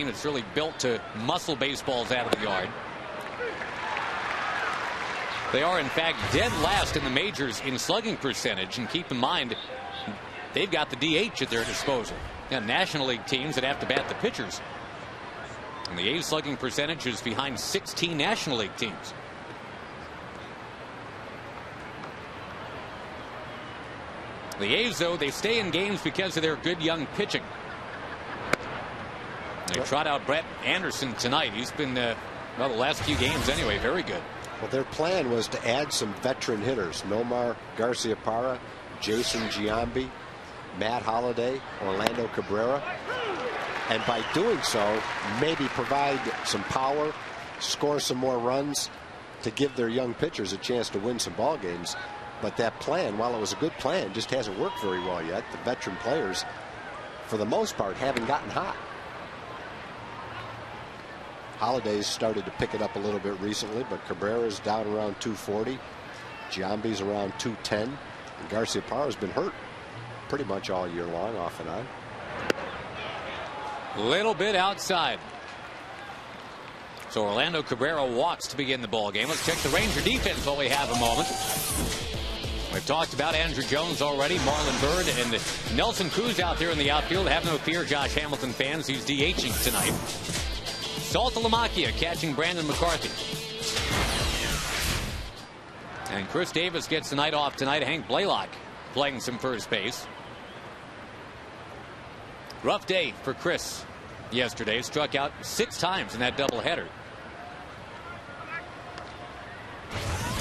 team that's really built to muscle baseballs out of the yard. They are, in fact, dead last in the majors in slugging percentage. And keep in mind, they've got the DH at their disposal. And National League teams that have to bat the pitchers. And the A's slugging percentage is behind 16 National League teams. The A's, though, they stay in games because of their good young pitching. They trot out Brett Anderson tonight. He's been, well, the last few games anyway, very good. Well, their plan was to add some veteran hitters. Nomar Garciaparra, Jason Giambi, Matt Holliday, Orlando Cabrera. And by doing so, maybe provide some power, score some more runs to give their young pitchers a chance to win some ball games. But that plan, while it was a good plan, just hasn't worked very well yet. The veteran players, for the most part, haven't gotten hot. Holiday's started to pick it up a little bit recently, but Cabrera's down around 240. Giambi's around 210. And Garciaparra's been hurt pretty much all year long, off and on. Little bit outside. So Orlando Cabrera walks to begin the ball game. Let's check the Ranger defense while we have a moment. We've talked about Andrew Jones already, Marlon Byrd, and Nelson Cruz out there in the outfield. Have no fear, Josh Hamilton fans. He's DHing tonight. Saltalamacchia catching Brandon McCarthy. And Chris Davis gets the night off tonight. Hank Blaylock playing some first base. Rough day for Chris yesterday. Struck out 6 times in that doubleheader.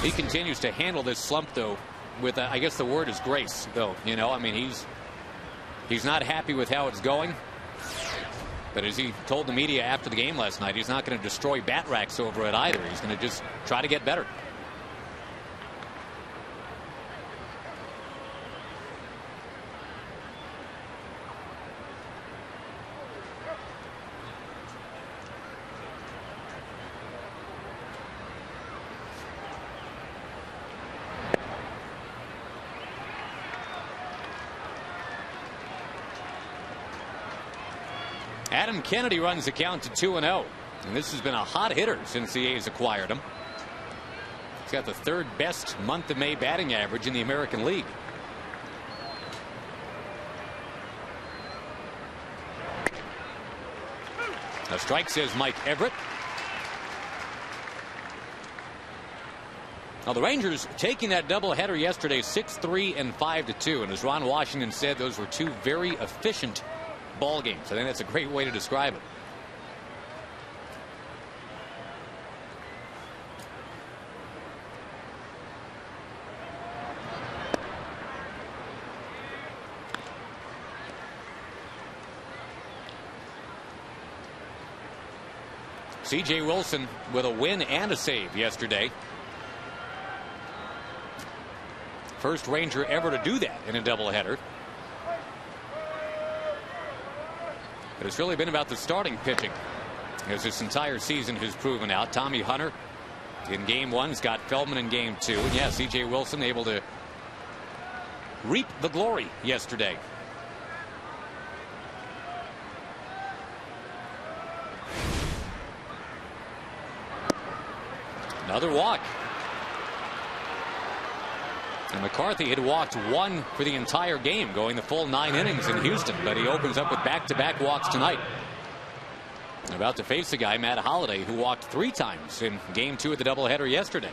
He continues to handle this slump, though, with, I guess the word is grace, though. You know, I mean, he's not happy with how it's going. But as he told the media after the game last night, he's not going to destroy bat racks over it either. He's going to just try to get better. Adam Kennedy runs the count to 2-0. And this has been a hot hitter since the A's acquired him. He's got the 3rd best month of May batting average in the American League. A strike, says Mike Everett. Now the Rangers taking that doubleheader yesterday 6-3 and 5-2. And as Ron Washington said, those were 2 very efficient ball games. I think that's a great way to describe it. C.J. Wilson with a win and a save yesterday. First Ranger ever to do that in a doubleheader. But it's really been about the starting pitching, as this entire season has proven out. Tommy Hunter in game 1, Scott Feldman in game 2. And yeah, C.J. Wilson able to reap the glory yesterday. Another walk. And McCarthy had walked 1 for the entire game, going the full 9 innings in Houston, but he opens up with back-to-back walks tonight. And about to face the guy, Matt Holliday, who walked 3 times in game 2 of the doubleheader yesterday.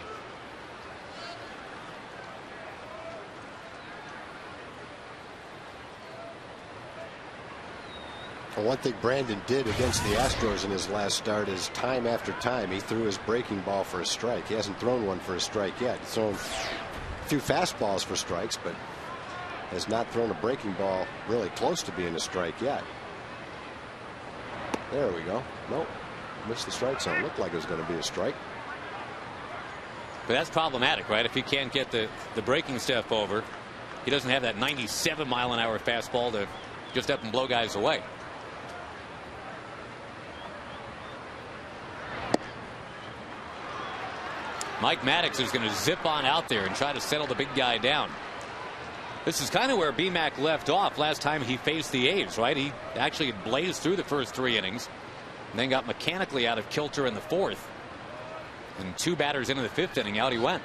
Well, one thing Brandon did against the Astros in his last start is time after time he threw his breaking ball for a strike. He hasn't thrown one for a strike yet. He's thrown a few fastballs for strikes, but has not thrown a breaking ball really close to being a strike yet. There we go. Nope. Missed the strike zone. Looked like it was going to be a strike. But that's problematic, right? If he can't get the breaking stuff over, he doesn't have that 97-mile-an-hour fastball to just up and blow guys away. Mike Maddox is going to zip on out there and try to settle the big guy down. This is kind of where B-Mac left off last time he faced the A's, right? He actually blazed through the first 3 innings. and then got mechanically out of kilter in the fourth. And 2 batters into the 5th inning, out he went.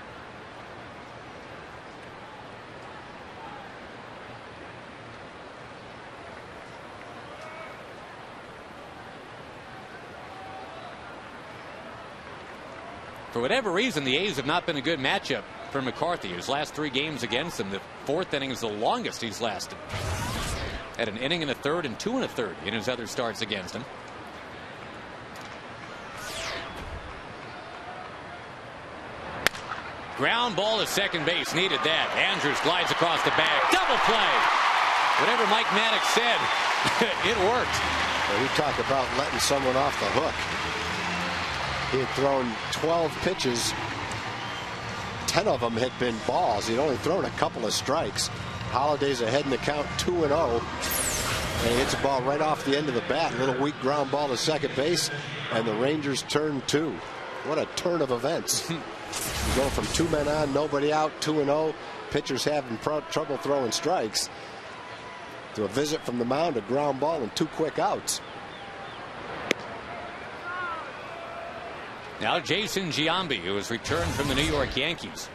For whatever reason, the A's have not been a good matchup for McCarthy. His last 3 games against them, the 4th inning is the longest he's lasted. At an inning and a third and 2 1/3 in his other starts against him. Ground ball to second base. Needed that. Andrews glides across the bag. Double play. Whatever Mike Maddox said, it worked. Well, we talk about letting someone off the hook. He had thrown 12 pitches. 10 of them had been balls. He'd only thrown a couple of strikes. Holiday's ahead in the count 2-0. And he hits a ball right off the end of the bat. A little weak ground ball to second base. And the Rangers turn 2. What a turn of events. You go from 2 men on, nobody out, 2-0. Pitchers having trouble throwing strikes. To a visit from the mound, a ground ball, and 2 quick outs. Now Jason Giambi, who has returned from the New York Yankees.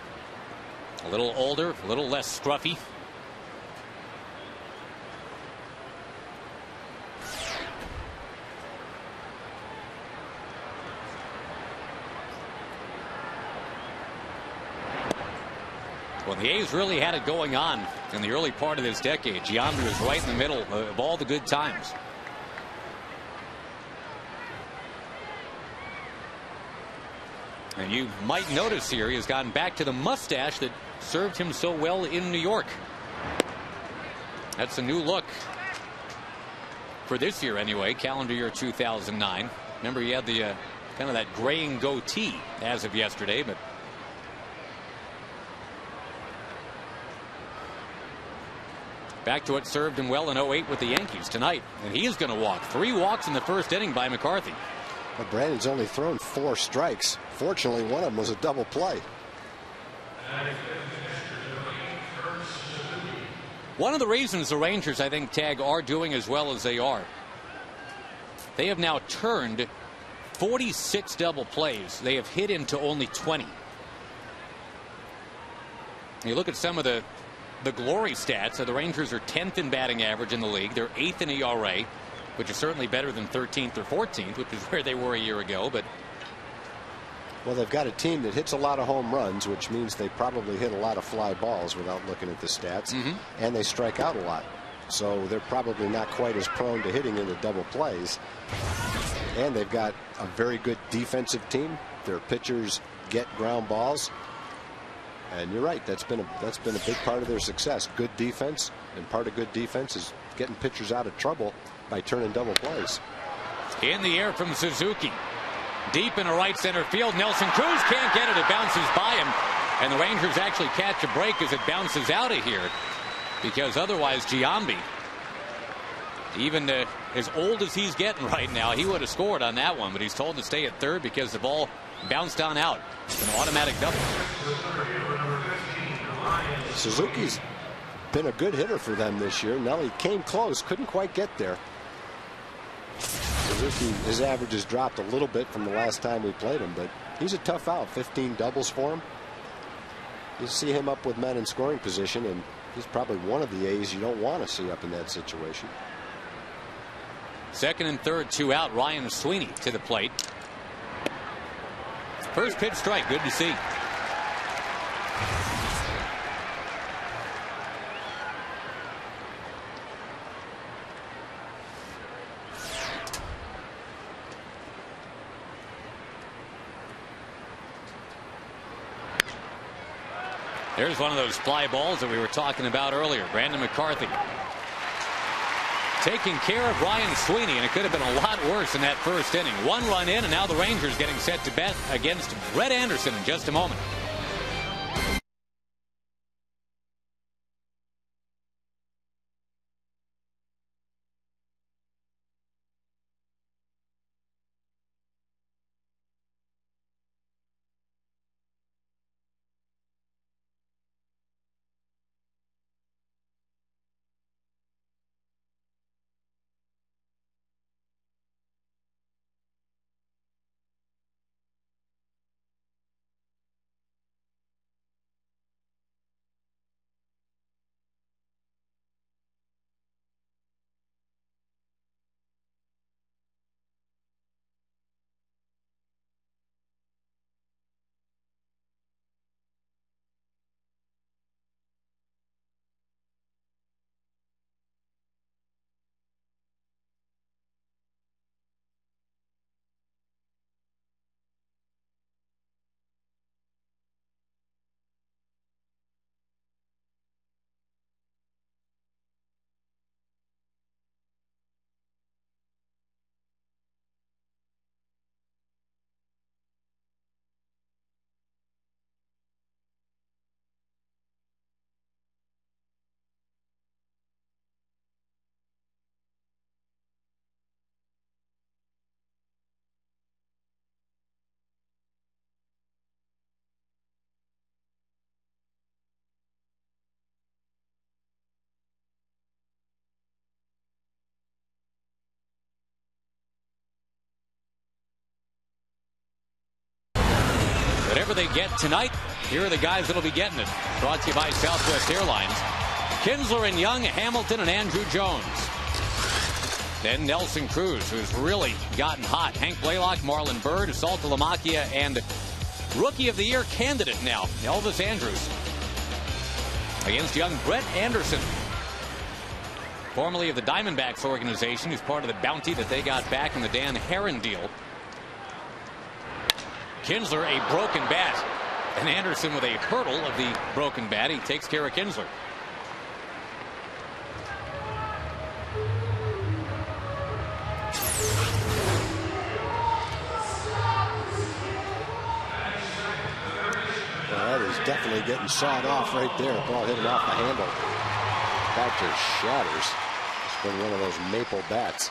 A little older, a little less scruffy. Well, the A's really had it going on in the early part of this decade. Giambi was right in the middle of all the good times. And you might notice here he has gotten back to the mustache that served him so well in New York. That's a new look for this year anyway, calendar year 2009. Remember, he had the kind of that graying goatee as of yesterday, but back to what served him well in 08 with the Yankees tonight. And he is going to walk. 3 walks in the 1st inning by McCarthy. But Brandon's only thrown 4 strikes. Fortunately, one of them was a double play. One of the reasons the Rangers, I think, Tag, are doing as well as they are, they have now turned 46 double plays. They have hit into only 20. You look at some of the glory stats. So the Rangers are 10th in batting average in the league. They're 8th in ERA, which is certainly better than 13th or 14th, which is where they were a year ago. But well, they've got a team that hits a lot of home runs, which means they probably hit a lot of fly balls without looking at the stats. And they strike out a lot. So they're probably not quite as prone to hitting into double plays. And they've got a very good defensive team. Their pitchers get ground balls. And you're right, that's been a big part of their success. Good defense, and part of good defense is getting pitchers out of trouble by turning double plays. In the air from Suzuki. Deep in a right center field. Nelson Cruz can't get it. It bounces by him. And the Rangers actually catch a break as it bounces out of here. Because otherwise, Giambi, even as old as he's getting right now, he would have scored on that one. But he's told to stay at third because the ball bounced on out. It's an automatic double. Suzuki's been a good hitter for them this year. Nelly came close, couldn't quite get there. Suzuki, his average has dropped a little bit from the last time we played him, but he's a tough out. 15 doubles for him. You see him up with men in scoring position, and he's probably one of the A's you don't want to see up in that situation. Second and third, 2 out. Ryan Sweeney to the plate. First pitch strike. Good to see. There's one of those fly balls that we were talking about earlier. Brandon McCarthy taking care of Ryan Sweeney, and it could have been a lot worse in that first inning. 1 run in, and now the Rangers getting set to bet against Brett Anderson in just a moment. whatever they get tonight, here are the guys that'll be getting it. Brought to you by Southwest Airlines. Kinsler and Young, Hamilton, and Andrew Jones. Then Nelson Cruz, who's really gotten hot. Hank Blaylock, Marlon Byrd, Salta Lamacchia, and Rookie of the Year candidate now, Elvis Andrews. Against young Brett Anderson, formerly of the Diamondbacks organization, who's part of the bounty that they got back in the Dan Herron deal. Kinsler, a broken bat. And Anderson with a hurdle of the broken bat. He takes care of Kinsler. Well, that is definitely getting sawed off right there. Ball hit him off the handle. Bat just shatters. It's been one of those maple bats.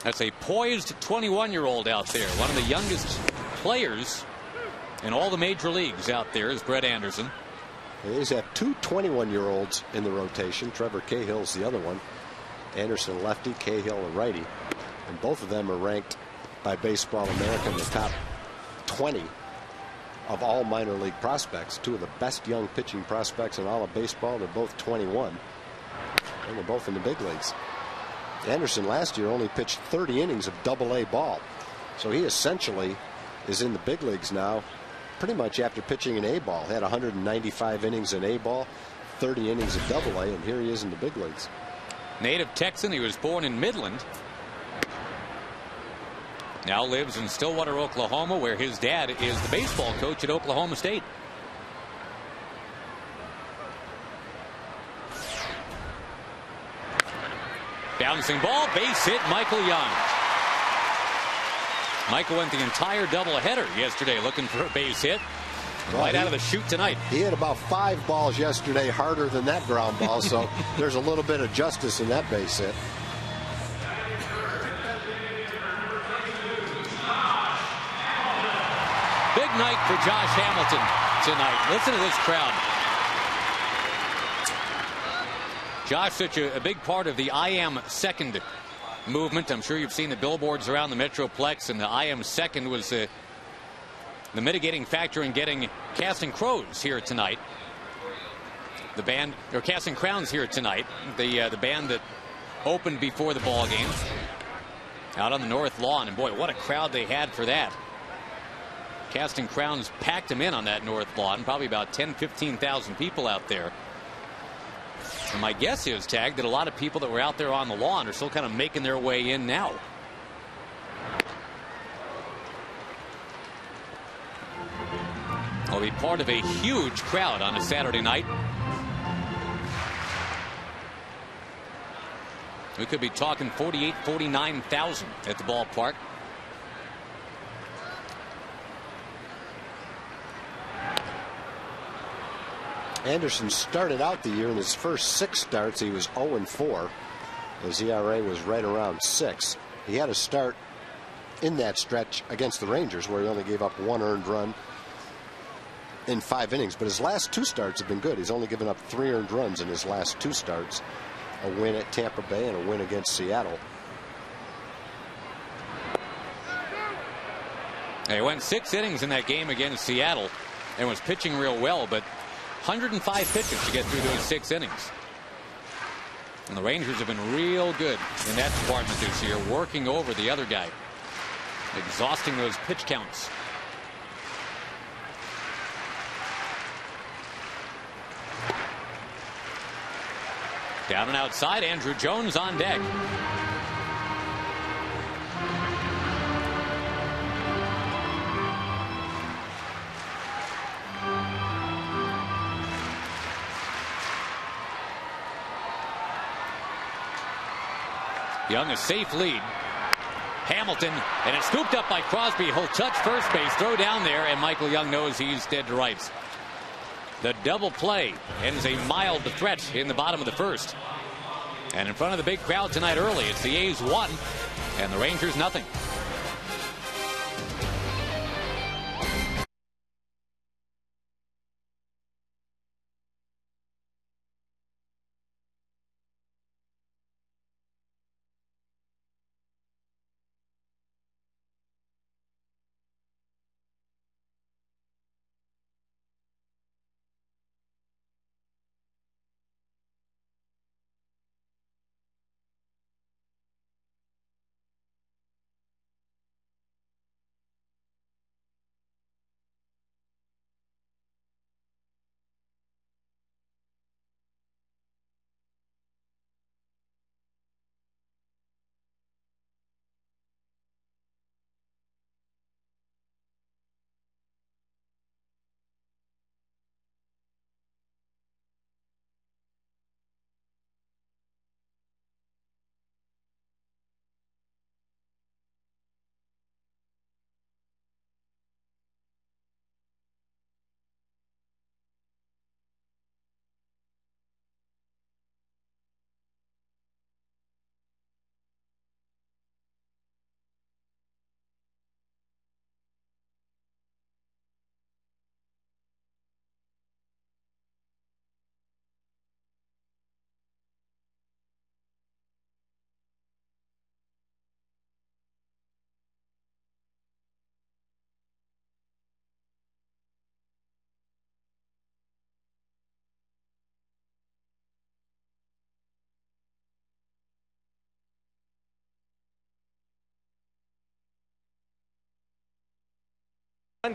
That's a poised 21-year-old out there. One of the youngest players in all the major leagues out there is Brett Anderson. They just have two 21-year-olds in the rotation. Trevor Cahill's the other one. Anderson lefty, Cahill a righty. And both of them are ranked by Baseball America in the top 20 of all minor league prospects. Two of the best young pitching prospects in all of baseball. They're both 21. And they're both in the big leagues. Anderson last year only pitched 30 innings of Double-A ball. So he essentially is in the big leagues now pretty much after pitching in A-ball. Had 195 innings in A-ball, 30 innings of Double-A, and here he is in the big leagues. Native Texan, he was born in Midland. Now lives in Stillwater, Oklahoma, where his dad is the baseball coach at Oklahoma State. Bouncing ball, base hit, Michael Young. Michael went the entire doubleheader yesterday looking for a base hit. Right out of the chute tonight. He hit about 5 balls yesterday harder than that ground ball, so there's a little bit of justice in that base hit. Big night for Josh Hamilton tonight. Listen to this crowd. Josh, such a big part of the I Am Second movement. I'm sure you've seen the billboards around the Metroplex, and the I Am Second was the mitigating factor in getting Casting Crows here tonight. The band, or Casting Crowns here tonight. The band that opened before the ball game out on the north lawn, and boy, what a crowd they had for that. Casting Crowns packed them in on that north lawn. Probably about 10,000-15,000 people out there. And my guess is, Tag, that a lot of people that were out there on the lawn are still kind of making their way in now. I'll be part of a huge crowd on a Saturday night. We could be talking 48,000, 49,000 at the ballpark. Anderson started out the year in his first 6 starts. He was 0-4. His ERA was right around 6. He had a start in that stretch against the Rangers where he only gave up 1 earned run in 5 innings. But his last 2 starts have been good. He's only given up 3 earned runs in his last 2 starts. A win at Tampa Bay and a win against Seattle. He went 6 innings in that game against Seattle and was pitching real well, but 105 pitches to get through those 6 innings. And the Rangers have been real good in that department this year, working over the other guy, exhausting those pitch counts. Down and outside, Andrew Jones on deck. Young, a safe lead. Hamilton, and it's scooped up by Crosby. He'll touch first base, throw down there, and Michael Young knows he's dead to rights. The double play ends a mild threat in the bottom of the first. And in front of the big crowd tonight early, it's the A's 1 and the Rangers nothing.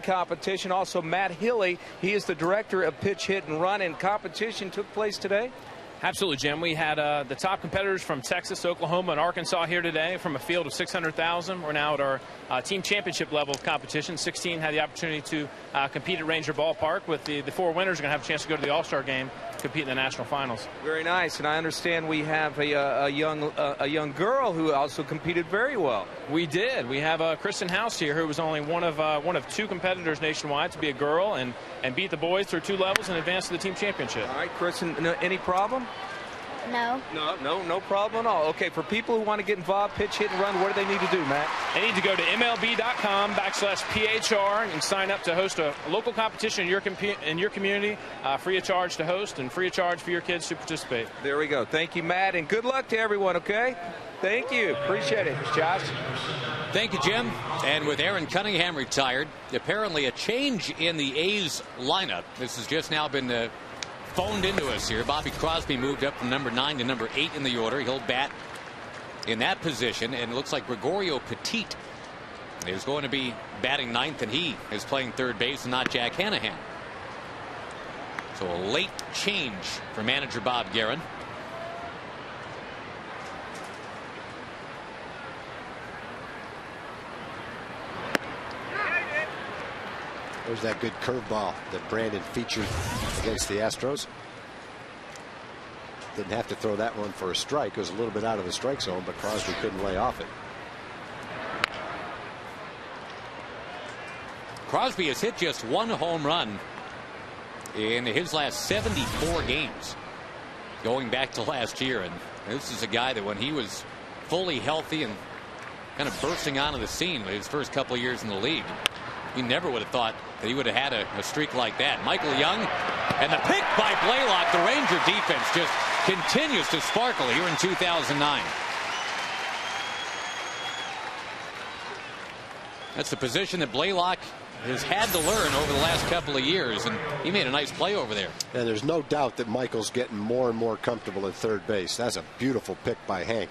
competition. Also, Matt Hilly, he is the director of pitch, hit, and run. And competition took place today. Absolutely, Jim. We had the top competitors from Texas, Oklahoma, and Arkansas here today from a field of 600,000. We're now at our team championship level of competition. 16 had the opportunity to compete at Ranger Ballpark. With the 4 winners are going to have a chance to go to the All-Star game, compete in the national finals. Very nice. And I understand we have a young girl who also competed very well. We did. We have Kristen House here, who was only one of 2 competitors nationwide to be a girl and beat the boys through 2 levels and advance to the team championship. All right, Kristen, any problem? No. No problem at all. Okay, for people who want to get involved, pitch, hit, and run, what do they need to do, Matt? They need to go to MLB.com/PHR and sign up to host a local competition in your community, free of charge to host and free of charge for your kids to participate. There we go. Thank you, Matt, and good luck to everyone, okay? Thank you. Appreciate it. Josh? Thank you, Jim. And with Aaron Cunningham retired, apparently a change in the A's lineup. This has just now been phoned into us here. Bobby Crosby moved up from number 9 to number 8 in the order. He'll bat in that position, and it looks like Gregorio Petit is going to be batting 9th, and he is playing third base and not Jack Hanahan. So a late change for manager Bob Guerin. There's that good curveball that Brandon featured against the Astros. Didn't have to throw that one for a strike. It was a little bit out of the strike zone, but Crosby couldn't lay off it. Crosby has hit just 1 home run in his last 74 games going back to last year. And this is a guy that when he was fully healthy and kind of bursting onto the scene his first couple of years in the league, he never would have thought that he would have had a streak like that. Michael Young, and the pick by Blaylock. The Ranger defense just continues to sparkle here in 2009. That's the position that Blaylock has had to learn over the last couple of years, and he made a nice play over there. And there's no doubt that Michael's getting more and more comfortable at third base. That's a beautiful pick by Hank.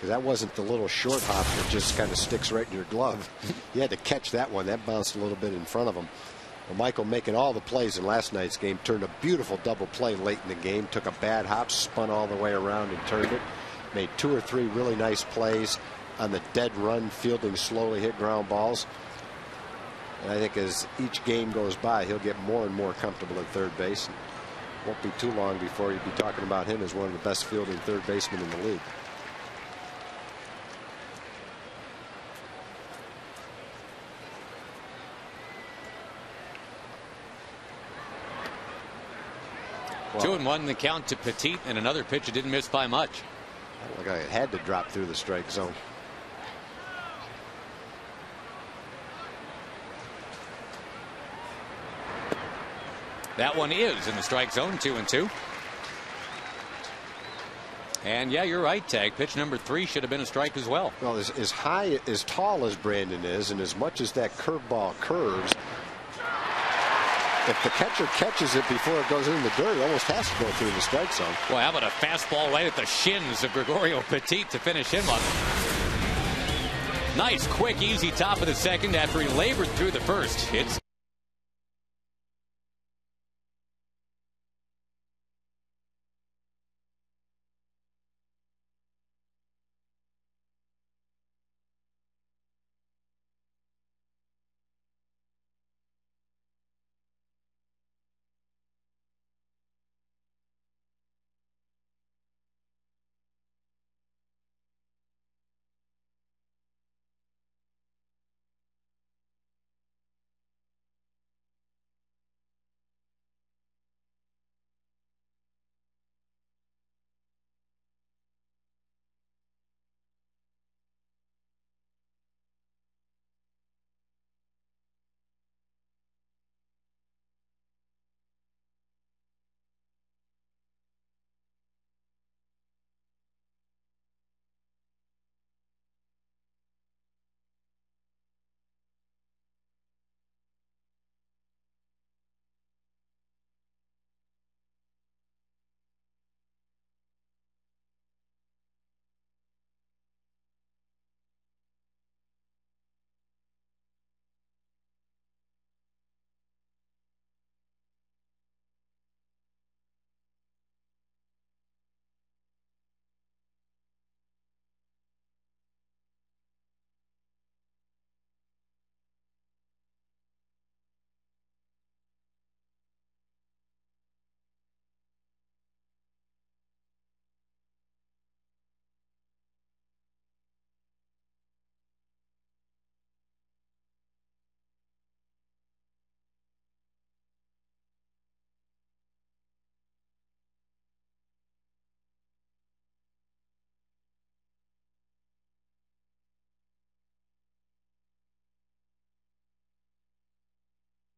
That wasn't the little short hop that just kind of sticks right in your glove. You had to catch that one. That bounced a little bit in front of him. Well, Michael making all the plays in last night's game. Turned a beautiful double play late in the game. Took a bad hop, spun all the way around and turned it. Made 2 or 3 really nice plays on the dead run, fielding slowly hit ground balls. And I think as each game goes by, he'll get more and more comfortable at third base. Won't be too long before you'll be talking about him as one of the best fielding third basemen in the league. Wow. 2-1 the count to Petit, and another pitch that didn't miss by much. Look like it had to drop through the strike zone. That one is in the strike zone, 2-2. And yeah, you're right, Tag. Pitch number 3 should have been a strike as well. Well, as high, as tall as Brandon is, and as much as that curveball curves, if the catcher catches it before it goes in the dirt, it almost has to go through the strike zone. Well, how about a fastball right at the shins of Gregorio Petit to finish him up? Nice, quick, easy top of the second after he labored through the first. It's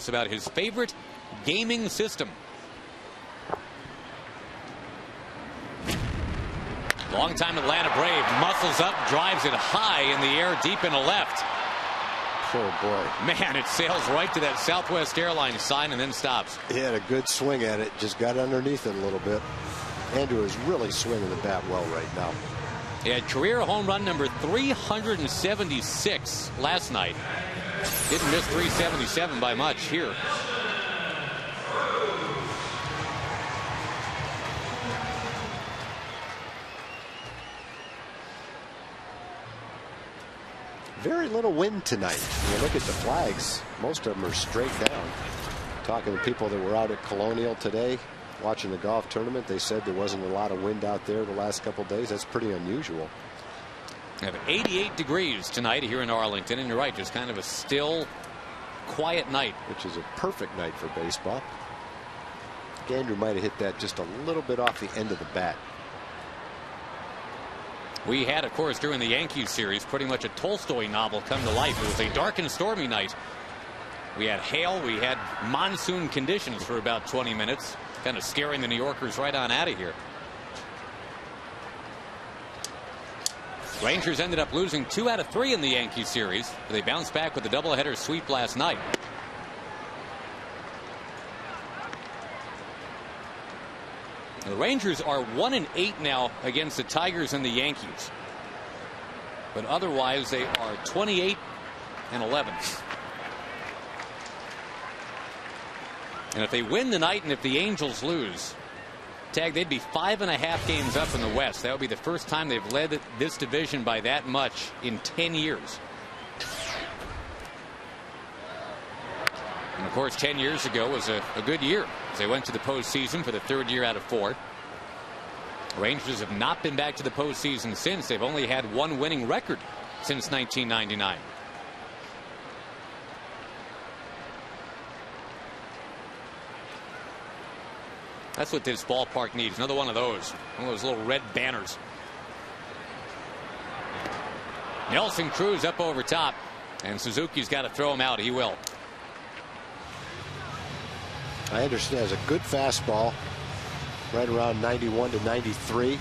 about his favorite gaming system. Longtime Atlanta Brave muscles up, drives it high in the air, deep into left. Oh boy, man, it sails right to that Southwest Airlines sign and then stops. He had a good swing at it, just got underneath it a little bit. Andrew is really swinging the bat well right now. He had career home run number 376 last night. Didn't miss 377 by much here. Very little wind tonight. When you look at the flags, most of them are straight down. Talking to people that were out at Colonial today watching the golf tournament, they said there wasn't a lot of wind out there the last couple of days. That's pretty unusual. We have 88 degrees tonight here in Arlington, and you're right, just kind of a still, quiet night. Which is a perfect night for baseball. Andrew might have hit that just a little bit off the end of the bat. We had, of course, during the Yankees series, pretty much a Tolstoy novel come to life. It was a dark and stormy night. We had hail, we had monsoon conditions for about 20 minutes, kind of scaring the New Yorkers right on out of here. Rangers ended up losing 2 out of 3 in the Yankees series. They bounced back with a doubleheader sweep last night. The Rangers are 1-8 now against the Tigers and the Yankees. But otherwise, they are 28-11. And if they win tonight and if the Angels lose, Tag, they'd be 5.5 games up in the West. That would be the first time they've led this division by that much in 10 years. And of course, 10 years ago was a good year as they went to the postseason for the 3rd year out of 4. Rangers have not been back to the postseason since. They've only had 1 winning record since 1999. That's what this ballpark needs. Another one of those little red banners. Nelson Cruz up over top, and Suzuki's got to throw him out. He will. I understand has a good fastball, right around 91 to 93,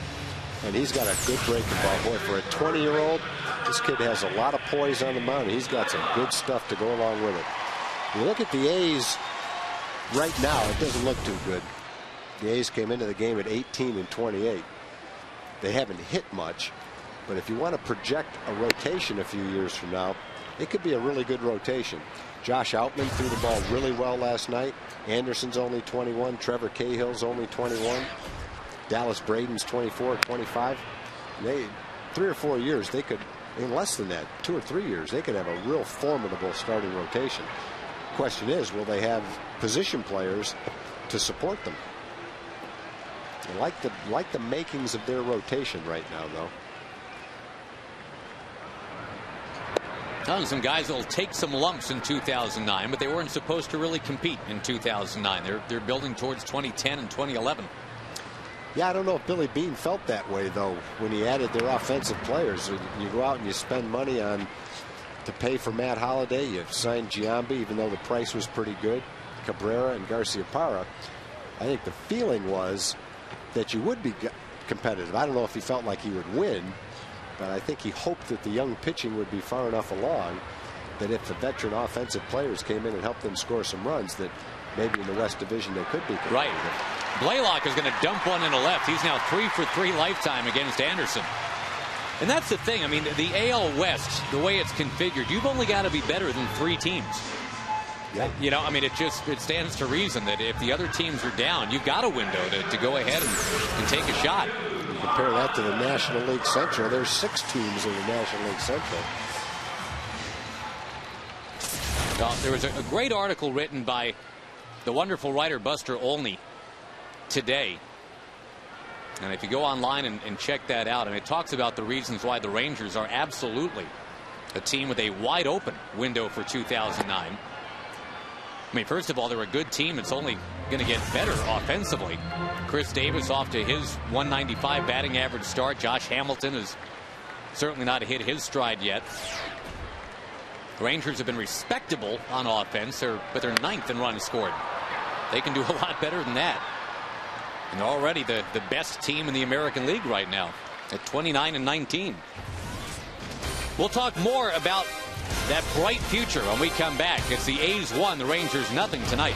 and he's got a good breaking ball. Boy, for a 20-year-old, this kid has a lot of poise on the mound. He's got some good stuff to go along with it. You look at the A's right now, it doesn't look too good. The A's came into the game at 18-28. They haven't hit much, but if you want to project a rotation a few years from now, it could be a really good rotation. Josh Outman threw the ball really well last night. Anderson's only 21. Trevor Cahill's only 21. Dallas Braden's 24, 25. They 3 or 4 years, they could, in less than that, 2 or 3 years, they could have a real formidable starting rotation. Question is, will they have position players to support them? They like the makings of their rotation right now, though. Some guys will take some lumps in 2009, but they weren't supposed to really compete in 2009. They're building towards 2010 and 2011. Yeah, I don't know if Billy Beane felt that way, though, when he added their offensive players. You go out and you spend money to pay for Matt Holliday. You signed Giambi, even though the price was pretty good. Cabrera and Garciaparra. I think the feeling was that you would be competitive. I don't know if he felt like he would win, but I think he hoped that the young pitching would be far enough along that if the veteran offensive players came in and helped them score some runs, that maybe in the West Division they could be competitive. Right. Blaylock is going to dump one into left. He's now 3 for 3 lifetime against Anderson. And that's the thing. I mean, the AL West, the way it's configured, you've only got to be better than 3 teams. Yeah. You know, I mean, it stands to reason that if the other teams are down, you've got a window to go ahead and take a shot. You compare that to the National League Central. There's 6 teams in the National League Central. Well, there was a great article written by the wonderful writer Buster Olney today. And if you go online and check that out, and it talks about the reasons why the Rangers are absolutely a team with a wide open window for 2009. I mean, first of all, they're a good team. It's only going to get better offensively. Chris Davis off to his 195 batting average start. Josh Hamilton has certainly not hit his stride yet. The Rangers have been respectable on offense, but they're 9th in runs scored. They can do a lot better than that. And already the best team in the American League right now at 29-19. We'll talk more about that bright future when we come back. It's the A's 1, the Rangers nothing tonight.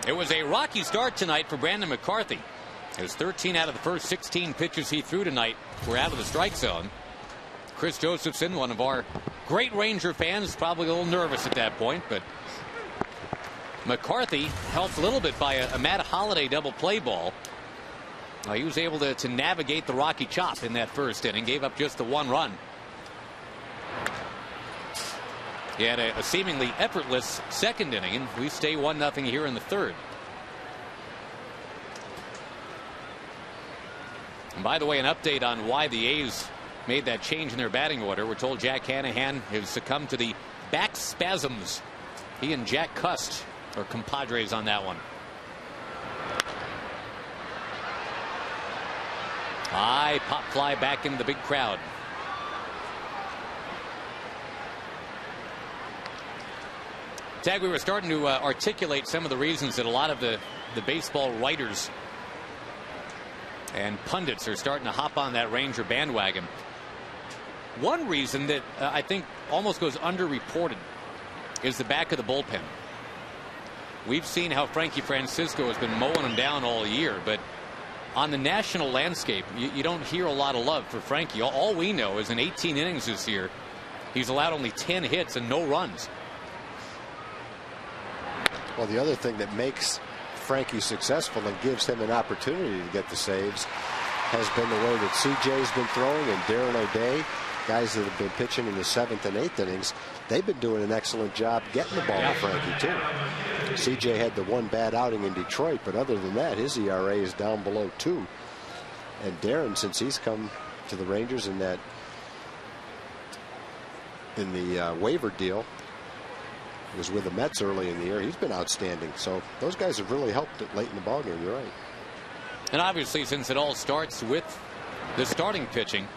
It was a rocky start tonight for Brandon McCarthy. His 13 out of the first 16 pitches he threw tonight were out of the strike zone. Chris Josephson, one of our great Ranger fans, probably a little nervous at that point, but McCarthy helped a little bit by a Matt Holliday double play ball. He was able to navigate the rocky chop in that first inning, gave up just the 1 run. He had a seemingly effortless second inning, and we stay 1-0 here in the third. And by the way, an update on why the A's made that change in their batting order. We're told Jack Hanahan has succumbed to the back spasms. He and Jack Cust are compadres on that one. High pop fly back into the big crowd. Tag, we were starting to articulate some of the reasons that a lot of the baseball writers and pundits are starting to hop on that Ranger bandwagon. One reason that I think almost goes underreported is the back of the bullpen. We've seen how Frankie Francisco has been mowing them down all year, but on the national landscape, you don't hear a lot of love for Frankie. All we know is in 18 innings this year, he's allowed only 10 hits and no runs. Well, the other thing that makes Frankie successful and gives him an opportunity to get the saves has been the way that CJ's been throwing, and Darren O'Day, guys that have been pitching in the 7th and 8th innings, they've been doing an excellent job getting the ball to Frankie too. CJ had the one bad outing in Detroit, but other than that, his ERA is down below 2. And Darren, since he's come to the Rangers in the waiver deal, was with the Mets early in the year, he's been outstanding. So those guys have really helped it late in the ballgame. You're right. And obviously, since it all starts with the starting pitching,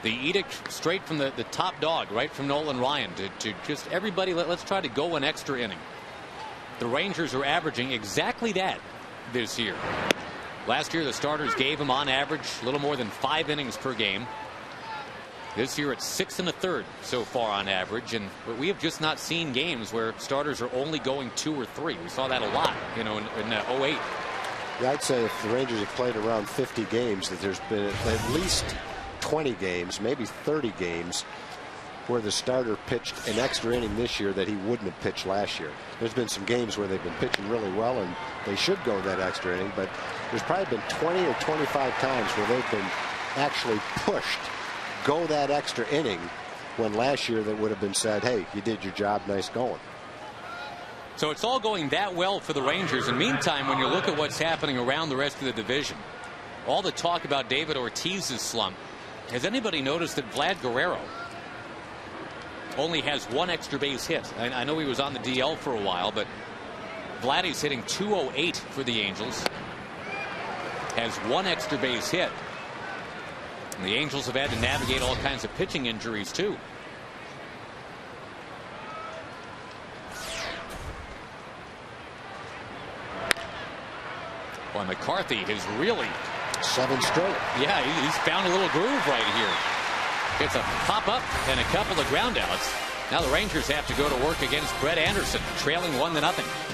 the edict straight from the top dog, right from Nolan Ryan, to just everybody, let's try to go an extra inning. The Rangers are averaging exactly that this year. Last year, the starters gave them on average a little more than 5 innings per game. This year it's 6 1/3 so far on average, and we have just not seen games where starters are only going 2 or 3. We saw that a lot, in 08. Yeah, I'd say if the Rangers have played around 50 games, that there's been at least 20 games, maybe 30 games, where the starter pitched an extra inning this year that he wouldn't have pitched last year. There's been some games where they've been pitching really well and they should go that extra inning, but there's probably been 20 or 25 times where they've been actually pushed, go that extra inning, when last year that would have been said, hey, you did your job, nice going. So it's all going that well for the Rangers. And meantime, when you look at what's happening around the rest of the division, all the talk about David Ortiz's slump, has anybody noticed that Vlad Guerrero only has one extra base hit? I know he was on the DL for a while, but Vladdy's hitting .208 for the Angels, has one extra base hit. And the Angels have had to navigate all kinds of pitching injuries too. Boy, McCarthy has really 7 straight. Yeah, he's found a little groove right here. Gets a pop up and a couple of ground outs. Now the Rangers have to go to work against Brett Anderson, trailing 1-0.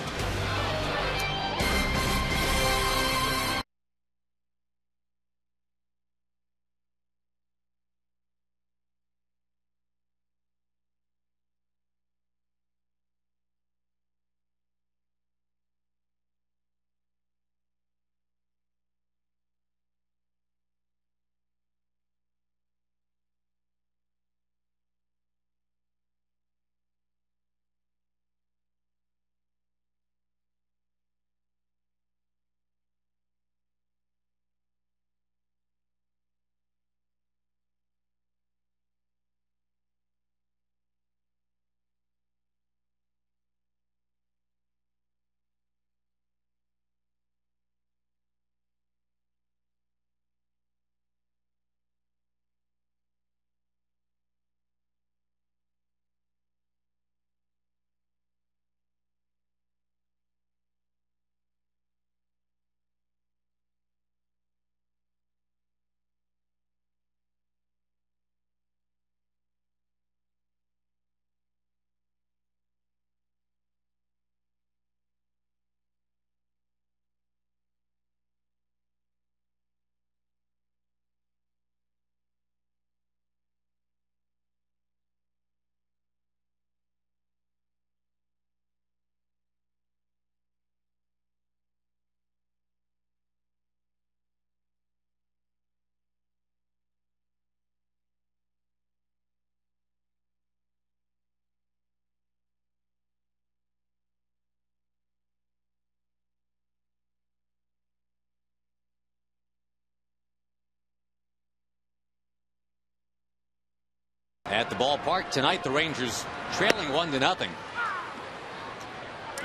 At the ballpark tonight, the Rangers trailing 1-0.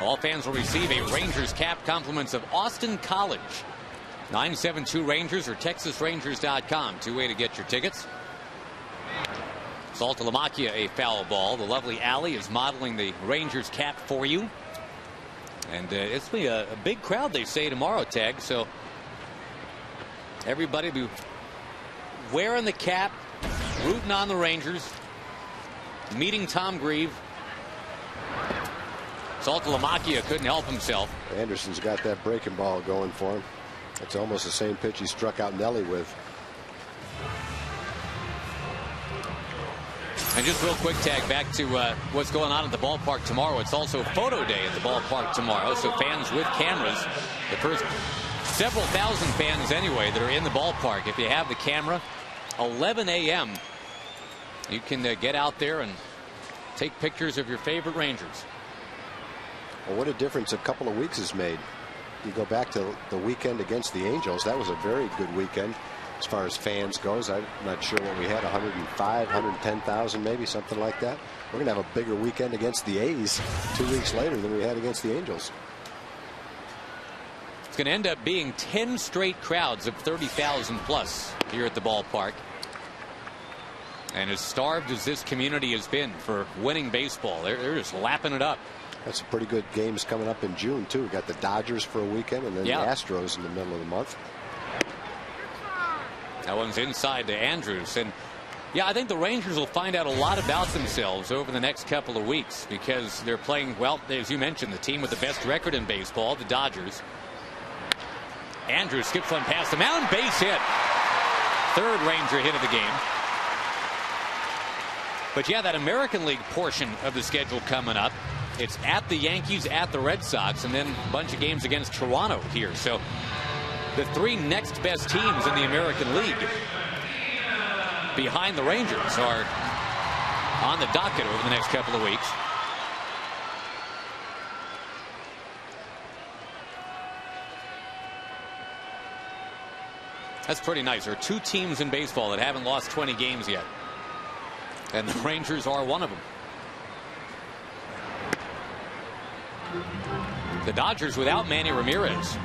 All fans will receive a Rangers cap, compliments of Austin College. 972 Rangers or TexasRangers.com. Two-way to get your tickets. Saltalamacchia a foul ball. The lovely Allie is modeling the Rangers cap for you. And it's going to be a big crowd, they say, tomorrow, Tag. So everybody be wearing the cap, rooting on the Rangers, meeting Tom Grieve. Saltalamacchia couldn't help himself. Anderson's got that breaking ball going for him. It's almost the same pitch he struck out Nelly with. And just real quick, Tag, back to what's going on at the ballpark tomorrow. It's also photo day at the ballpark tomorrow, so fans with cameras, the first several thousand fans anyway that are in the ballpark, if you have the camera, 11 a.m. you can get out there and take pictures of your favorite Rangers. Well, what a difference a couple of weeks has made. You go back to the weekend against the Angels. That was a very good weekend as far as fans goes. I'm not sure what we had, 105, 110,000 maybe, something like that. We're going to have a bigger weekend against the A's 2 weeks later than we had against the Angels. It's going to end up being 10 straight crowds of 30,000 plus here at the ballpark. And as starved as this community has been for winning baseball, they're just lapping it up. That's some pretty good games coming up in June too. We got the Dodgers for a weekend and then the Astros in the middle of the month. That one's inside to Andrews. And yeah, I think the Rangers will find out a lot about themselves over the next couple of weeks because they're playing, well, as you mentioned, the team with the best record in baseball, the Dodgers. Andrews skips one past the mound, base hit. Third Ranger hit of the game. But yeah, that American League portion of the schedule coming up. It's at the Yankees, at the Red Sox, and then a bunch of games against Toronto here. So the 3 next best teams in the American League behind the Rangers are on the docket over the next couple of weeks. That's pretty nice. There are 2 teams in baseball that haven't lost 20 games yet, and the Rangers are one of them. The Dodgers without Manny Ramirez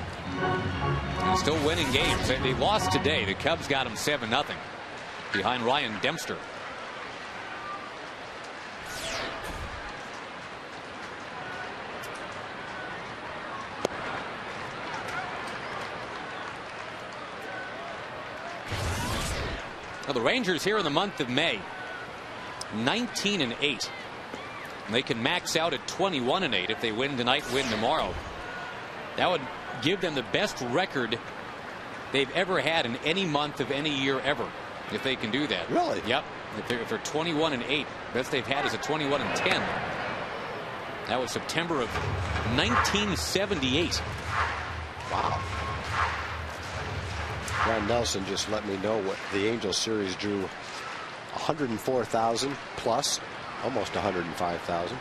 and still winning games. They lost today. The Cubs got them 7-0 behind Ryan Dempster. Now the Rangers here in the month of May, 19-8. They can max out at 21-8 if they win tonight, win tomorrow. That would give them the best record they've ever had in any month of any year ever, if they can do that. Really? Yep. If they're 21-8, best they've had is a 21-10. That was September of 1978. Wow. Ron Nelson just let me know what the Angels series drew. 104,000 plus. Almost 105,000.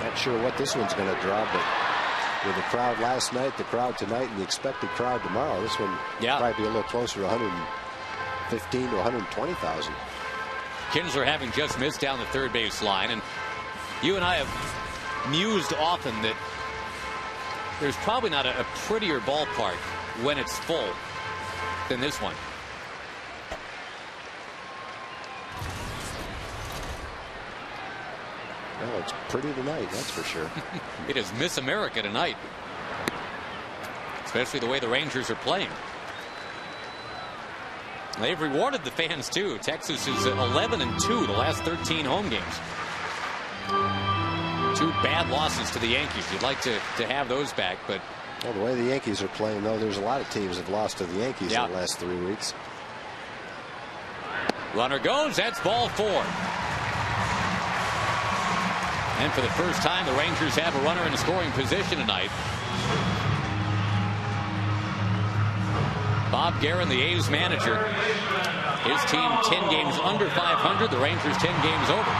Not sure what this one's going to draw, but with the crowd last night, the crowd tonight, and the expected crowd tomorrow, this one might be a little closer to 115 to 120,000. Kinsler having just missed down the third base line, and you and I have mused often that there's probably not a prettier ballpark when it's full than this one. Well, it's pretty tonight, that's for sure. It is Miss America tonight, especially the way the Rangers are playing. They've rewarded the fans too. Texas is 11-2 the last 13 home games. 2 bad losses to the Yankees. You'd like to have those back, but well, the way the Yankees are playing, though, there's a lot of teams that have lost to the Yankees in the last 3 weeks. Runner goes. That's ball 4. And for the first time, the Rangers have a runner in scoring position tonight. Bob Guerin, the A's manager. His team 10 games under 500. The Rangers 10 games over.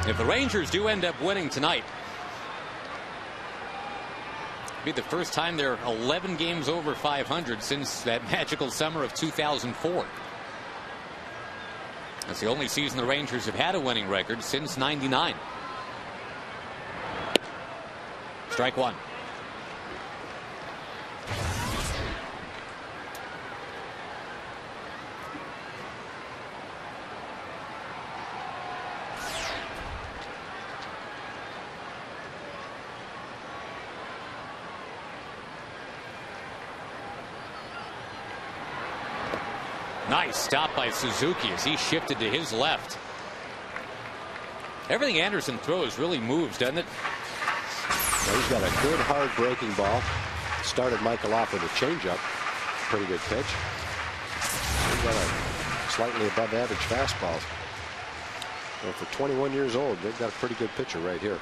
If the Rangers do end up winning tonight, it'll be the first time they're 11 games over 500 since that magical summer of 2004. That's the only season the Rangers have had a winning record since '99. Strike 1. Nice stop by Suzuki as he shifted to his left. Everything Anderson throws really moves, doesn't it? Well, he's got a good hard breaking ball. Started Michael off with a changeup. Pretty good pitch. He's got a slightly above average fastball. Well, for 21 years old, they've got a pretty good pitcher right here.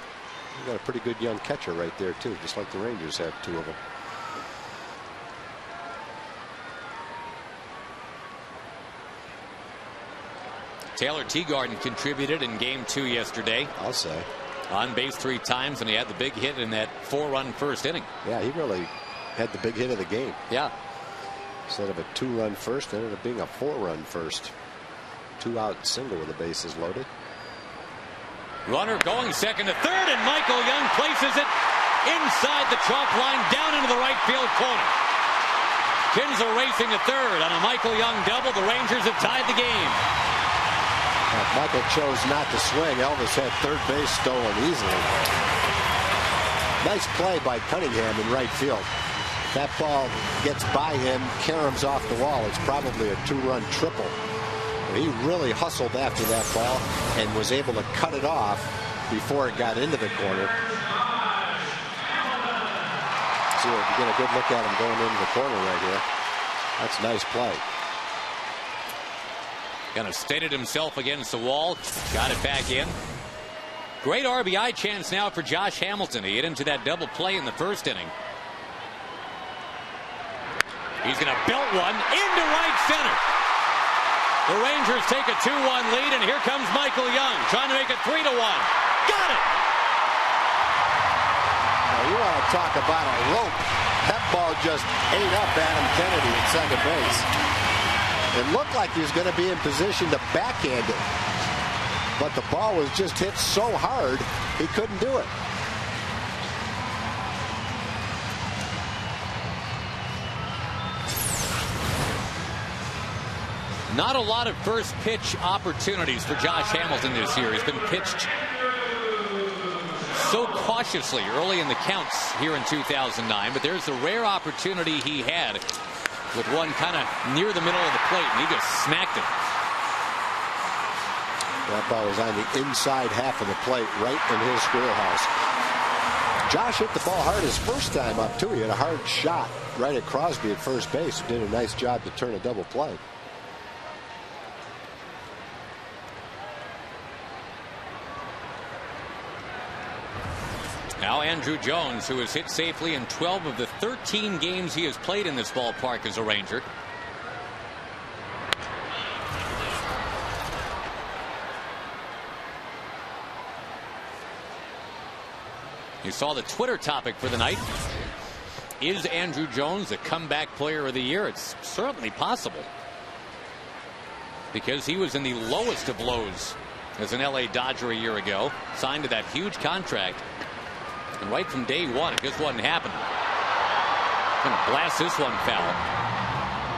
They've got a pretty good young catcher right there too, just like the Rangers have 2 of them. Taylor Teagarden contributed in game 2 yesterday. I'll say. On base 3 times, and he had the big hit in that 4-run first inning. Yeah, he really had the big hit of the game. Yeah. Instead of a 2-run first, it ended up being a 4-run first. 2-out single with the bases loaded. Runner going second to third, and Michael Young places it inside the chalk line down into the right field corner. Kinsler racing to third on a Michael Young double. The Rangers have tied the game. Michael chose not to swing. Elvis had third base stolen easily. Nice play by Cunningham in right field. That ball gets by him, caroms off the wall. It's probably a 2-run triple. He really hustled after that ball and was able to cut it off before it got into the corner. See, you get a good look at him going into the corner right here. That's a nice play. Kind of steadied himself against the wall. Got it back in. Great RBI chance now for Josh Hamilton. He hit into that double play in the first inning. He's going to belt one into right center. The Rangers take a 2-1 lead, and here comes Michael Young trying to make it 3-1. Got it! Now you want to talk about a rope. That ball just ate up Adam Kennedy at second base. It looked like he was going to be in position to backhand it, but the ball was just hit so hard he couldn't do it. Not a lot of first pitch opportunities for Josh Hamilton this year. He's been pitched so cautiously early in the counts here in 2009, but there's the rare opportunity he had with one kind of near the middle of the plate, and he just smacked it. That ball was on the inside half of the plate, right in his schoolhouse. Josh hit the ball hard his first time up, too. He had a hard shot right at Crosby at first base, who did a nice job to turn a double play. Now Andrew Jones, who has hit safely in 12 of the 13 games he has played in this ballpark as a Ranger. You saw the Twitter topic for the night. Is Andrew Jones a comeback player of the year? It's certainly possible, because he was in the lowest of lows as an LA Dodger a year ago, signed to that huge contract. And right from day one, it just wasn't happening. Gonna blast this one foul.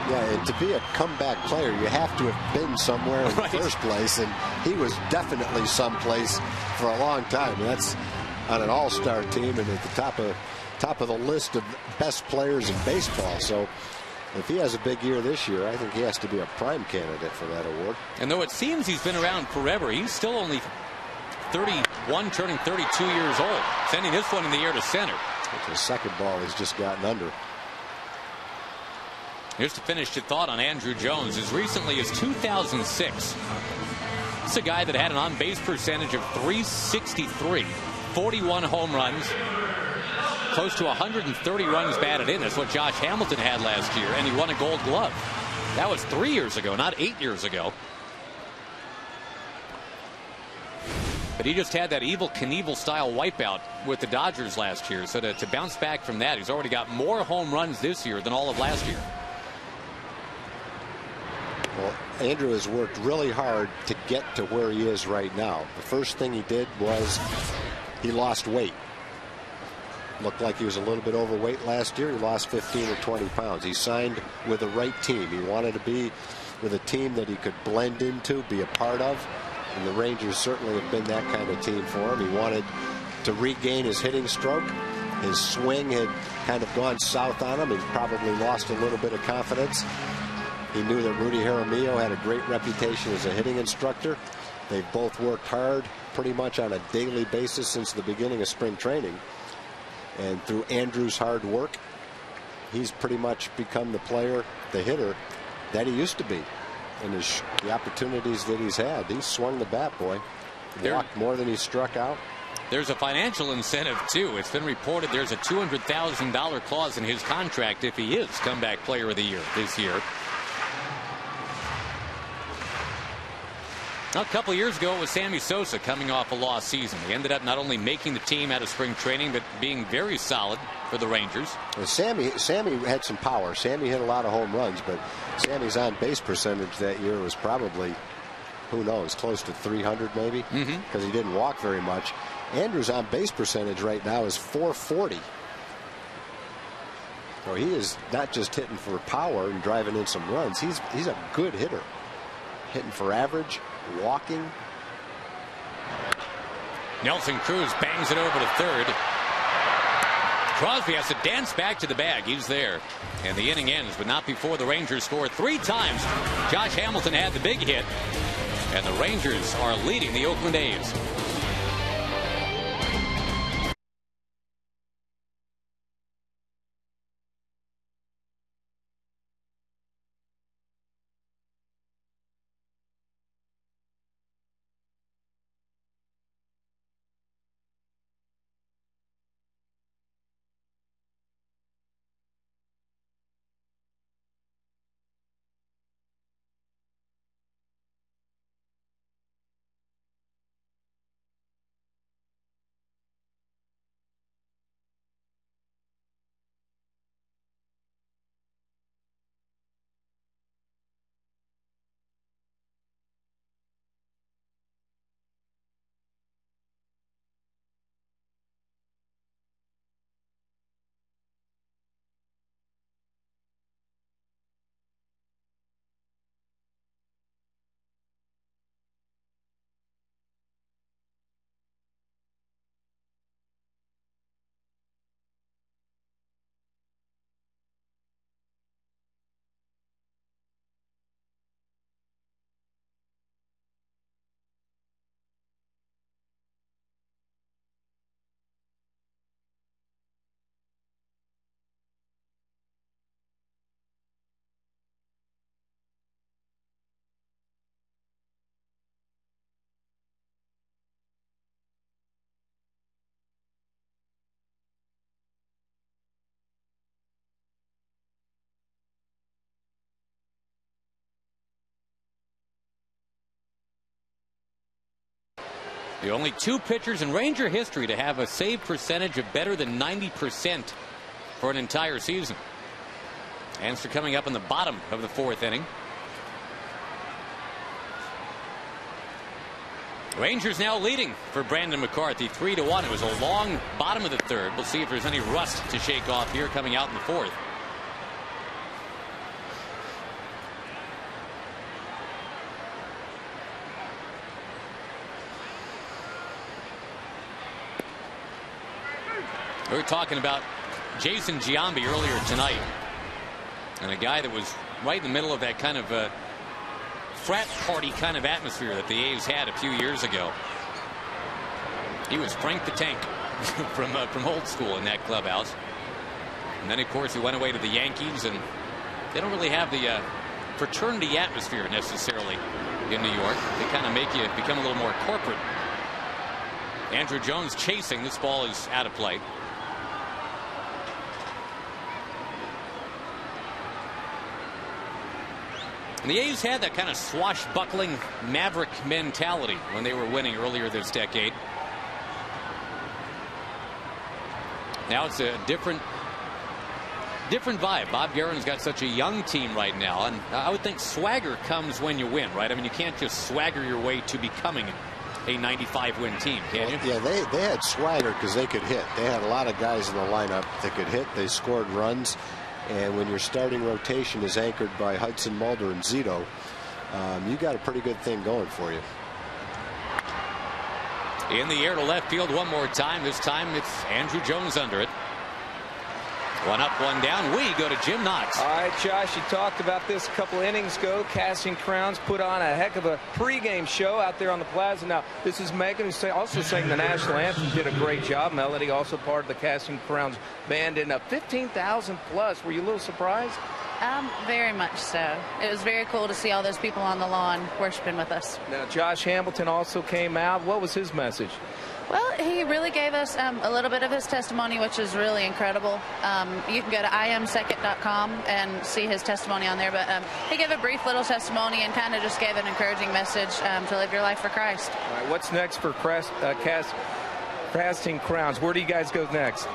Yeah, and to be a comeback player, you have to have been somewhere in the first place, and he was definitely someplace for a long time. That's on an all-star team and at the top of the list of best players in baseball. So if he has a big year this year, I think he has to be a prime candidate for that award. And though it seems he's been around forever, he's still only 31, turning 32 years old. Sending this one in the air to center. It's the second ball he's just gotten under. Here's to finish your thought on Andrew Jones. As recently as 2006, this is a guy that had an on-base percentage of .363, 41 home runs, close to 130 runs batted in. That's what Josh Hamilton had last year, and he won a Gold Glove. That was 3 years ago, not 8 years ago. But he just had that Evel Knievel style wipeout with the Dodgers last year. So to bounce back from that, he's already got more home runs this year than all of last year. Well, Andrew has worked really hard to get to where he is right now. The first thing he did was he lost weight. Looked like he was a little bit overweight last year. He lost 15 or 20 pounds. He signed with the right team. He wanted to be with a team that he could blend into, be a part of. And the Rangers certainly have been that kind of team for him. He wanted to regain his hitting stroke. His swing had kind of gone south on him. He probably lost a little bit of confidence. He knew that Rudy Jaramillo had a great reputation as a hitting instructor. They've both worked hard pretty much on a daily basis since the beginning of spring training. And through Andrew's hard work, he's pretty much become the player, the hitter that he used to be. And the opportunities that he's had, he's swung the bat, boy. Walked more than he struck out. There's a financial incentive, too. It's been reported there's a $200,000 clause in his contract if he is comeback player of the year this year. Now, a couple years ago, it was Sammy Sosa coming off a lost season. He ended up not only making the team out of spring training, but being very solid for the Rangers. Well, Sammy had some power. Sammy hit a lot of home runs, but Sammy's on-base percentage that year was probably, who knows, close to 300 maybe, because he didn't walk very much. Andrew's on-base percentage right now is .440. So he is not just hitting for power and driving in some runs. He's a good hitter. Hitting for average, walking. Nelson Cruz bangs it over to third. Crosby has to dance back to the bag. He's there. And the inning ends, but not before the Rangers score 3 times. Josh Hamilton had the big hit. And the Rangers are leading the Oakland A's. The only 2 pitchers in Ranger history to have a save percentage of better than 90% for an entire season. Answer coming up in the bottom of the 4th inning. Rangers now leading for Brandon McCarthy 3-1. It was a long bottom of the 3rd. We'll see if there's any rust to shake off here coming out in the 4th. We were talking about Jason Giambi earlier tonight, and a guy that was right in the middle of that kind of frat party kind of atmosphere that the A's had a few years ago. He was Frank the Tank from old school in that clubhouse. And then, of course, he went away to the Yankees, and they don't really have the fraternity atmosphere necessarily in New York. They kind of make you become a little more corporate. Andrew Jones chasing. This ball is out of play. And the A's had that kind of swashbuckling maverick mentality when they were winning earlier this decade. Now it's a different vibe. Bob Guerin's got such a young team right now, and I would think swagger comes when you win, right? I mean, you can't just swagger your way to becoming a 95-win team, can you? Yeah, they had swagger because they could hit. They had a lot of guys in the lineup that could hit. They scored runs. And when your starting rotation is anchored by Hudson, Mulder, and Zito, you got a pretty good thing going for you. In the air to left field one more time. This time it's Andrew Jones under it. One up, one down. We go to Jim Knox. All right, Josh, you talked about this a couple innings ago. Casting Crowns put on a heck of a pregame show out there on the plaza. Now, this is Megan, who's also sang the national anthem. Did a great job. Melody, also part of the Casting Crowns band, and 15,000 plus. Were you a little surprised? Very much so. It was very cool to see all those people on the lawn worshiping with us. Now, Josh Hamilton also came out. What was his message? Well, he really gave us a little bit of his testimony, which is really incredible. You can go to imsecond.com and see his testimony on there. But he gave a brief little testimony and kind of just gave an encouraging message to live your life for Christ. All right, what's next for Casting Crowns? Where do you guys go next?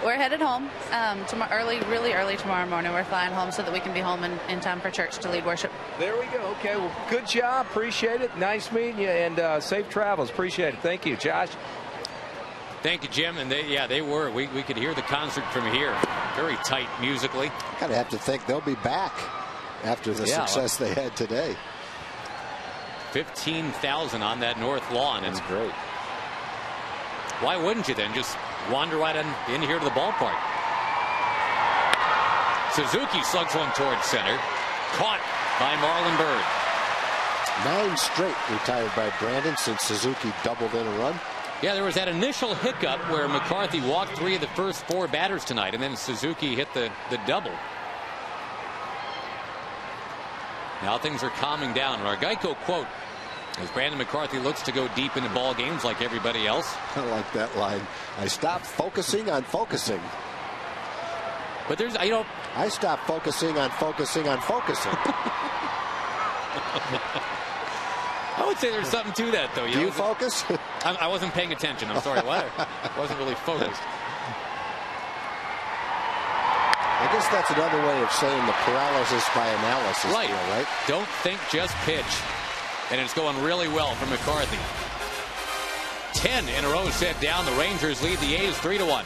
We're headed home really early tomorrow morning. We're flying home so that we can be home in time for church to lead worship. There we go. Okay, well, good job. Appreciate it. Nice meeting you, and safe travels. Appreciate it. Thank you, Josh. Thank you, Jim. And they were. We could hear the concert from here. Very tight musically. Kind of have to think they'll be back after the success they had today. 15,000 on that north lawn. That's great. Why wouldn't you then just wander right in here to the ballpark. Suzuki slugs one towards center. Caught by Marlon Byrd. 9 straight retired by Brandon since Suzuki doubled in a run. Yeah, there was that initial hiccup where McCarthy walked 3 of the first 4 batters tonight, and then Suzuki hit the double. Now things are calming down. Our Geico quote, as Brandon McCarthy looks to go deep into ball games like everybody else. I like that line. I stopped focusing on focusing. But there's, you know, I stopped focusing on focusing on focusing. I would say there's something to that, though. Do you focus? I wasn't paying attention. I'm sorry. What? I wasn't really focused. I guess that's another way of saying the paralysis by analysis. Right. Deal, right? Don't think, just pitch. And it's going really well for McCarthy. 10 in a row set down. The Rangers lead the A's 3-1.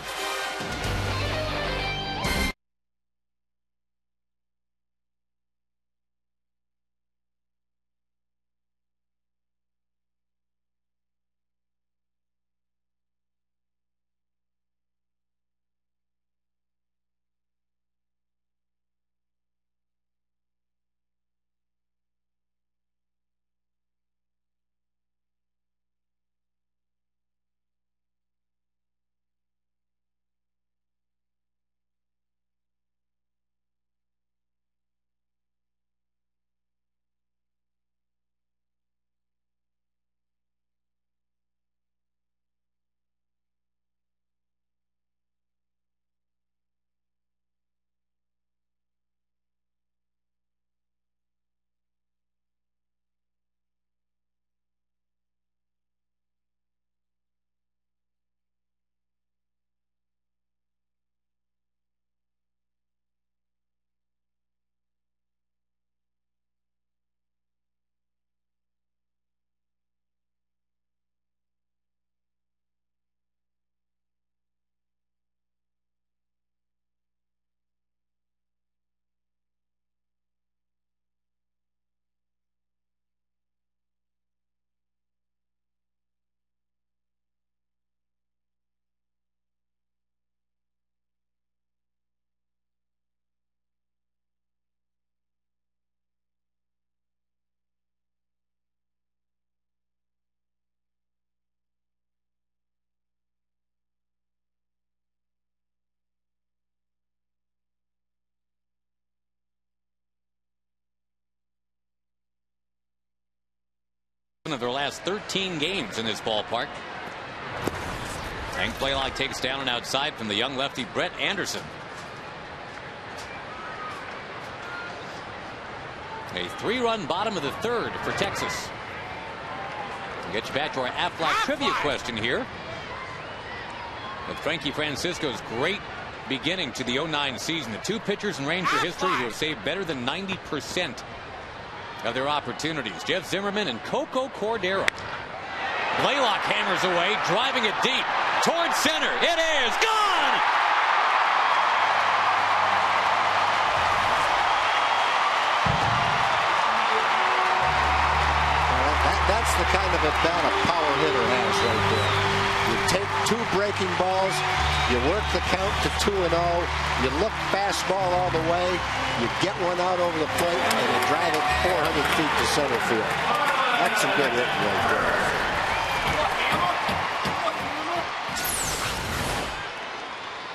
Of their last 13 games in this ballpark. Hank Blaylock takes down and outside from the young lefty Brett Anderson. A 3-run bottom of the 3rd for Texas. We'll get you back to our Aflac trivia question here. With Frankie Francisco's great beginning to the 09 season, the 2 pitchers in Ranger history who have saved better than 90% of their opportunities. Jeff Zimmerman and Coco Cordero. Blaylock hammers away, driving it deep towards center. It is gone! That's the kind of a bat a power hitter has right there. You take 2 breaking balls, you work the count to 2-0, you look fastball all the way, you get one out over the plate, and you drive it 400 feet to center field. That's some good hitting right there.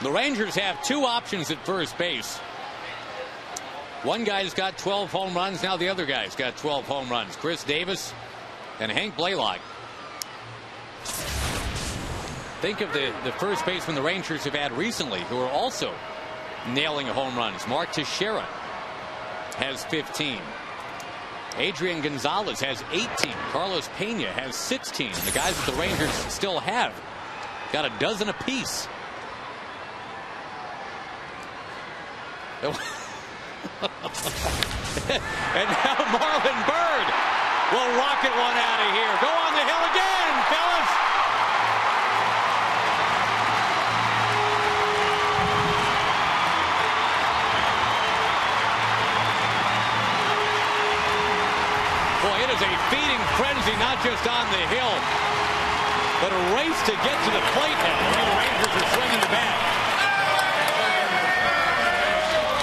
The Rangers have 2 options at first base. One guy's got 12 home runs. Now the other guy's got 12 home runs. Chris Davis and Hank Blaylock. Think of the first baseman the Rangers have had recently who are also nailing home runs. Mark Teixeira has 15. Adrian Gonzalez has 18. Carlos Pena has 16. The guys that the Rangers still have got a dozen apiece. And now Marlon Byrd will rocket one out of here. Go on the hill again, fellas. Boy, it is a feeding frenzy, not just on the hill, but a race to get to the plate now. The Rangers Ranger swinging the bat.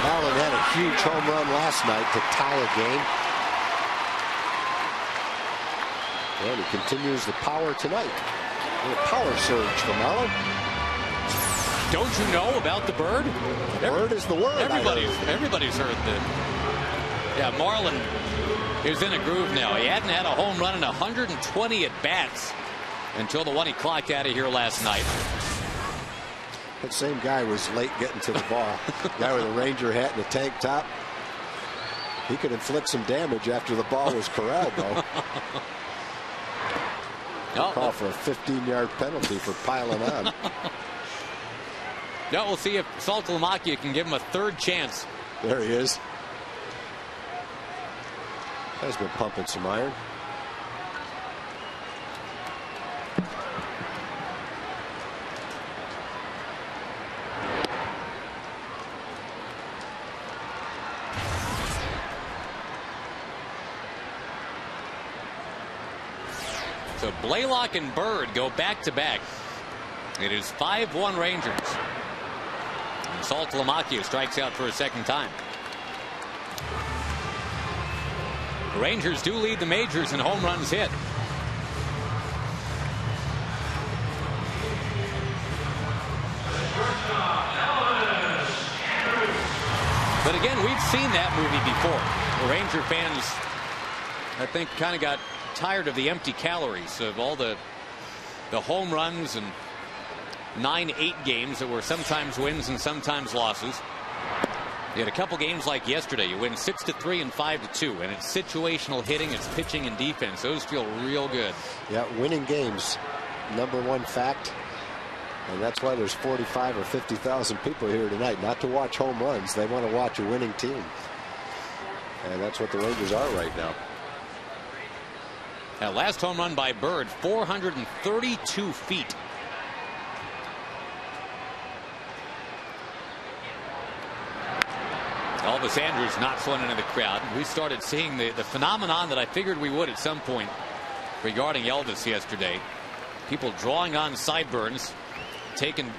Marlin had a huge home run last night to tie a game. And he continues the power tonight. A little power surge for Marlin. Don't you know about the bird? The bird is the word. Everybody's heard that. Yeah, Marlin is in a groove now. He hadn't had a home run in 120 at bats until the one he clocked out of here last night. That same guy was late getting to the ball. Guy with a Ranger hat and a tank top. He could inflict some damage after the ball was corralled, though. Call for a 15-yard penalty for piling on. Yeah, we'll see if Saltalamacchia can give him a third chance. There he is. Guy's been pumping some iron. So Blaylock and Bird go back-to-back. It is 5-1 Rangers. And Saltalamacchia strikes out for a second time. The Rangers do lead the majors in home runs hit. But again, we've seen that movie before. The Ranger fans, I think, kind of got tired of the empty calories of all the home runs and 9-8 games that were sometimes wins and sometimes losses. You had a couple games like yesterday. You win 6-3 and 5-2, and it's situational hitting, it's pitching and defense. Those feel real good. Yeah, winning games, #1 fact. And that's why there's 45 or 50,000 people here tonight, not to watch home runs. They want to watch a winning team. And that's what the Rangers are right now. Now, last home run by Bird, 432 feet. Elvis Andrus knocks one into the crowd. We started seeing the phenomenon that I figured we would at some point regarding Elvis yesterday. People drawing on sideburns, taking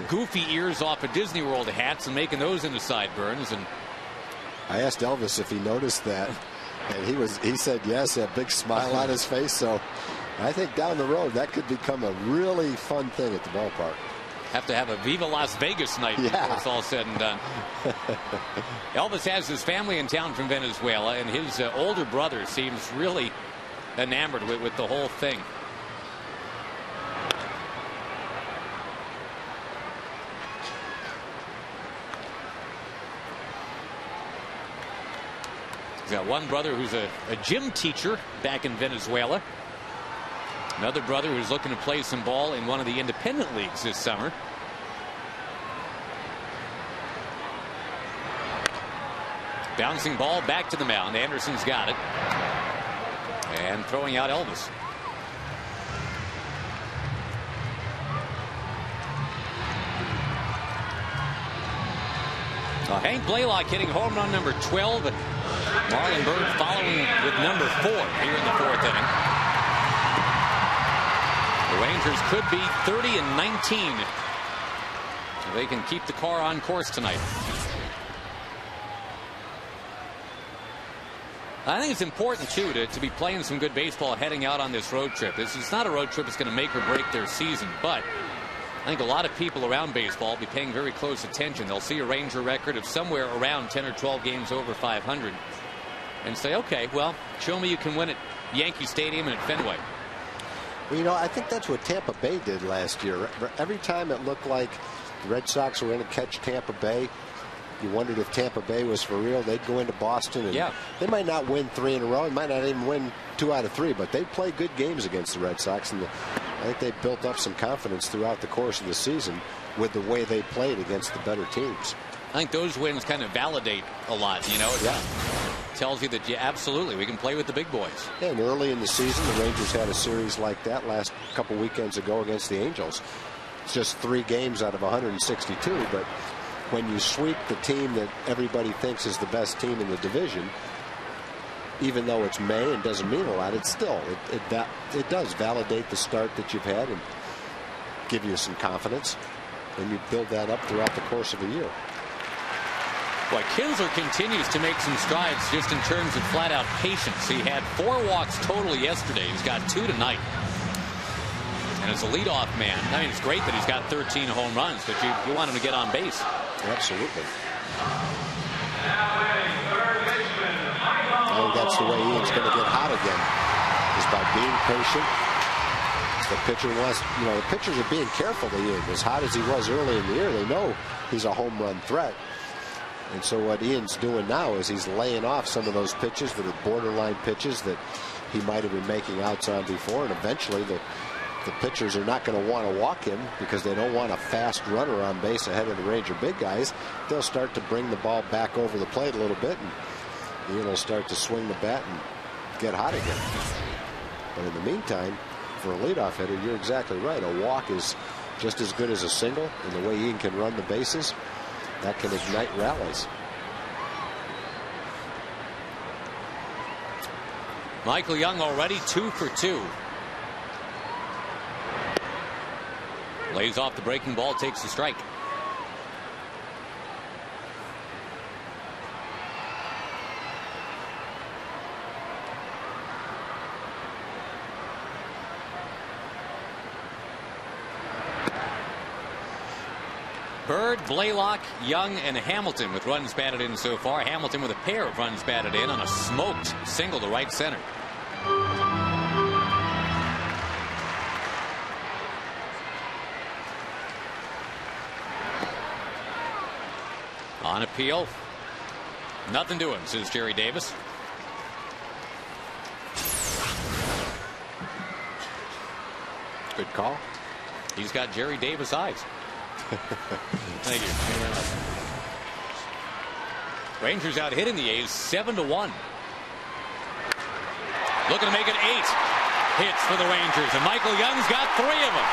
goofy ears off of Disney World hats and making those into sideburns. And I asked Elvis if he noticed that, and he said yes, a big smile on his face. So I think down the road that could become a really fun thing at the ballpark. Have to have a Viva Las Vegas night before it's all said and done. Elvis has his family in town from Venezuela, and his older brother seems really enamored with the whole thing. He's got one brother who's a gym teacher back in Venezuela. Another brother who's looking to play some ball in one of the independent leagues this summer. Bouncing ball back to the mound. Anderson's got it. And throwing out Elvis. Hank Blaylock hitting home run number 12. Marlon Bird following with number 4 here in the 4th inning. The Rangers could be 30-19. They can keep the car on course tonight. I think it's important, too, to be playing some good baseball heading out on this road trip. It's not a road trip that's going to make or break their season, but I think a lot of people around baseball will be paying very close attention. They'll see a Ranger record of somewhere around 10 or 12 games over 500 and say, okay, well, show me you can win at Yankee Stadium and at Fenway. Well, you know, I think that's what Tampa Bay did last year. Every time it looked like the Red Sox were going to catch Tampa Bay, you wondered if Tampa Bay was for real. They'd go into Boston, and they might not win 3 in a row. They might not even win 2 out of 3, but they play good games against the Red Sox, and I think they built up some confidence throughout the course of the season with the way they played against the better teams. I think those wins kind of validate a lot, you know. It tells you that, absolutely, we can play with the big boys. Yeah, and early in the season, the Rangers had a series like that last couple weekends ago against the Angels. It's just 3 games out of 162, but when you sweep the team that everybody thinks is the best team in the division, even though it's May and doesn't mean a lot, it's still, it does validate the start that you've had and give you some confidence. and you build that up throughout the course of a year. Boy, Kinsler continues to make some strides just in terms of flat-out patience. He had 4 walks total yesterday. He's got 2 tonight. And as a leadoff man, I mean, it's great that he's got 13 home runs, but you want him to get on base. Absolutely. I think that's the way Ian's going to get hot again, is by being patient. The pitcher wants, the pitchers are being careful to Ian. As hot as he was early in the year, they know he's a home run threat. And so what Ian's doing now is he's laying off some of those pitches that are borderline pitches that he might have been making outs on before. And eventually the pitchers are not going to want to walk him because they don't want a fast runner on base ahead of the Ranger big guys. They'll start to bring the ball back over the plate a little bit, and Ian will start to swing the bat and get hot again. But in the meantime, for a leadoff hitter, you're exactly right. A walk is just as good as a single, and the way Ian can run the bases, that can ignite rallies. Michael Young already 2 for 2. Lays off the breaking ball, takes the strike. Bird, Blaylock, Young, and Hamilton with runs batted in so far. Hamilton with a pair of runs batted in on a smoked single to right center. On appeal, nothing doing, says Jerry Davis. Good call. He's got Jerry Davis eyes. Thank you. Rangers out hitting the A's 7-1. Looking to make it 8 hits for the Rangers, and Michael Young's got 3 of them.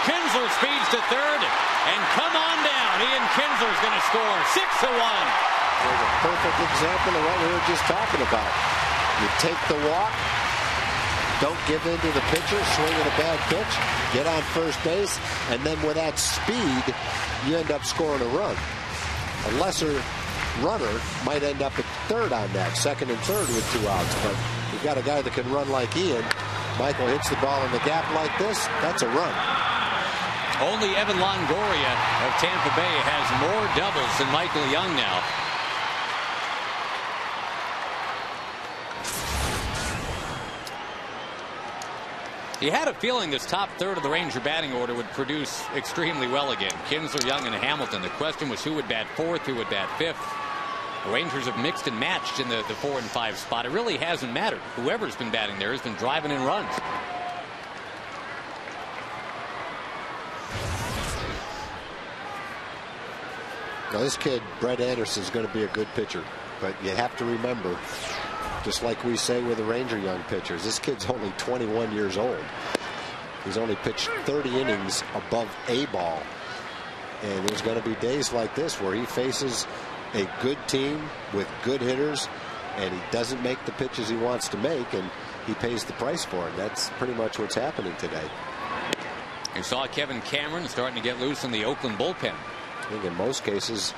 Kinsler speeds to third, and come on down. Ian Kinsler's going to score 6-1. There's a perfect example of what we were just talking about. You take the walk, don't give in to the pitcher, swing at a bad pitch, get on first base, and then with that speed, you end up scoring a run. A lesser runner might end up at third on that, second and third with 2 outs, but you've got a guy that can run like Ian. Michael hits the ball in the gap like this, that's a run. Only Evan Longoria of Tampa Bay has more doubles than Michael Young now. You had a feeling this top third of the Ranger batting order would produce extremely well again. Kinsler, Young, and Hamilton. The question was who would bat 4th, who would bat 5th. The Rangers have mixed and matched in the 4 and 5 spot. It really hasn't mattered. Whoever's been batting there has been driving in runs. Now this kid, Brett Anderson, is going to be a good pitcher, but you have to remember, just like we say with the Ranger young pitchers, this kid's only 21 years old. He's only pitched 30 innings above A ball, and there's going to be days like this where he faces a good team with good hitters, and he doesn't make the pitches he wants to make, and he pays the price for it. That's pretty much what's happening today. You saw Kevin Cameron starting to get loose in the Oakland bullpen. I think in most cases,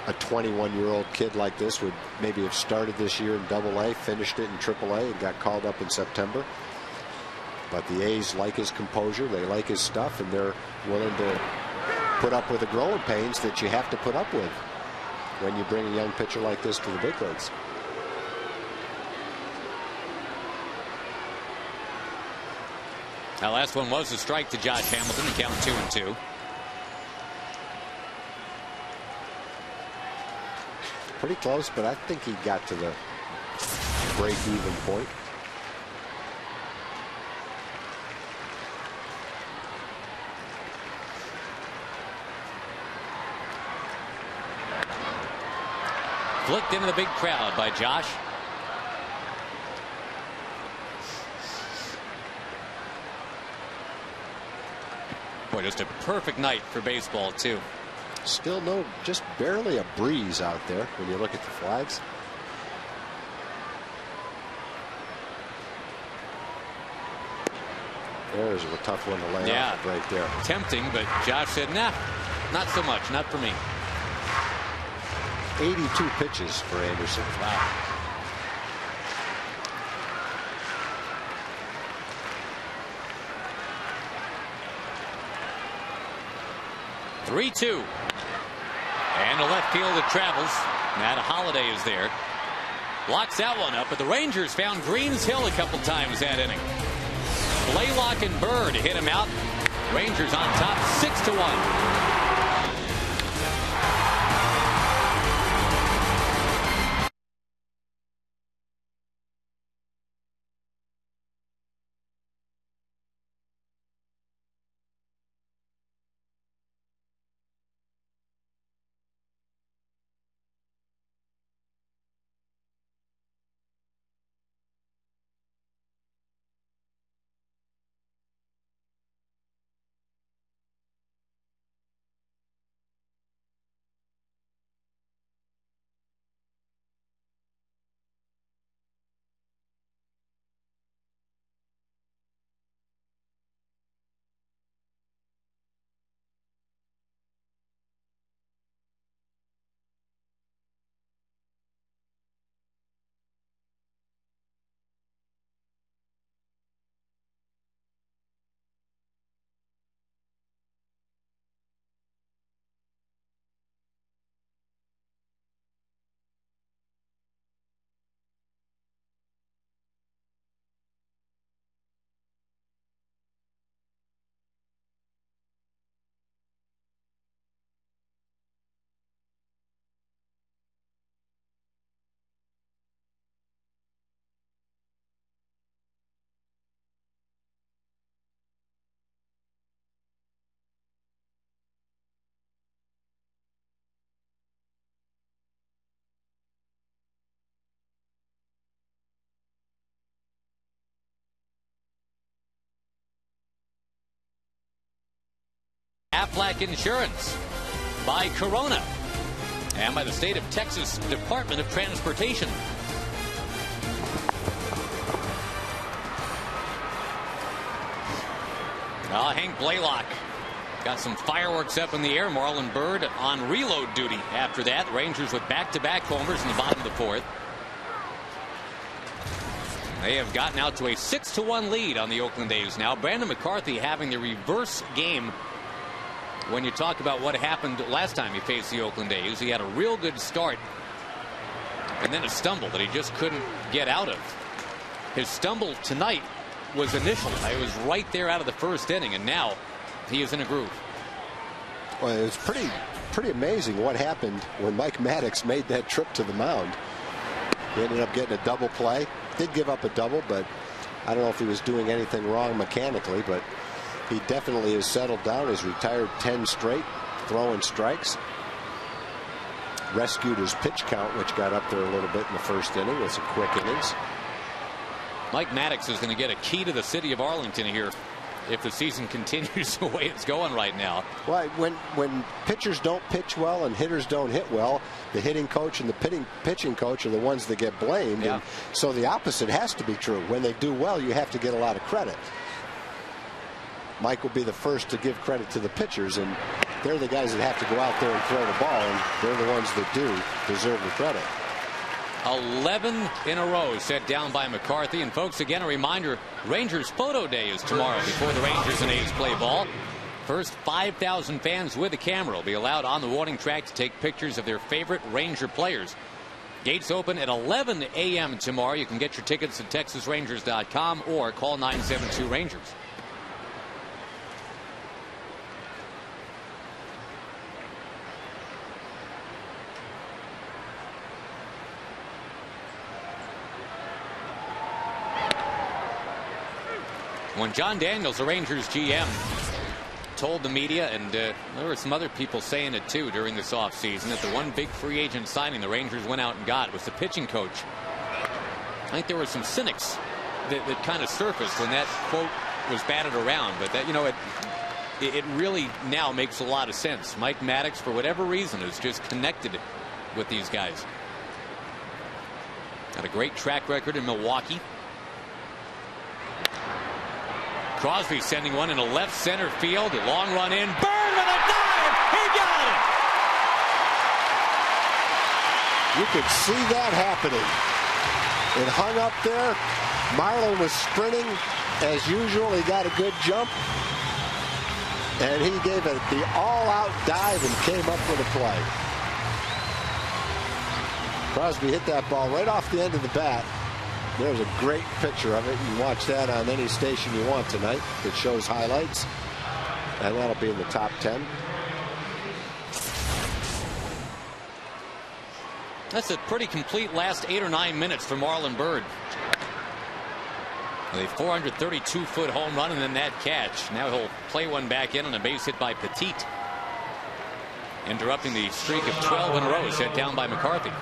a 21-year-old kid like this would maybe have started this year in Double-A, finished it in Triple-A, and got called up in September. But the A's like his composure, they like his stuff, and they're willing to put up with the growing pains that you have to put up with when you bring a young pitcher like this to the big leagues. That last one was a strike to Josh Hamilton, to count 2-2. Pretty close, but I think he got to the break-even point. Flicked into the big crowd by Josh. Boy, just a perfect night for baseball, too. Still just barely a breeze out there when you look at the flags. There's a tough one to lay off right there. Tempting, but Josh said, nah, not so much, not for me. 82 pitches for Anderson. Wow. "3-2." And to left field it travels. Matt Holliday is there. Locks that one up, but the Rangers found Greens Hill a couple times that inning. Blaylock and Bird hit him out. Rangers on top 6-1. Aflac Insurance, by Corona, and by the state of Texas Department of Transportation. Hank Blaylock got some fireworks up in the air. Marlon Byrd on reload duty after that. The Rangers with back-to-back homers in the bottom of the fourth. They have gotten out to a 6-1 lead on the Oakland A's now. Brandon McCarthy having the reverse game when you talk about what happened last time he faced the Oakland A's. He had a real good start and then a stumble that he just couldn't get out of. His stumble tonight was initial. It was right there out of the first inning, and now he is in a groove. Well, it was pretty amazing what happened when Mike Maddox made that trip to the mound. He ended up getting a double play. Did give up a double, but I don't know if he was doing anything wrong mechanically, but he definitely has settled down. He's retired 10 straight throwing strikes. Rescued his pitch count, which got up there a little bit in the first inning with some quick innings. Mike Maddox is going to get a key to the city of Arlington here if the season continues the way it's going right now. Well, when pitchers don't pitch well and hitters don't hit well, the hitting coach and the pitching coach are the ones that get blamed. Yeah. And so the opposite has to be true. When they do well, you have to get a lot of credit. Mike will be the first to give credit to the pitchers, and they're the guys that have to go out there and throw the ball, and they're the ones that do deserve the credit. 11 in a row set down by McCarthy. And folks, again, a reminder, Rangers Photo Day is tomorrow before the Rangers and A's play ball. First 5,000 fans with a camera will be allowed on the warning track to take pictures of their favorite Ranger players. Gates open at 11 a.m. tomorrow. You can get your tickets at TexasRangers.com or call 972 Rangers. When John Daniels, the Rangers GM, told the media, and there were some other people saying it too during this offseason, that the one big free agent signing the Rangers went out and got was the pitching coach. I think there were some cynics that kind of surfaced when that quote was batted around, but that, you know, it really now makes a lot of sense. Mike Maddox, for whatever reason, is just connected with these guys. Got a great track record in Milwaukee. Crosby sending one into left center field. A long run in. Bird with a dive. He got it. You could see that happening. It hung up there. Marlin was sprinting as usual. He got a good jump. And he gave it the all-out dive and came up with a play. Crosby hit that ball right off the end of the bat. There's a great picture of it. You can watch that on any station you want tonight. It shows highlights. And that'll be in the top 10. That's a pretty complete last 8 or 9 minutes for Marlon Byrd. A 432-foot home run and then that catch. Now he'll play one back in on a base hit by Petit. Interrupting the streak of 12 in a row set down by McCarthy.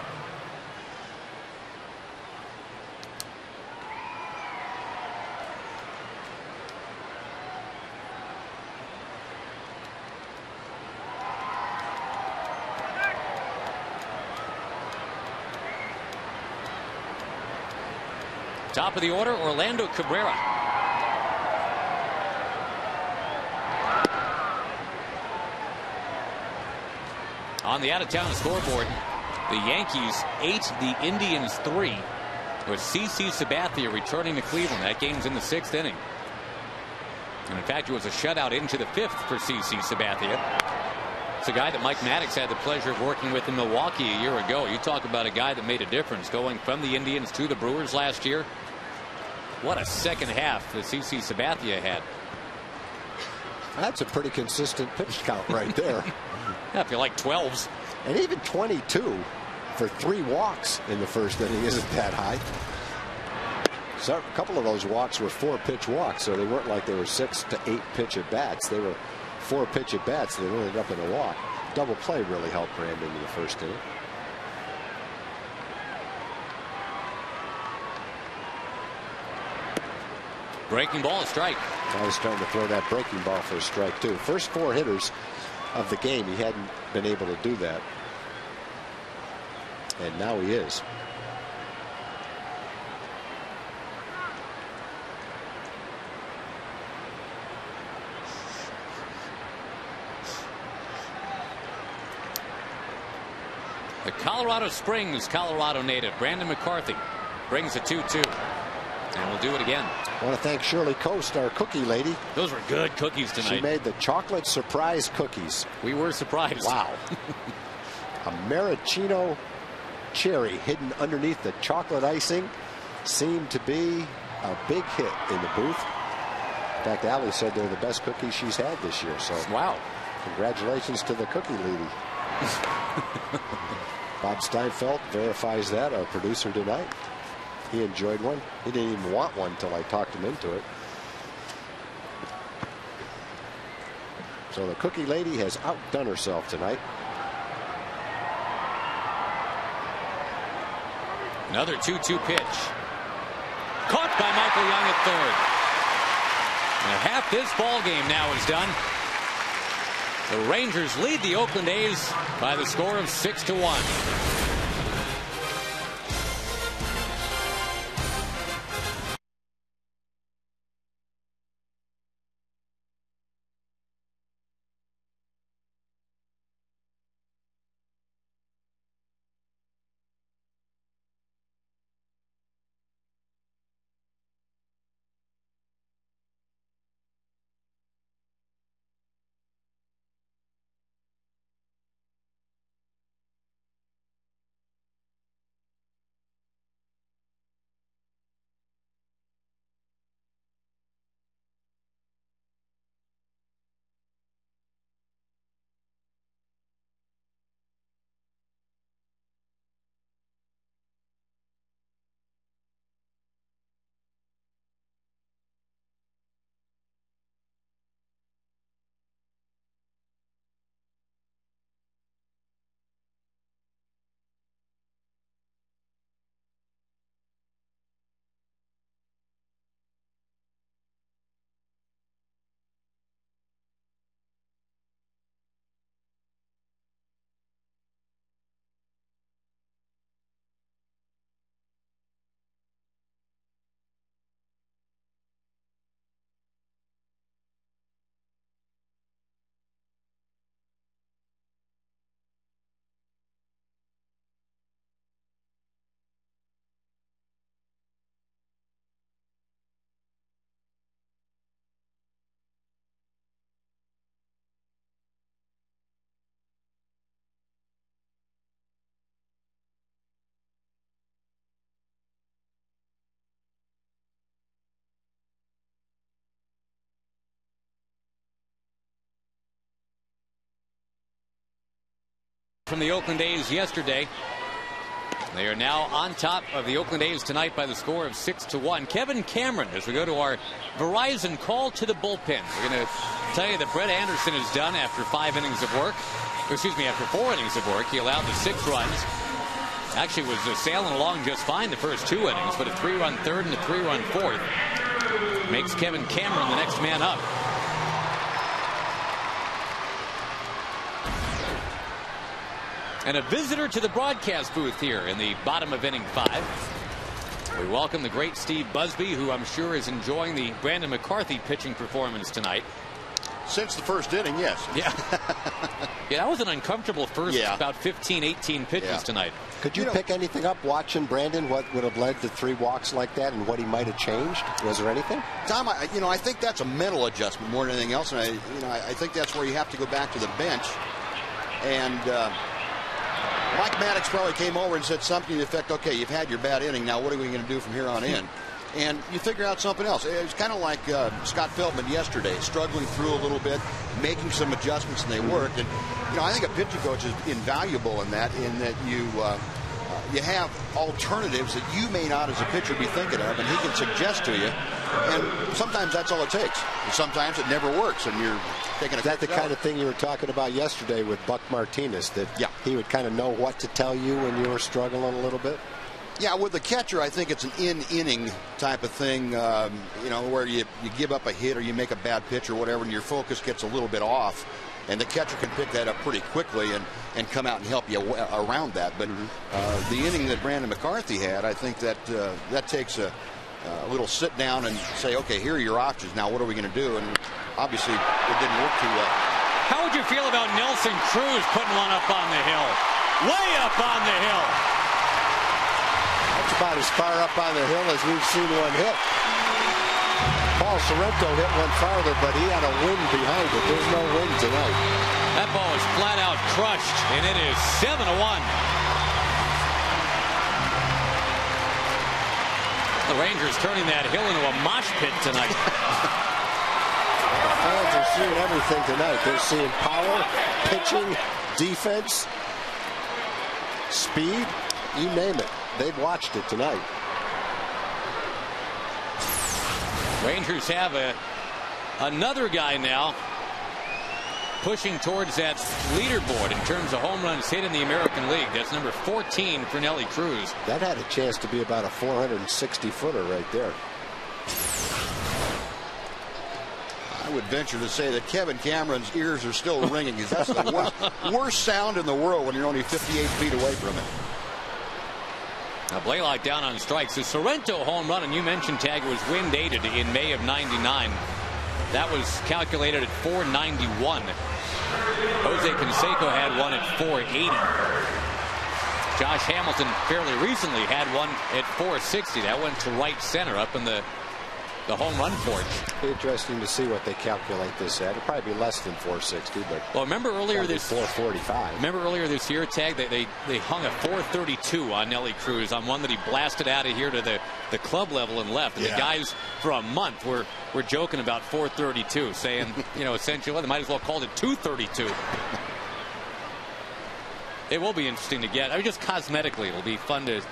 Top of the order, Orlando Cabrera. On the out-of-town scoreboard, the Yankees 8, the Indians 3, with CC Sabathia returning to Cleveland. That game's in the 6th inning. And in fact, it was a shutout into the 5th for CC Sabathia. It's a guy that Mike Maddox had the pleasure of working with in Milwaukee a year ago. You talk about a guy that made a difference going from the Indians to the Brewers last year. What a second half that CC Sabathia had. That's a pretty consistent pitch count right there. Yeah, if you like 12s. And even 22 for 3 walks in the first inning isn't that high. So a couple of those walks were 4-pitch walks, so they weren't like they were 6 to 8 pitch at bats. They were 4-pitch at bats that ended up in a walk. Double play really helped Brandon in the first inning. Breaking ball, a strike. I was trying to throw that breaking ball for a strike too. First 4 hitters of the game, he hadn't been able to do that, and now he is. The Colorado Springs, Colorado native Brandon McCarthy brings a 2-2. And we'll do it again. I want to thank Shirley Coast, our cookie lady. Those were good cookies tonight. She made the chocolate surprise cookies. We were surprised. Wow. A maraschino cherry hidden underneath the chocolate icing seemed to be a big hit in the booth. In fact, Allie said they're the best cookies she's had this year. So wow. Congratulations to the cookie lady. Bob Steinfeld verifies that, our producer tonight. He enjoyed one. He didn't even want one until I talked him into it. So the cookie lady has outdone herself tonight. Another 2-2 pitch. Caught by Michael Young at third. And half this ball game now is done. The Rangers lead the Oakland A's by the score of 6-1. From the Oakland A's yesterday. They are now on top of the Oakland A's tonight by the score of 6-1. Kevin Cameron, as we go to our Verizon call to the bullpen. We're going to tell you that Brett Anderson is done after 5 innings of work. Excuse me, after 4 innings of work. He allowed the 6 runs. Actually was sailing along just fine the first 2 innings, but a 3-run third and a 3-run fourth makes Kevin Cameron the next man up. And a visitor to the broadcast booth here in the bottom of inning 5. We welcome the great Steve Busby, who I'm sure is enjoying the Brandon McCarthy pitching performance tonight. Since the first inning, yes. Yeah. Yeah, that was an uncomfortable first about 15, 18 pitches tonight. Could you pick anything up watching Brandon? What would have led to 3 walks like that, and what he might have changed? Was there anything? Tom, I think that's a mental adjustment more than anything else, and I think that's where you have to go back to the bench. And Mike Maddox probably came over and said something to the effect, okay, you've had your bad inning, now what are we going to do from here on in? And you figure out something else. It was kind of like Scott Feldman yesterday, struggling through a little bit, making some adjustments, and they worked. And I think a pitching coach is invaluable in that you have alternatives that you may not as a pitcher be thinking of, and he can suggest to you. And sometimes that's all it takes. And sometimes it never works, and you're taking a. Is that the kind of thing you were talking about yesterday with Buck Martinez? That he would kind of know what to tell you when you were struggling a little bit. Yeah, with the catcher, I think it's an in-inning type of thing, where you give up a hit or you make a bad pitch or whatever, and your focus gets a little bit off. And the catcher can pick that up pretty quickly and come out and help you around that. But the inning that Brandon McCarthy had, I think that takes a little sit down and say, okay, here are your options. Now, what are we going to do? And obviously, it didn't work too well. How would you feel about Nelson Cruz putting one up on the hill? Way up on the hill. That's about as far up on the hill as we've seen one hit. Paul Sorrento hit one farther, but he had a wind behind it. There's no wind tonight. That ball is flat out crushed, and it is 7-1. The Rangers turning that hill into a mosh pit tonight. The fans are seeing everything tonight. They're seeing power, pitching, defense, speed, you name it. They've watched it tonight. Rangers have another guy now pushing towards that leaderboard in terms of home runs hit in the American League. That's number 14 for Nelly Cruz. That had a chance to be about a 460-footer right there. I would venture to say that Kevin Cameron's ears are still ringing. That's the worst sound in the world when you're only 58 feet away from it. Now Blaylock down on strikes. The Sorrento home run, and you mentioned, Tag, was wind aided in May of '99. That was calculated at 491. Jose Canseco had one at 480. Josh Hamilton fairly recently had one at 460. That went to right center up in the home run porch. Be interesting to see what they calculate this at. It'll probably be less than 460, but well, remember earlier this 445. Remember earlier this year, Tag, they hung a 432 on Nelly Cruz on one that he blasted out of here to the club level and left. And the guys for a month were joking about 432, saying, essentially, they might as well called it 232. It will be interesting to get. I mean, just cosmetically, it'll be fun to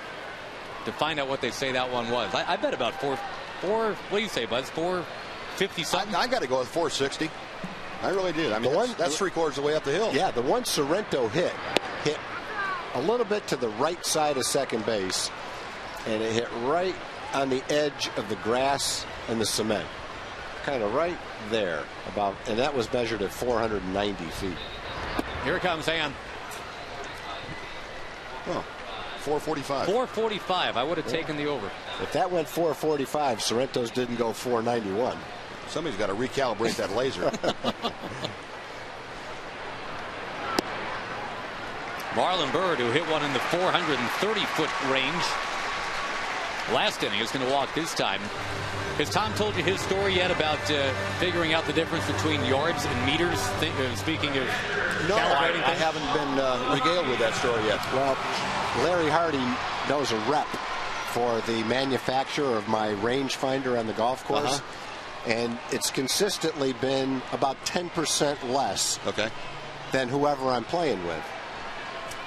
find out what they say that one was. I bet about four. What do you say, Buzz? 450 something? I got to go with 460. I really did. I mean, that's 3/4 of the way up the hill. Yeah, the one Sorrento hit a little bit to the right side of second base, and it hit right on the edge of the grass and the cement, kind of right there about, and that was measured at 490 feet. Here comes Ann. Oh, 445. 445. I would have taken the over. If that went 445, Sorrento's didn't go 491. Somebody's got to recalibrate that laser. Marlon Byrd, who hit one in the 430-foot range last inning, is going to walk this time. Has Tom told you his story yet about figuring out the difference between yards and meters? Speaking of no, I haven't been regaled with that story yet. Well, Larry Hardy knows a rep for the manufacturer of my rangefinder on the golf course, and it's consistently been about 10% less than whoever I'm playing with.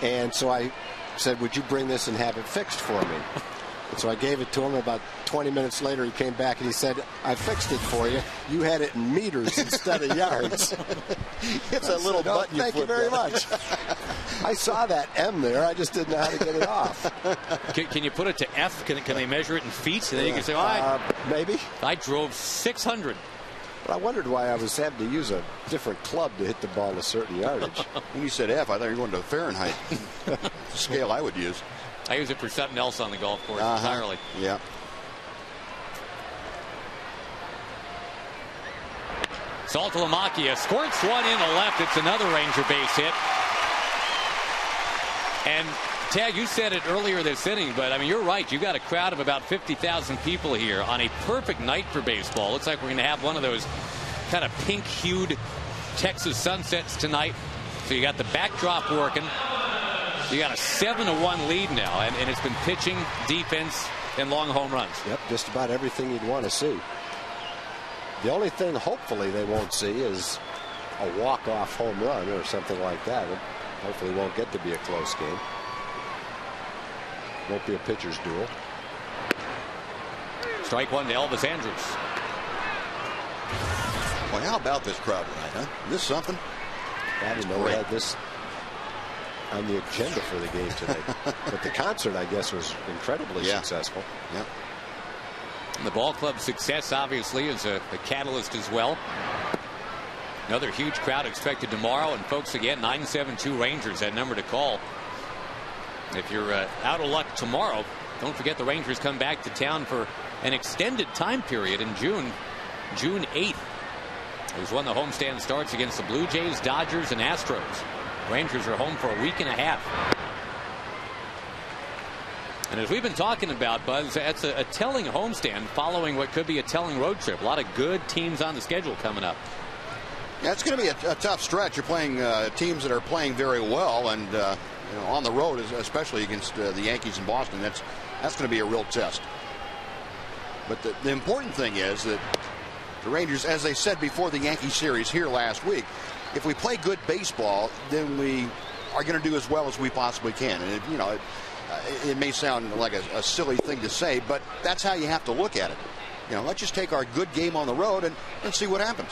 And so I said, would you bring this and have it fixed for me? And so I gave it to him. About 20 minutes later, he came back and he said, I fixed it for you. You had it in meters instead of yards. It's a little button you thank you very much. I saw that M there. I just didn't know how to get it off. Can you put it to F? Can they measure it in feet? And then you can say, all right. Maybe. I drove 600. But I wondered why I was having to use a different club to hit the ball a certain yardage. When you said F, I thought you were going to Fahrenheit. The scale I would use. I use it for something else on the golf course entirely. Yeah. Saltalamacchia squirts one in the left. It's another Ranger base hit. And Tag, you said it earlier this inning, but I mean, you're right. You got a crowd of about 50,000 people here on a perfect night for baseball. Looks like we're going to have one of those kind of pink-hued Texas sunsets tonight. So you got the backdrop working. You got a 7-1 lead now, and it's been pitching, defense, and long home runs. Yep, just about everything you'd want to see. The only thing, hopefully, they won't see is a walk-off home run or something like that. It hopefully won't get to be a close game. Won't be a pitcher's duel. Strike one to Elvis Andrus. Well, how about this crowd tonight, huh? Is this something? I didn't know we had this on the agenda for the game today. But the concert, I guess, was incredibly successful. Yeah. And the ball club's success, obviously, is a catalyst as well. Another huge crowd expected tomorrow. And, folks, again, 972 Rangers, that number to call. If you're out of luck tomorrow, don't forget the Rangers come back to town for an extended time period in June 8th. It was when the homestand starts against the Blue Jays, Dodgers, and Astros. Rangers are home for a week and a half. And as we've been talking about, Buzz, that's a telling homestand following what could be a telling road trip. A lot of good teams on the schedule coming up. Yeah, it's going to be a tough stretch. You're playing teams that are playing very well, and on the road, especially against the Yankees in Boston, that's going to be a real test. But the important thing is that the Rangers, as they said before the Yankee series here last week, if we play good baseball, then we are going to do as well as we possibly can. And it may sound like a silly thing to say, but that's how you have to look at it. Let's just take our good game on the road and see what happens.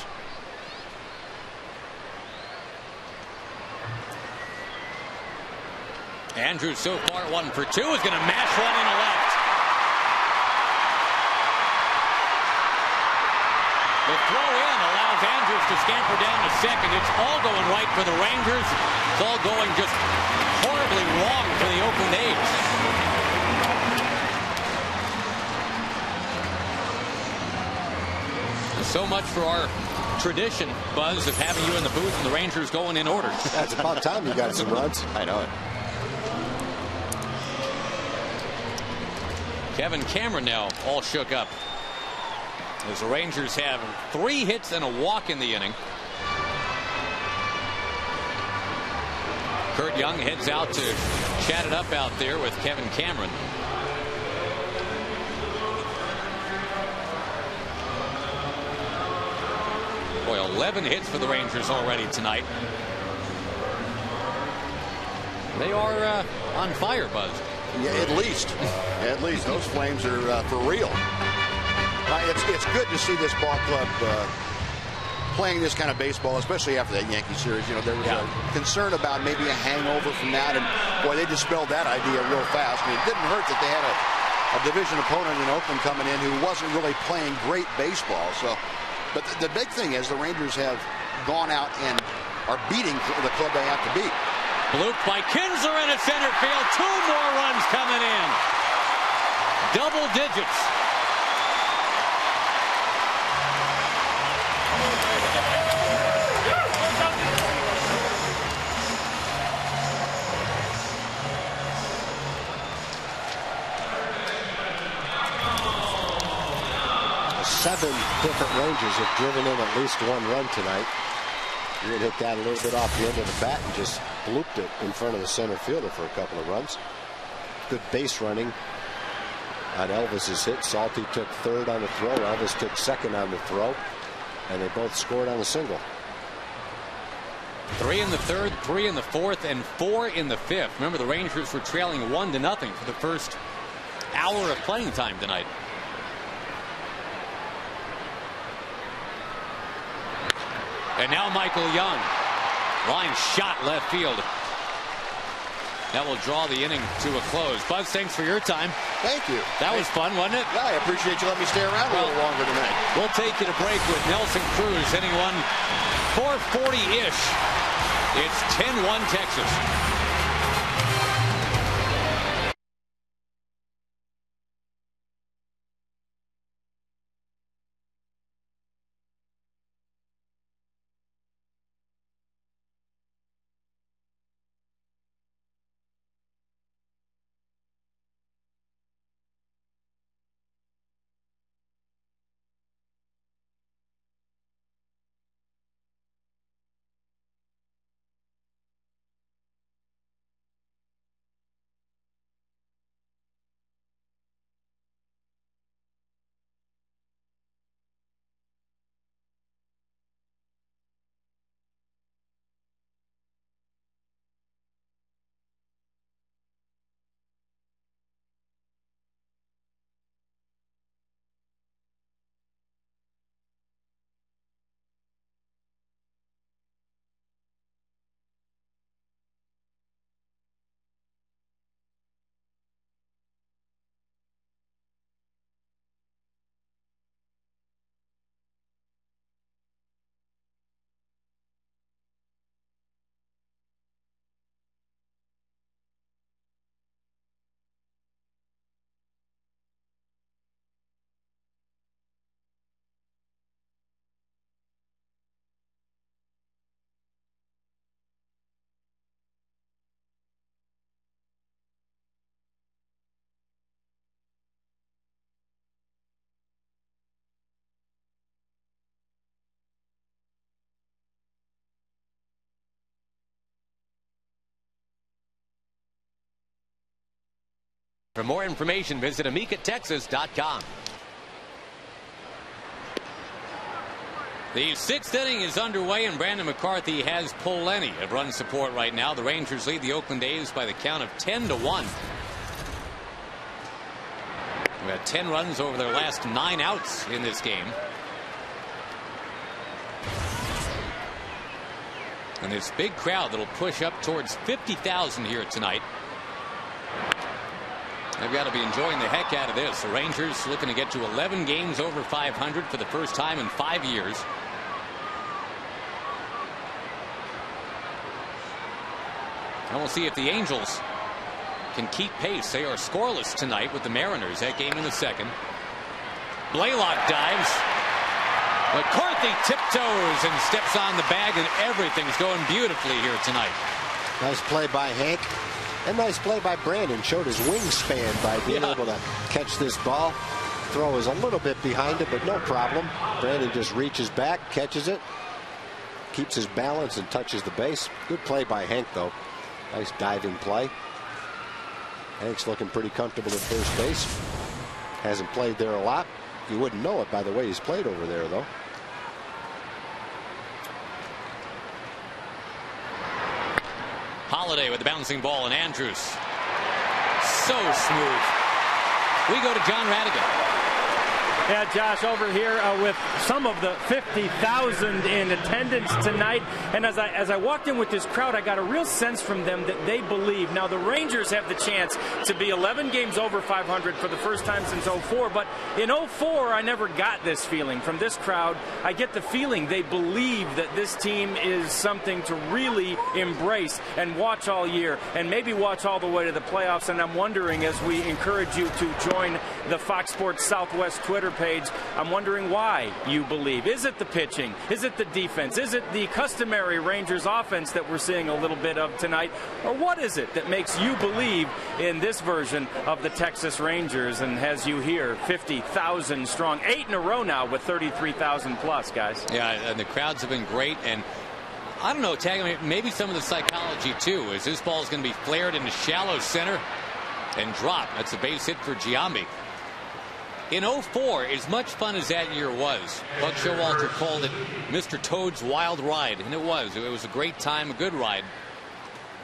Andrews so far 1 for 2 is going to mash one in the left. The throw in allows Andrews to scamper down to second. It's all going right for the Rangers. It's all going just horribly wrong for the Oakland A's. So much for our tradition, Buzz, of having you in the booth and the Rangers going in order. That's about time you got some runs. I know it. Kevin Cameron now all shook up, as the Rangers have 3 hits and a walk in the inning. Kurt Young heads out to chat it up out there with Kevin Cameron. Boy, 11 hits for the Rangers already tonight. They are on fire, Buzz. Yeah, at least those Flames are for real. It's good to see this ball club playing this kind of baseball, especially after that Yankee series. There was a concern about maybe a hangover from that, and boy, they dispelled that idea real fast. I mean, it didn't hurt that they had a division opponent in Oakland coming in who wasn't really playing great baseball. So, but the big thing is the Rangers have gone out and are beating the club they have to beat. Blooped by Kinsler into center field. 2 more runs coming in. Double digits. Seven different Rangers have driven in at least 1 run tonight. He hit that a little bit off the end of the bat and just blooped it in front of the center fielder for a couple of runs. Good base running on Elvis's hit. Salty took 3rd on the throw. Elvis took 2nd on the throw. And they both scored on a single. 3 in the third, 3 in the fourth, and 4 in the fifth. Remember, the Rangers were trailing 1-0 for the first hour of playing time tonight. And now Michael Young. Line shot left field. That will draw the inning to a close. Buzz, thanks for your time. Thank you. That was fun, wasn't it? Yeah, I appreciate you letting me stay around a little longer tonight. We'll take you to break with Nelson Cruz hitting one 440-ish. It's 10-1 Texas. For more information, visit AmicatTexas.com. The sixth inning is underway, and Brandon McCarthy has plenty of run support right now. The Rangers lead the Oakland A's by the count of 10-1. We had 10 runs over their last 9 outs in this game. And this big crowd that'll push up towards 50,000 here tonight. They've got to be enjoying the heck out of this. The Rangers looking to get to 11 games over 500 for the first time in 5 years. And we'll see if the Angels can keep pace. They are scoreless tonight with the Mariners. That game in the second. Blaylock dives. McCarthy tiptoes and steps on the bag, and everything's going beautifully here tonight. Nice play by Hank. And nice play by Brandon. Showed his wingspan by being able to catch this ball. Throw is a little bit behind it, but no problem. Brandon just reaches back, catches it, keeps his balance, and touches the base. Good play by Hank, though. Nice diving play. Hank's looking pretty comfortable at first base. Hasn't played there a lot. You wouldn't know it by the way he's played over there, though. Holiday with the bouncing ball, and Andrews. So smooth. We go to John Radigan. Yeah, Josh, over here with some of the 50,000 in attendance tonight. And as I walked in with this crowd, I got a real sense from them that they believe. Now, the Rangers have the chance to be 11 games over 500 for the first time since 04. But in 04, I never got this feeling from this crowd. I get the feeling they believe that this team is something to really embrace and watch all year, and maybe watch all the way to the playoffs. And I'm wondering, as we encourage you to join the Fox Sports Southwest Twitter page, I'm wondering why you believe. Is it the pitching? Is it the defense? Is it the customary Rangers offense that we're seeing a little bit of tonight? Or what is it that makes you believe in this version of the Texas Rangers and has you here 50,000 strong? 8 in a row now with 33,000 plus, guys. Yeah, and the crowds have been great. And I don't know, Tag, I mean, maybe some of the psychology too is this ball is going to be flared into shallow center and dropped. That's a base hit for Giambi. In 04, as much fun as that year was, Buck Showalter called it Mr. Toad's Wild Ride, and it was. It was a great time, a good ride.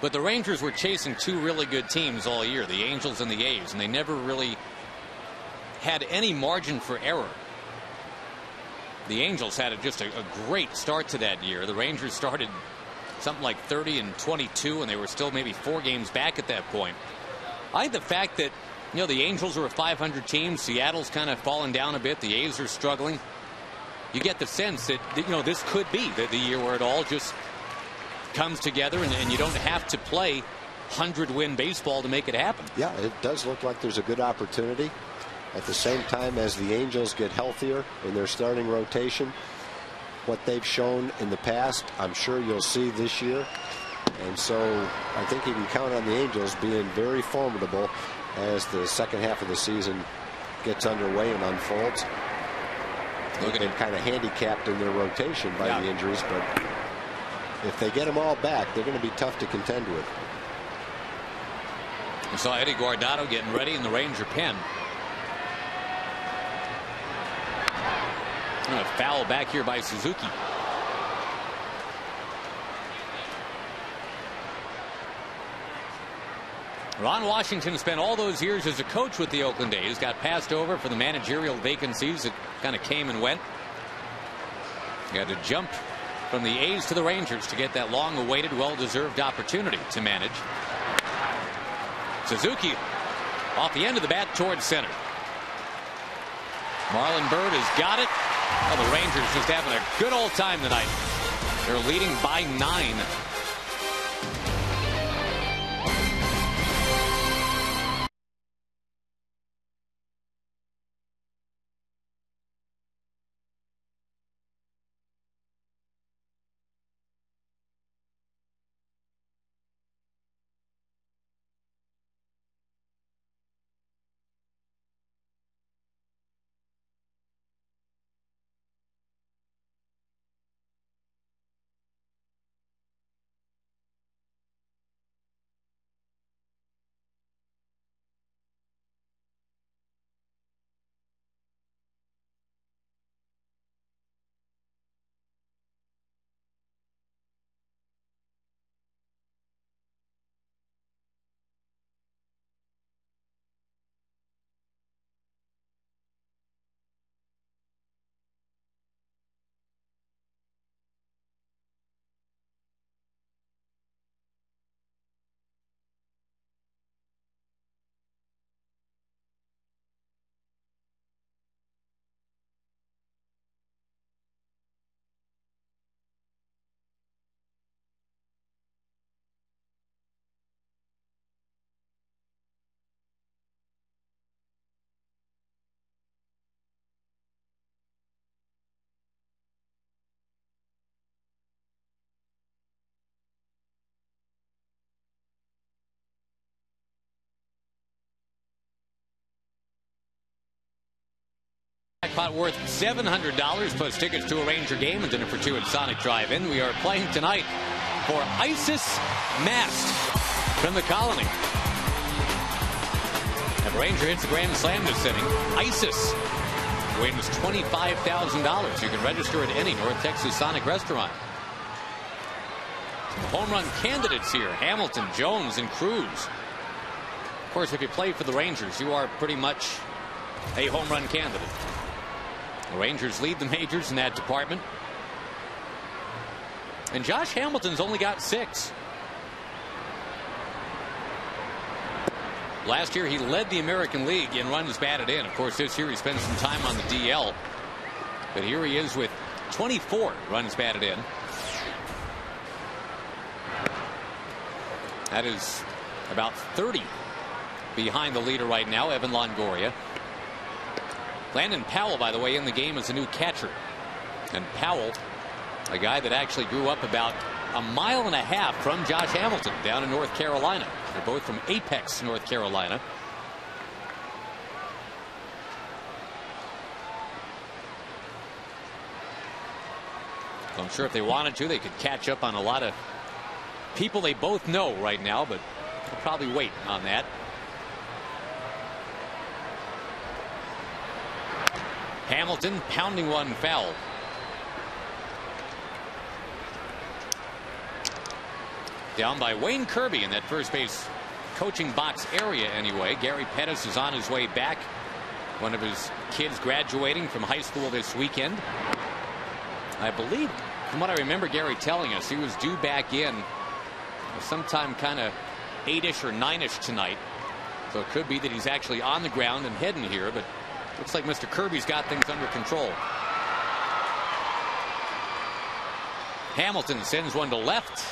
But the Rangers were chasing two really good teams all year, the Angels and the A's, and they never really had any margin for error. The Angels had just a great start to that year. The Rangers started something like 30-22, and they were still maybe 4 games back at that point. I think the fact that, you know, the Angels are a 500 team, Seattle's kind of fallen down a bit, the A's are struggling. You get the sense that, you know, this could be the year where it all just comes together, and you don't have to play 100-win baseball to make it happen. Yeah, it does look like there's a good opportunity. At the same time, as the Angels get healthier in their starting rotation, what they've shown in the past, I'm sure you'll see this year. And so I think you can count on the Angels being very formidable as the second half of the season gets underway and unfolds. They've been kind of handicapped in their rotation by the injuries, but if they get them all back, they're going to be tough to contend with. We saw Eddie Guardado getting ready in the Ranger pen. And a foul back here by Suzuki. Ron Washington spent all those years as a coach with the Oakland A's, got passed over for the managerial vacancies that kind of came and went. He had to jump from the A's to the Rangers to get that long-awaited, well-deserved opportunity to manage. Suzuki off the end of the bat towards center. Marlon Byrd has got it. Oh, the Rangers just having a good old time tonight. They're leading by 9. Jackpot worth $700 plus tickets to a Ranger game and dinner for 2 at Sonic Drive-In. We are playing tonight for Isis Mast from the Colony. If a Ranger hits the Grand Slam this inning, Isis wins $25,000. You can register at any North Texas Sonic restaurant. Some home run candidates here: Hamilton, Jones, and Cruz. Of course, if you play for the Rangers, you are pretty much a home run candidate. The Rangers lead the majors in that department. And Josh Hamilton's only got 6. Last year he led the American League in runs batted in. Of course, this year he spent some time on the DL. But here he is with 24 runs batted in. That is about 30 behind the leader right now, Evan Longoria. Landon Powell, by the way, in the game as a new catcher. And Powell, a guy that actually grew up about a mile and a half from Josh Hamilton down in North Carolina. They're both from Apex, North Carolina. I'm sure if they wanted to, they could catch up on a lot of people they both know right now, but they'll probably wait on that. Hamilton pounding one foul. Down by Wayne Kirby in that first base coaching box area anyway. Gary Pettis is on his way back. One of his kids graduating from high school this weekend. I believe, from what I remember Gary telling us, he was due back in sometime kind of 8-ish or 9-ish tonight. So it could be that he's actually on the ground and heading here, but looks like Mr. Kirby's got things under control. Hamilton sends one to left.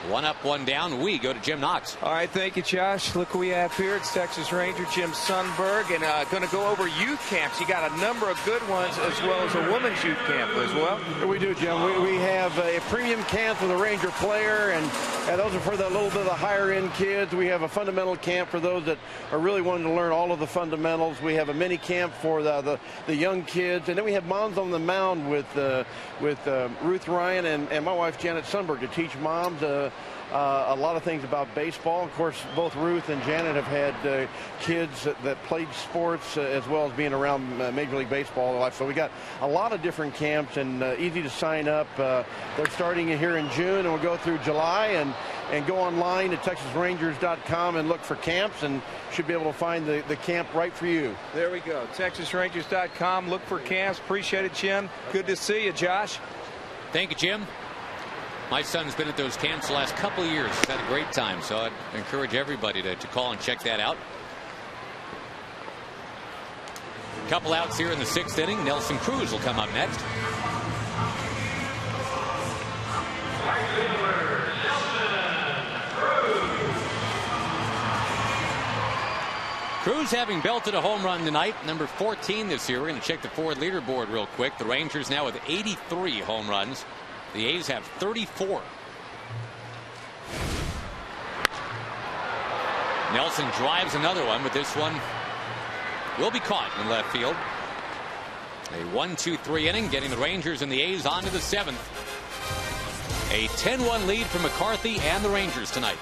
One up, one down. We go to Jim Knox. All right, thank you, Josh. Look who we have here. It's Texas Ranger Jim Sundberg, and going to go over youth camps. You got a number of good ones, as well as a women's youth camp as well. We do, Jim. We have a premium camp for the Ranger player, and those are for the little bit of the higher end kids. We have a fundamental camp for those that are really wanting to learn all of the fundamentals. We have a mini camp for the young kids, and then we have Moms on the Mound with Ruth Ryan and my wife Janet Sundberg to teach moms a lot of things about baseball. Of course, both Ruth and Janet have had kids that played sports as well as being around Major League Baseball all their life. So we got a lot of different camps, and easy to sign up. They're starting here in June, and we'll go through July, and go online to TexasRangers.com and look for camps, and should be able to find the camp right for you. There we go. TexasRangers.com. Look for camps. Appreciate it, Jim. Good to see you, Josh. Thank you, Jim. My son's been at those camps the last couple of years. He's had a great time, so I'd encourage everybody to call and check that out. A couple outs here in the 6th inning. Nelson Cruz will come up next. Cruz having belted a home run tonight, number 14 this year. We're going to check the Ford leaderboard real quick. The Rangers now with 83 home runs. The A's have 34. Nelson drives another one, but this one will be caught in left field. A 1-2-3 inning, getting the Rangers and the A's on to the 7th. A 10-1 lead for McCarthy and the Rangers tonight.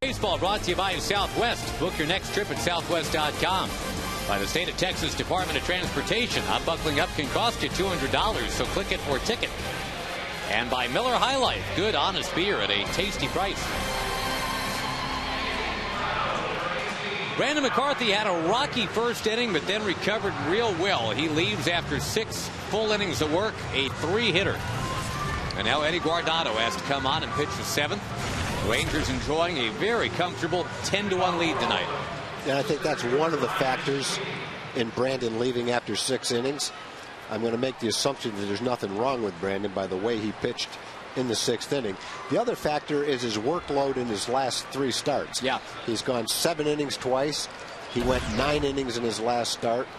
Baseball brought to you by Southwest. Book your next trip at Southwest.com. By the state of Texas Department of Transportation. Unbuckling up can cost you $200, so click it or ticket. And by Miller High Life. Good, honest beer at a tasty price. Brandon McCarthy had a rocky first inning, but then recovered real well. He leaves after 6 full innings of work, a 3-hitter. And now Eddie Guardado has to come on and pitch the 7th. Rangers enjoying a very comfortable 10-1 lead tonight. And I think that's one of the factors in Brandon leaving after 6 innings. I'm going to make the assumption that there's nothing wrong with Brandon by the way he pitched in the 6th inning. The other factor is his workload in his last 3 starts. Yeah. He's gone 7 innings twice. He went 9 innings in his last start.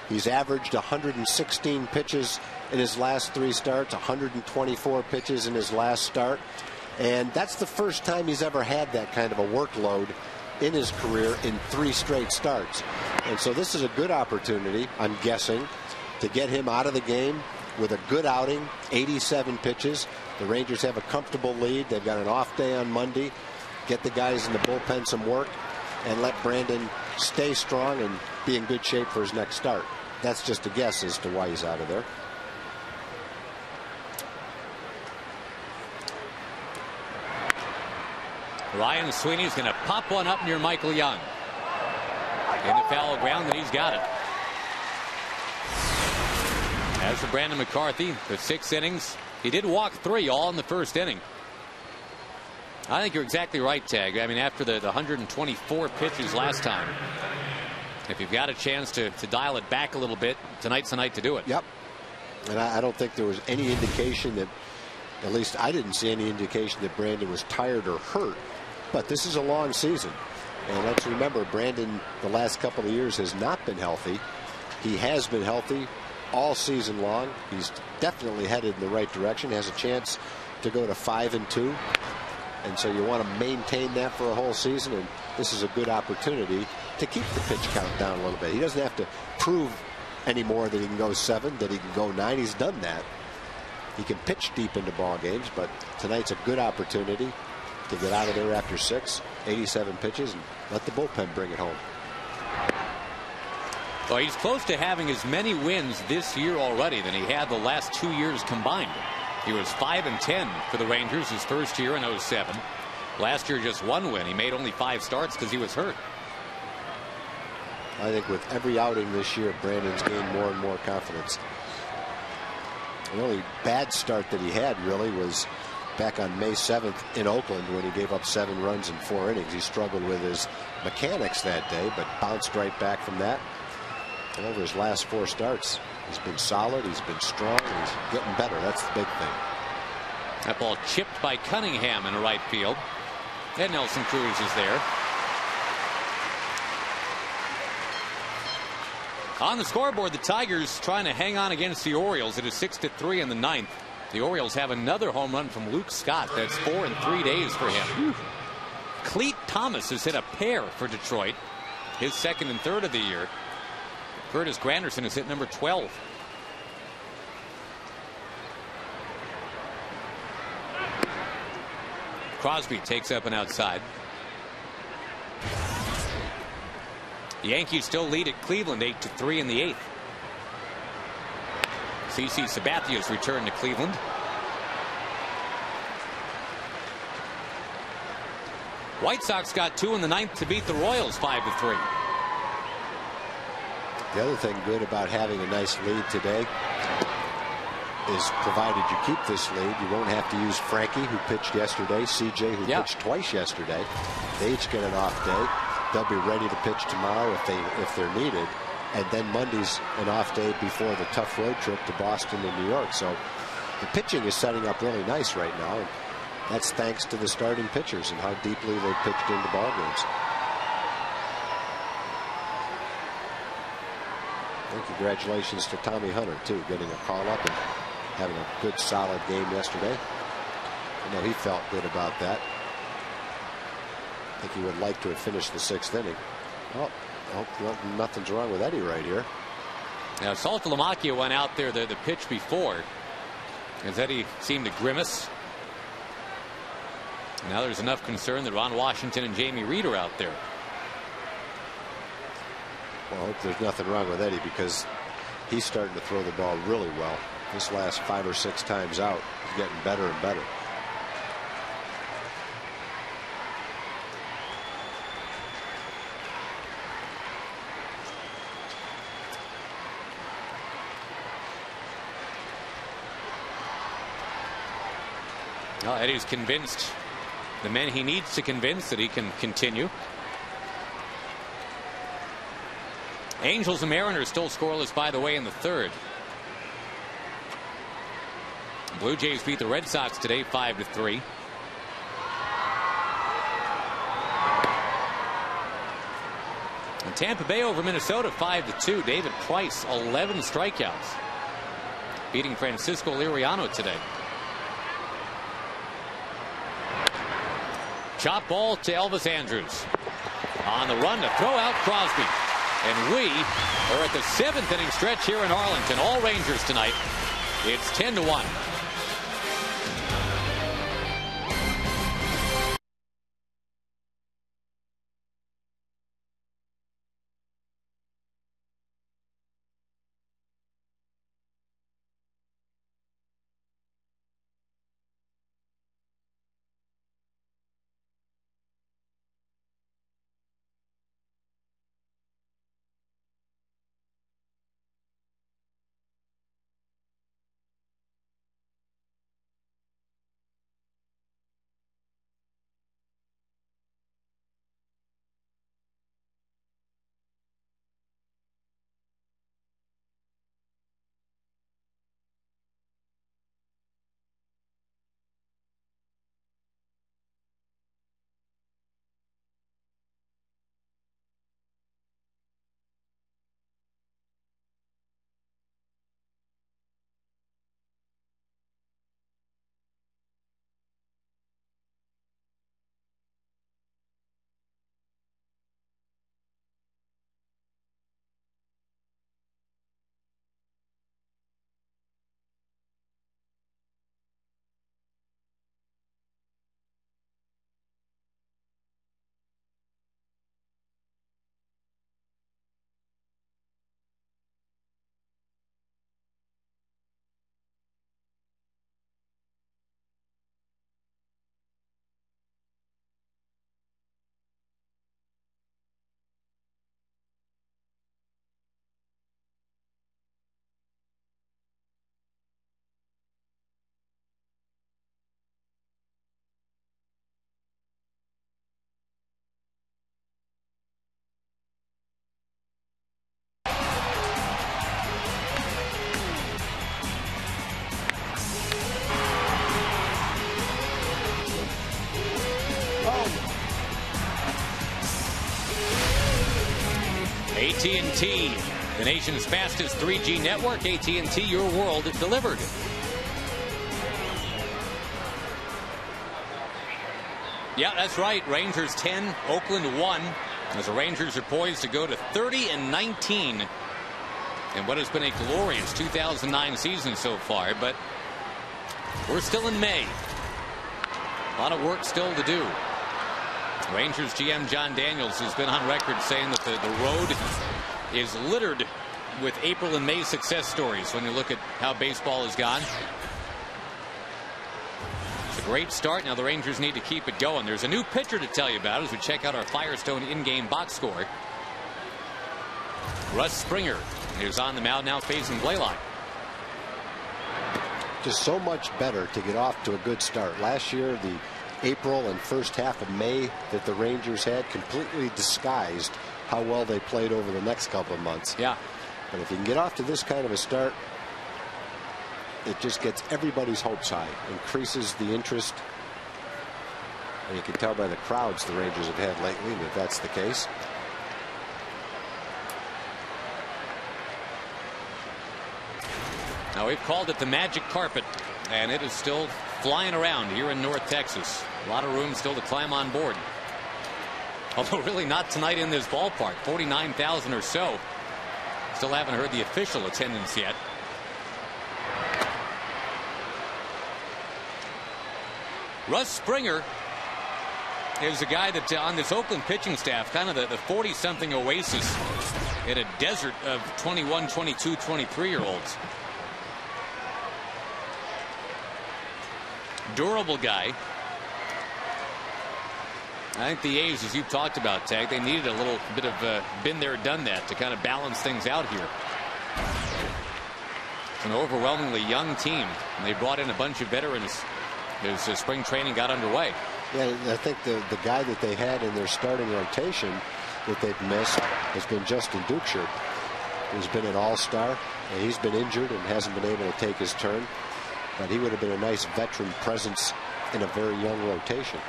He's averaged 116 pitches in his last 3 starts, 124 pitches in his last start. And that's the first time he's ever had that kind of a workload in his career in 3 straight starts. And so this is a good opportunity, I'm guessing, to get him out of the game with a good outing, 87 pitches. The Rangers have a comfortable lead. They've got an off day on Monday. Get the guys in the bullpen some work and let Brandon stay strong and be in good shape for his next start. That's just a guess as to why he's out of there. Ryan Sweeney's going to pop one up near Michael Young. In the foul ground, and he's got it. As for Brandon McCarthy, the 6 innings, he did walk 3 all in the first inning. I think you're exactly right, Tag. I mean, after the 124 pitches last time, if you've got a chance to dial it back a little bit, tonight's the night to do it. Yep. And I don't think there was any indication that, at least I didn't see any indication that Brandon was tired or hurt. But this is a long season. And let's remember, Brandon, the last couple of years, has not been healthy. He has been healthy all season long. He's definitely headed in the right direction. Has a chance to go to 5-2. And so you want to maintain that for a whole season. And this is a good opportunity to keep the pitch count down a little bit. He doesn't have to prove anymore that he can go 7, that he can go 9. He's done that. He can pitch deep into ball games, but tonight's a good opportunity to get out of there after 6, 87 pitches, and let the bullpen bring it home. Well, he's close to having as many wins this year already than he had the last 2 years combined. He was 5-10 for the Rangers his first year in 07. Last year, just 1 win. He made only 5 starts because he was hurt. I think with every outing this year, Brandon's gained more and more confidence. The only bad start that he had really was back on May 7th in Oakland when he gave up 7 runs in 4 innings. He struggled with his mechanics that day, but bounced right back from that. And over his last 4 starts, he's been solid, he's been strong, and he's getting better. That's the big thing. That ball chipped by Cunningham in right field. And Nelson Cruz is there. On the scoreboard, the Tigers trying to hang on against the Orioles. It is 6-3 in the 9th. The Orioles have another home run from Luke Scott. That's 4 in 3 days for him. Cleat Thomas has hit a pair for Detroit, his 2nd and 3rd of the year. Curtis Granderson has hit number 12. Crosby takes up and outside. The Yankees still lead at Cleveland 8-3 in the 8th. CC Sabathia's return to Cleveland. White Sox got 2 in the 9th to beat the Royals 5-3. The other thing good about having a nice lead today is, provided you keep this lead, you won't have to use Frankie, who pitched yesterday, CJ, who pitched twice yesterday. They each get an off day. They'll be ready to pitch tomorrow if they're needed. And then Monday's an off day before the tough road trip to Boston and New York. So the pitching is setting up really nice right now. And that's thanks to the starting pitchers and how deeply they've pitched into ball games. And congratulations to Tommy Hunter, too, getting a call up and having a good, solid game yesterday. I know he felt good about that. I think he would like to have finished the 6th inning. Well, I hope nothing's wrong with Eddie right here. Now, Saltalamacchia went out there the pitch before, as Eddie seemed to grimace. Now there's enough concern that Ron Washington and Jamie Reed are out there. Well, I hope there's nothing wrong with Eddie, because he's starting to throw the ball really well. This last 5 or 6 times out, he's getting better and better. Well, Eddie's convinced the men he needs to convince that he can continue. Angels and Mariners still scoreless, by the way, in the 3rd. Blue Jays beat the Red Sox today 5-3. And Tampa Bay over Minnesota 5-2. David Price 11 strikeouts, beating Francisco Liriano today. Chop ball to Elvis Andrus. On the run to throw out Crosby. And we are at the 7th inning stretch here in Arlington. All Rangers tonight. It's 10-1. AT&T, the nation's fastest 3G network. AT&T, your world delivered. Yeah, that's right. Rangers 10, Oakland 1. As the Rangers are poised to go to 30-19 in what has been a glorious 2009 season so far. But we're still in May. A lot of work still to do. Rangers GM John Daniels has been on record saying that the road is littered with April and May success stories when you look at how baseball has gone. It's a great start. Now the Rangers need to keep it going. There's a new pitcher to tell you about as we check out our Firestone in-game box score. Russ Springer is on the mound now facing Blaylock. Just so much better to get off to a good start. Last year, the April and first half of May that the Rangers had completely disguised how well they played over the next couple of months. Yeah. But if you can get off to this kind of a start, it just gets everybody's hopes high, increases the interest. And you can tell by the crowds the Rangers have had lately that that's the case. Now we've called it the magic carpet, and it is still flying around here in North Texas. A lot of room still to climb on board. Although really not tonight in this ballpark. 49,000 or so. Still haven't heard the official attendance yet. Russ Springer is a guy that on this Oakland pitching staff, kind of the 40-something oasis in a desert of 21, 22, 23-year-olds. Durable guy. I think the A's, as you've talked about, Tag, they needed a little bit of been there, done that to kind of balance things out here. It's an overwhelmingly young team, and they brought in a bunch of veterans as spring training got underway. Yeah, I think the guy that they had in their starting rotation that they've missed has been Justin Dukeshire. He's been an all-star, and he's been injured and hasn't been able to take his turn. But he would have been a nice veteran presence in a very young rotation.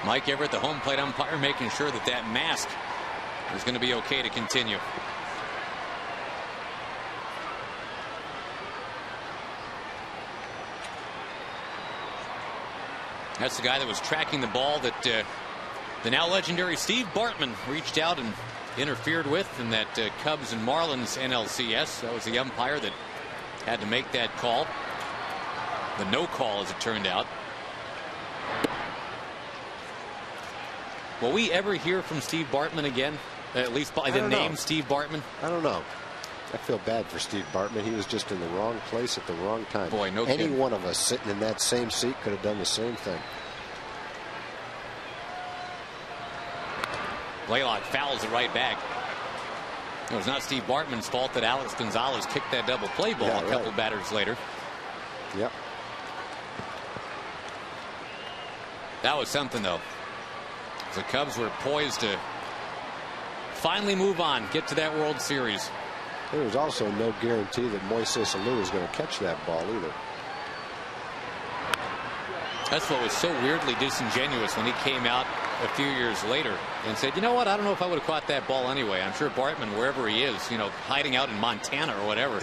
Mike Everett, the home plate umpire, making sure that that mask is going to be okay to continue. That's the guy that was tracking the ball that the now legendary Steve Bartman reached out and interfered with in that Cubs and Marlins NLCS. That was the umpire that had to make that call. The no call, as it turned out. Will we ever hear from Steve Bartman again? At least by the name Steve Bartman? I don't know. I feel bad for Steve Bartman. He was just in the wrong place at the wrong time. Boy, no Any kidding. one of us sitting in that same seat could have done the same thing. Blaylock fouls it right back. It was not Steve Bartman's fault that Alex Gonzalez kicked that double play ball a couple batters later. Yep. That was something, though. The Cubs were poised to finally move on, get to that World Series. There was also no guarantee that Moises Alou was going to catch that ball either. That's what was so weirdly disingenuous when he came out a few years later and said, you know what, I don't know if I would have caught that ball anyway. I'm sure Bartman, wherever he is, you know, hiding out in Montana or whatever,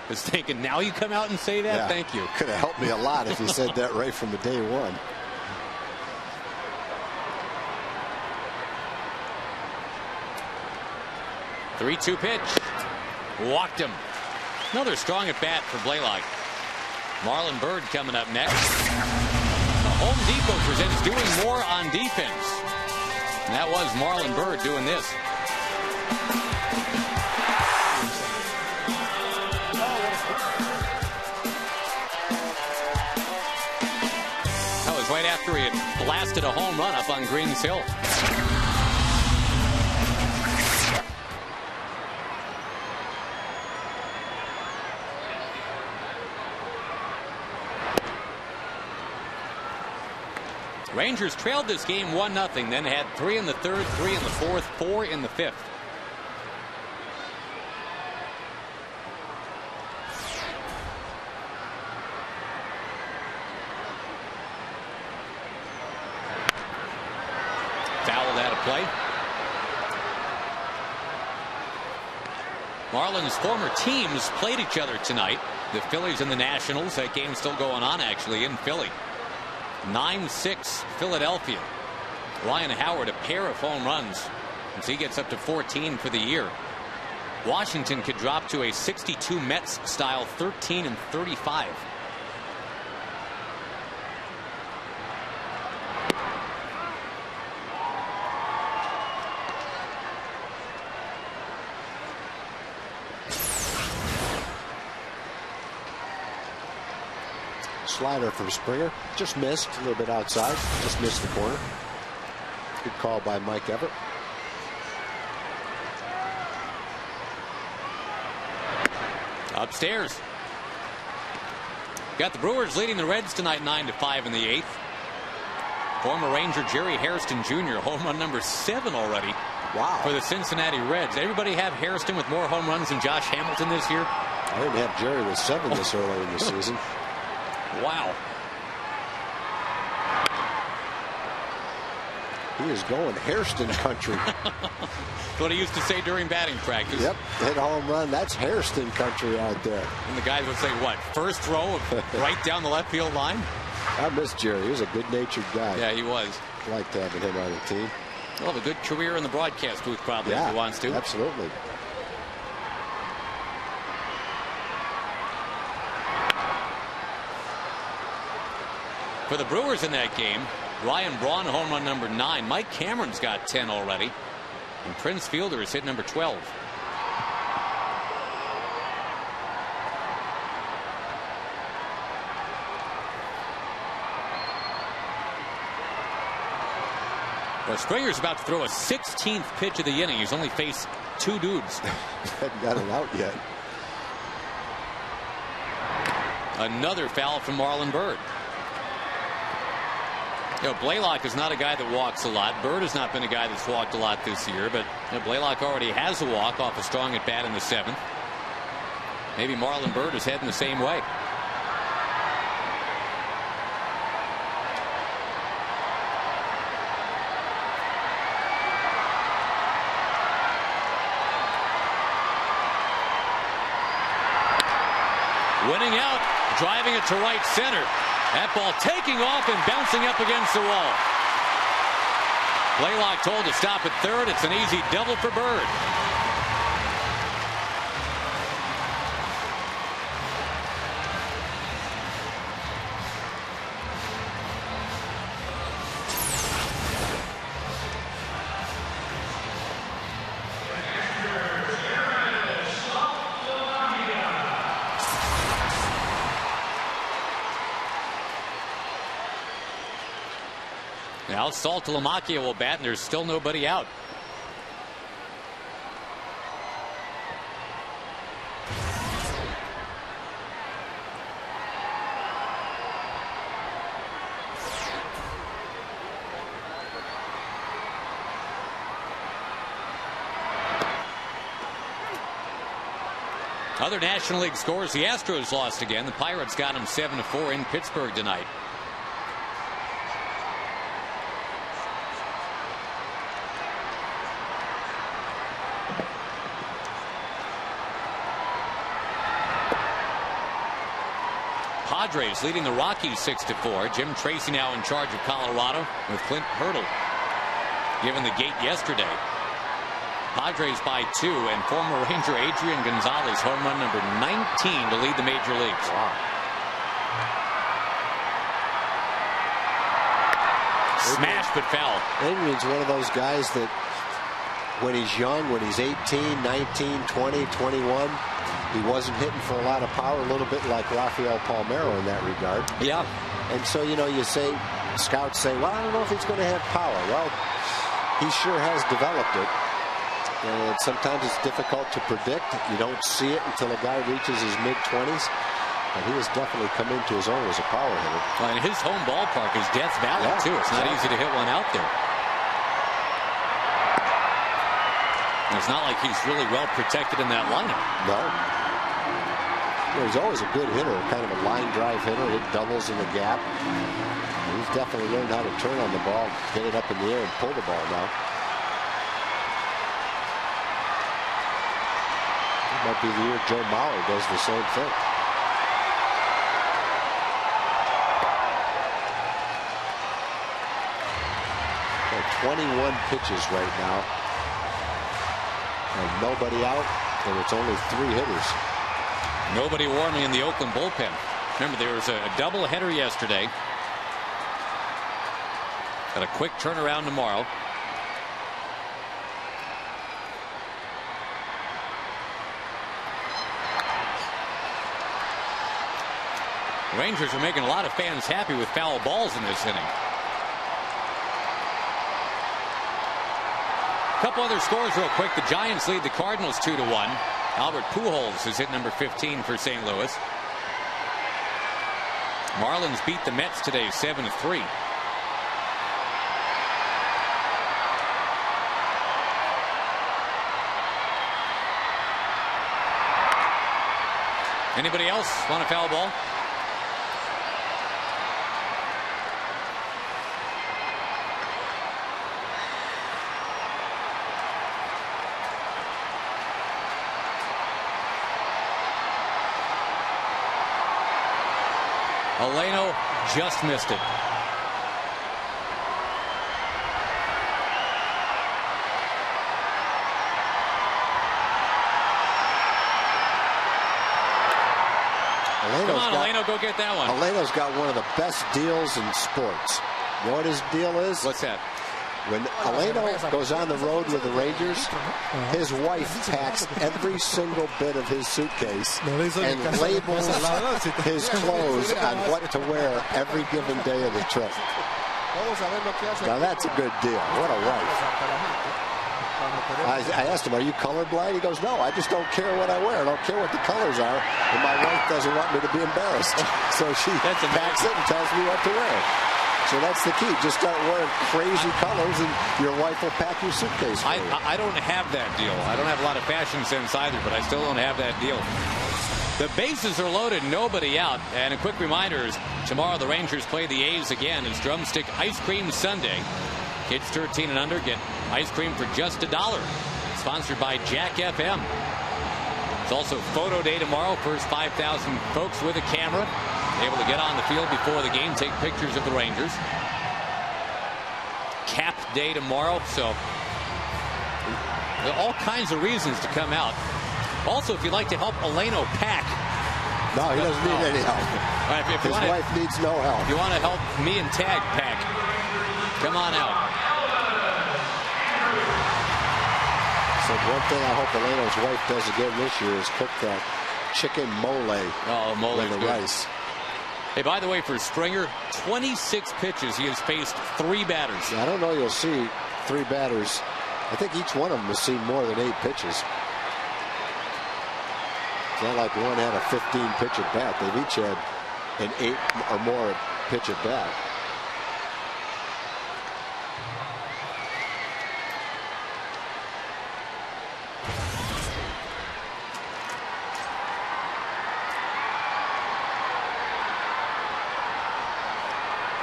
is thinking, now you come out and say that? Yeah. Thank you. Could have helped me a lot if you said that right from the day one. Three-two pitch. Walked him. Another strong at bat for Blaylock. Marlon Byrd coming up next. Home Depot presents doing more on defense. And that was Marlon Byrd doing this. That was right after he had blasted a home run up on Greens Hill. Rangers trailed this game 1-0, then had 3 in the third, 3 in the fourth, 4 in the fifth. Fouled out of play. Marlins' former teams played each other tonight. The Phillies and the Nationals. That game's still going on, actually, in Philly. 9-6 Philadelphia. Ryan Howard, a pair of home runs as he gets up to 14 for the year. Washington could drop to a 62 Mets style 13-35. Slider from Springer. Just missed a little bit outside. Just missed the corner. Good call by Mike Everett. Upstairs. Got the Brewers leading the Reds tonight 9-5 in the 8th. Former Ranger Jerry Hairston Jr. home run number 7 already. Wow. For the Cincinnati Reds. Everybody have Hairston with more home runs than Josh Hamilton this year? I didn't have Jerry with 7 this early in the season. Wow. He is going Hairston country. What he used to say during batting practice. Yep, hit a home run. That's Hairston country out there. And the guys would say, what, first row of right down the left field line? I miss Jerry. He was a good-natured guy. Yeah, he was. Liked having him on the team. He'll have a good career in the broadcast booth probably if he wants to. Absolutely. For the Brewers in that game, Ryan Braun home run number 9. Mike Cameron's got 10 already. And Prince Fielder has hit number 12. Well, Springer's about to throw a 16th pitch of the inning. He's only faced 2 dudes. Hadn't got it out yet. Another foul from Marlon Byrd. You know, Blaylock is not a guy that walks a lot. Byrd has not been a guy that's walked a lot this year, but you know, Blaylock already has a walk off a strong at bat in the 7th. Maybe Marlon Byrd is heading the same way. Winning out, driving it to right center. That ball taking off and bouncing up against the wall. Blaylock told to stop at third. It's an easy double for Bird. Now Saltalamacchia will bat, and there's still nobody out. Other National League scores, the Astros lost again. The Pirates got them 7-4 in Pittsburgh tonight. Padres leading the Rockies 6-4. Jim Tracy now in charge of Colorado with Clint Hurdle given the gate yesterday. Padres by 2, and former Ranger Adrian Gonzalez home run number 19 to lead the major leagues. Wow. Smash but foul. Adrian's one of those guys that when he's young, when he's 18, 19, 20, 21, he wasn't hitting for a lot of power, a little bit like Rafael Palmeiro in that regard. Yeah. And so, you know, you say, scouts say, well, I don't know if he's going to have power. Well, he sure has developed it. And sometimes it's difficult to predict. You don't see it until a guy reaches his mid-20s. And he has definitely come into his own as a power hitter. Well, and his home ballpark is Death Valley, yeah, too. It's not easy to hit one out there. And it's not like he's really well protected in that lineup. No. You know, he's always a good hitter, kind of a line drive hitter, hit doubles in the gap. And he's definitely learned how to turn on the ball, hit it up in the air, and pull the ball now. It might be the year Joe Mauer does the same thing. Got 21 pitches right now. And nobody out, and it's only 3 hitters. Nobody warming in the Oakland bullpen. Remember, there was a doubleheader yesterday. Got a quick turnaround tomorrow. The Rangers are making a lot of fans happy with foul balls in this inning. A couple other scores real quick. The Giants lead the Cardinals 2-1. Albert Pujols has hit number 15 for St. Louis. Marlins beat the Mets today 7-3. Anybody else want a foul ball? Aleno just missed it. Come on, Aleno, go get that one. Aleno's got one of the best deals in sports. You know what his deal is? What's that? When Aleno goes on the road with the Rangers, his wife packs every single bit of his suitcase and labels his clothes on what to wear every given day of the trip. Now that's a good deal. What a wife. I asked him, are you colorblind? He goes, no, I just don't care what I wear. I don't care what the colors are. And my wife doesn't want me to be embarrassed. So she packs it and tells me what to wear. So that's the key. Just start wearing crazy colors and your wife will pack your suitcase for you. I don't have that deal. I don't have a lot of fashion sense either, but I still don't have that deal. The bases are loaded, nobody out. And a quick reminder is tomorrow the Rangers play the A's again. It's Drumstick Ice Cream Sunday. Kids 13 and under get ice cream for just $1. Sponsored by Jack FM. It's also photo day tomorrow. First 5,000 folks with a camera able to get on the field before the game, take pictures of the Rangers. Cap day tomorrow, so there are all kinds of reasons to come out. Also, if you'd like to help Eleno pack. No, he doesn't need any help. Right, if His wife needs no help. If you want to help me and Tag pack, come on out. So one thing I hope Eleno's wife does again this year is cook that chicken mole. Oh, mole with the good. rice. Hey, by the way, for Springer, 26 pitches. He has faced 3 batters. Yeah, I don't know you'll see 3 batters. I think each one of them has seen more than 8 pitches. It's not like one had a 15-pitch at bat. They've each had an 8 or more pitch at bat.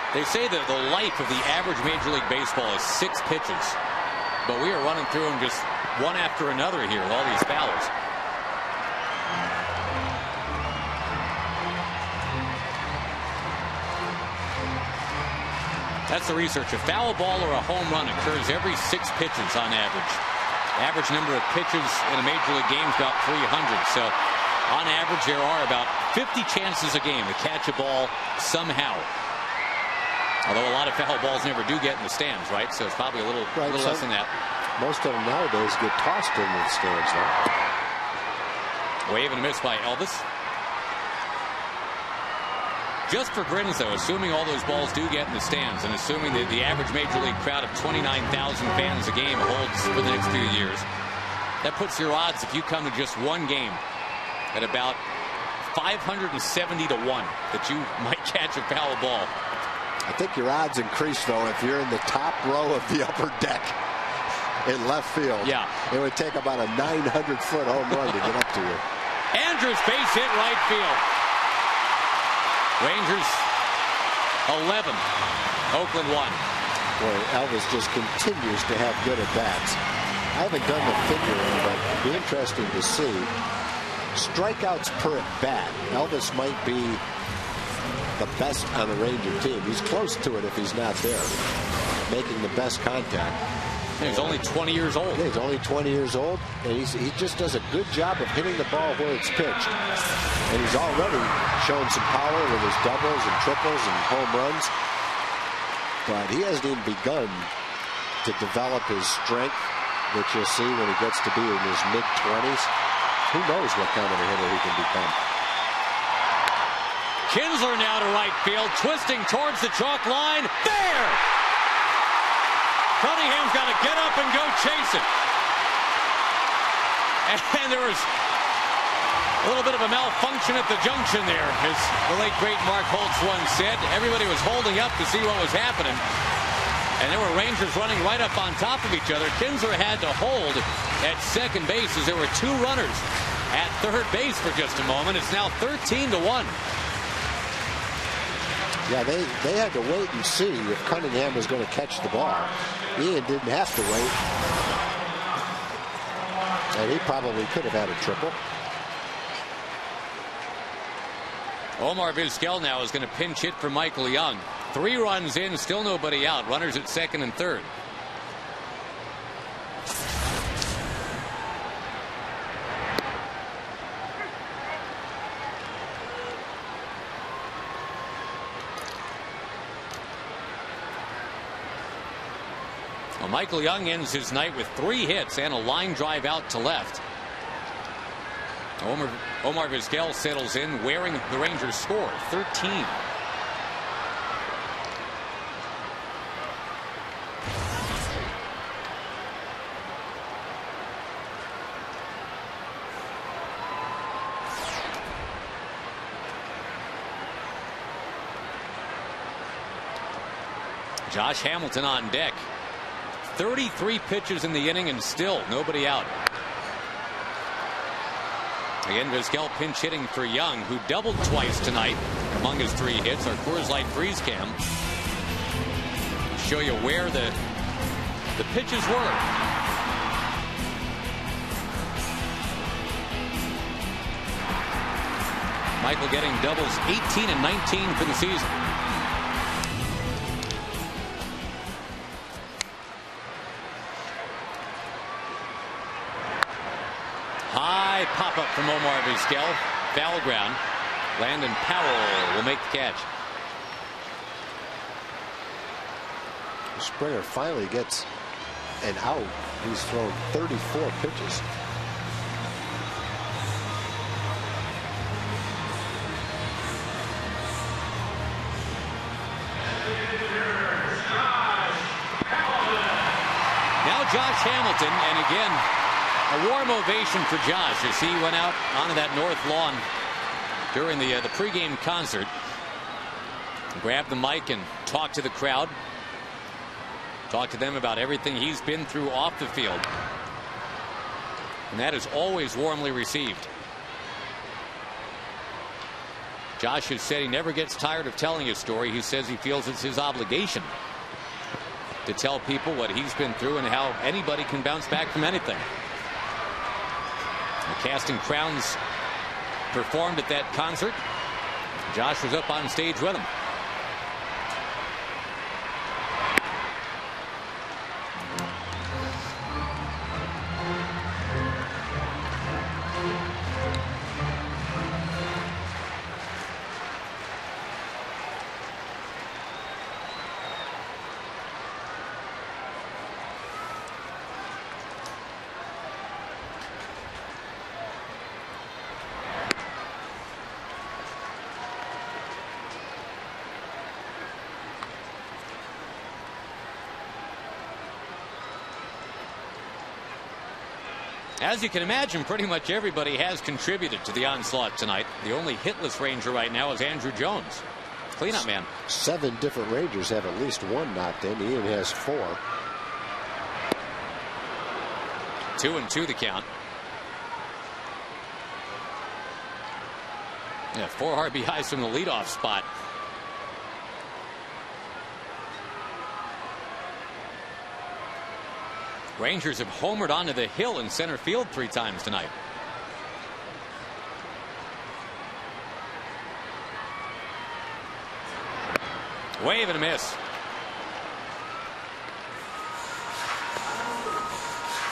They say that the life of the average Major League Baseball is 6 pitches. But we are running through them just one after another here with all these fouls. That's the research. A foul ball or a home run occurs every 6 pitches on average. Average number of pitches in a Major League game is about 300. So on average, there are about 50 chances a game to catch a ball somehow. Although a lot of foul balls never do get in the stands, right? So it's probably a little less than that. Most of them nowadays get tossed into the stands, though. Wave and a miss by Elvis. Just for grins, though, assuming all those balls do get in the stands and assuming that the average Major League crowd of 29,000 fans a game holds for the next few years, that puts your odds, if you come to just one game, at about 570 to 1 that you might catch a foul ball. I think your odds increase, though, if you're in the top row of the upper deck in left field. Yeah. It would take about a 900-foot home run to get up to you. Andrews base hit right field. Rangers 11, Oakland 1. Boy, Elvis just continues to have good at-bats. I haven't done the figuring, but it'd be interesting to see. Strikeouts per at-bat, Elvis might be the best on the Ranger team. He's close to it if he's not there, making the best contact. He's only 20 years old. Yeah, he's only 20 years old, and he just does a good job of hitting the ball where it's pitched. And he's already shown some power with his doubles and triples and home runs. But he hasn't even begun to develop his strength, which you'll see when he gets to be in his mid-20s. Who knows what kind of a hitter he can become. Kinsler now to right field, twisting towards the chalk line. There! Cunningham's got to get up and go chase it. And there was a little bit of a malfunction at the junction there, as the late great Mark Holtz once said. Everybody was holding up to see what was happening. And there were Rangers running right up on top of each other. Kinsler had to hold at second base as there were 2 runners at third base for just a moment. It's now 13-1. Yeah, they had to wait and see if Cunningham was going to catch the ball. Ian didn't have to wait. And he probably could have had a triple. Omar Vizquel now is going to pinch hit for Michael Young. 3 runs in, still nobody out. Runners at second and third. Well, Michael Young ends his night with 3 hits and a line drive out to left. Omar Vizquel settles in, wearing the Rangers score, 13. Josh Hamilton on deck. 33 pitches in the inning and still nobody out. Again, Vizquel pinch hitting for Young, who doubled twice tonight among his 3 hits. Our Coors Light freeze cam show you where the pitches were. Michael getting doubles 18 and 19 for the season. High pop-up from Omar Vizquel. Foul ground. Landon Powell will make the catch. Springer finally gets an out. He's thrown 34 pitches. Now Josh Hamilton, and again, a warm ovation for Josh as he went out onto that north lawn during the pregame concert. Grabbed the mic and talked to the crowd. Talked to them about everything he's been through off the field. And that is always warmly received. Josh has said he never gets tired of telling his story. He says he feels it's his obligation to tell people what he's been through and how anybody can bounce back from anything. The Casting Crowns performed at that concert. Josh was up on stage with him. As you can imagine, pretty much everybody has contributed to the onslaught tonight. The only hitless Ranger right now is Andrew Jones. Cleanup man. 7 different Rangers have at least one knocked in. Ian has 4. 2-2 the count. Yeah, 4 RBIs from the leadoff spot. Rangers have homered onto the hill in center field 3 times tonight. Wave and a miss.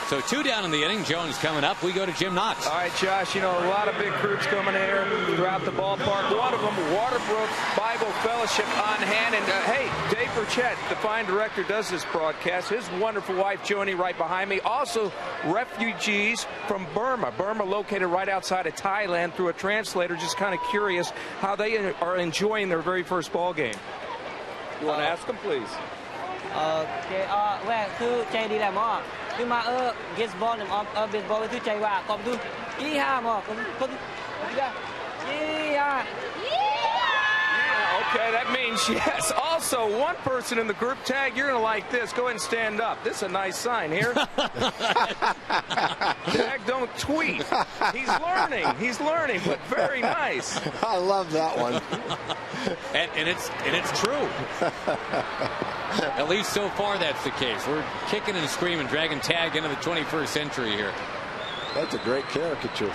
So 2 down in the inning. Jones coming up. We go to Jim Knox. All right, Josh, you know, a lot of big groups coming here throughout the ballpark. One of them, Waterbrook Bible Fellowship on hand. And, hey, Dave Burchett, the fine director, does this broadcast. His wonderful wife, Joni, right behind me. Also, refugees from Burma. Burma located right outside of Thailand through a translator. Just kind of curious how they are enjoying their very first ball game. You want to ask them, please? Okay, well, คือใจดีแหละหมอคือมาเกสบอลเนี่ยเบสบอลคือใจว่าขอบคุณยี่ห้าหมอคนยี่ห้า Okay, that means yes. Also, one person in the group tag, you're going to like this. Go ahead and stand up. This is a nice sign here. Tag, don't tweet. He's learning, but very nice. I love that one. and it's true. At least so far that's the case. We're kicking and screaming, dragging Tag into the 21st century here. That's a great caricature.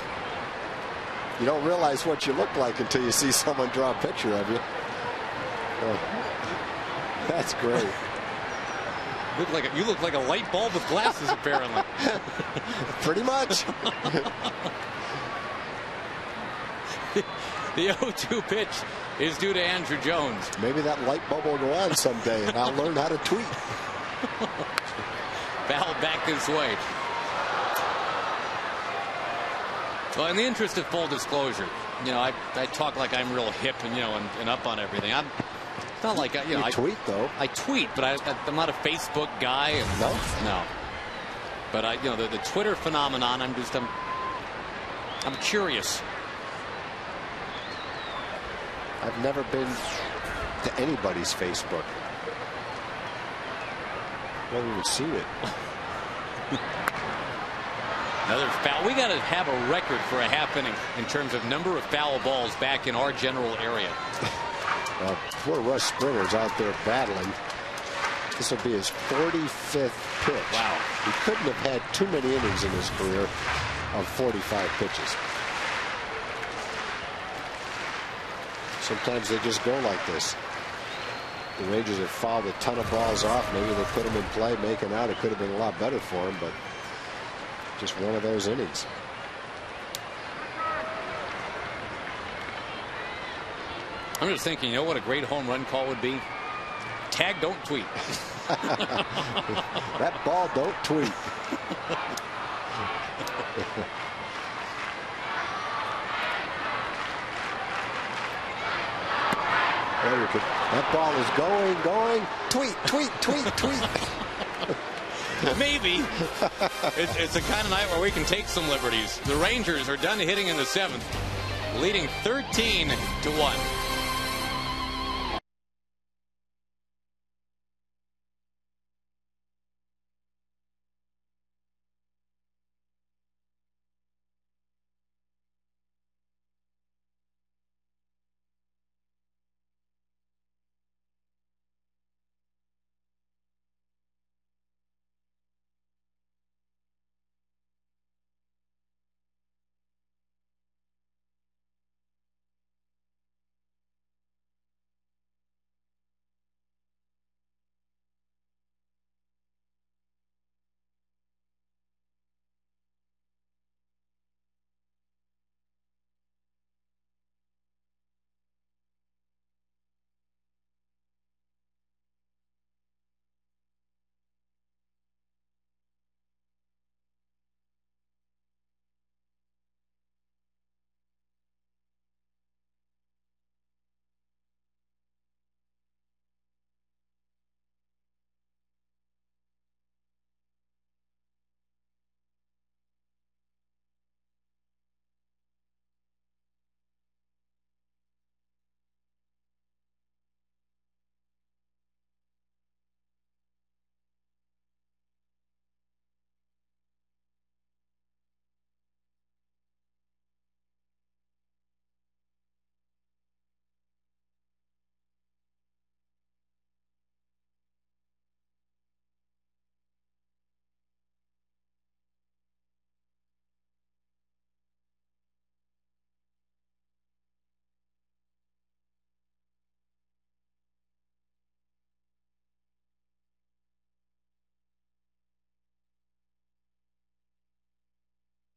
You don't realize what you look like until you see someone draw a picture of you. Oh, that's great. You look like a light bulb with glasses, apparently. Pretty much. The 0-2 pitch is due to Andrew Jones. Maybe that light bulb will go on someday, and I'll learn how to tweet. Foul back this way. Well, in the interest of full disclosure, you know, I talk like I'm real hip and, you know, and up on everything. It's not like, you know, I tweet, though. I tweet, but I'm not a Facebook guy. And no. But you know, the Twitter phenomenon, I'm curious. I've never been to anybody's Facebook. I haven't even seen it. Another foul. We got to have a record for a half inning in terms of number of foul balls back in our general area. Poor Russ Springer's out there battling. This will be his 45th pitch. Wow. He couldn't have had too many innings in his career of 45 pitches. sometimes they just go like this. The Rangers have fouled a ton of balls off. Maybe they put them in play, making out. It could have been a lot better for them, but just one of those innings. I'm just thinking, you know what a great home run call would be? Tag, don't tweet. That ball don't tweet. That ball is going. Tweet, tweet, tweet, tweet. Maybe. It's the kind of night where we can take some liberties. The Rangers are done hitting in the 7th, leading 13-1.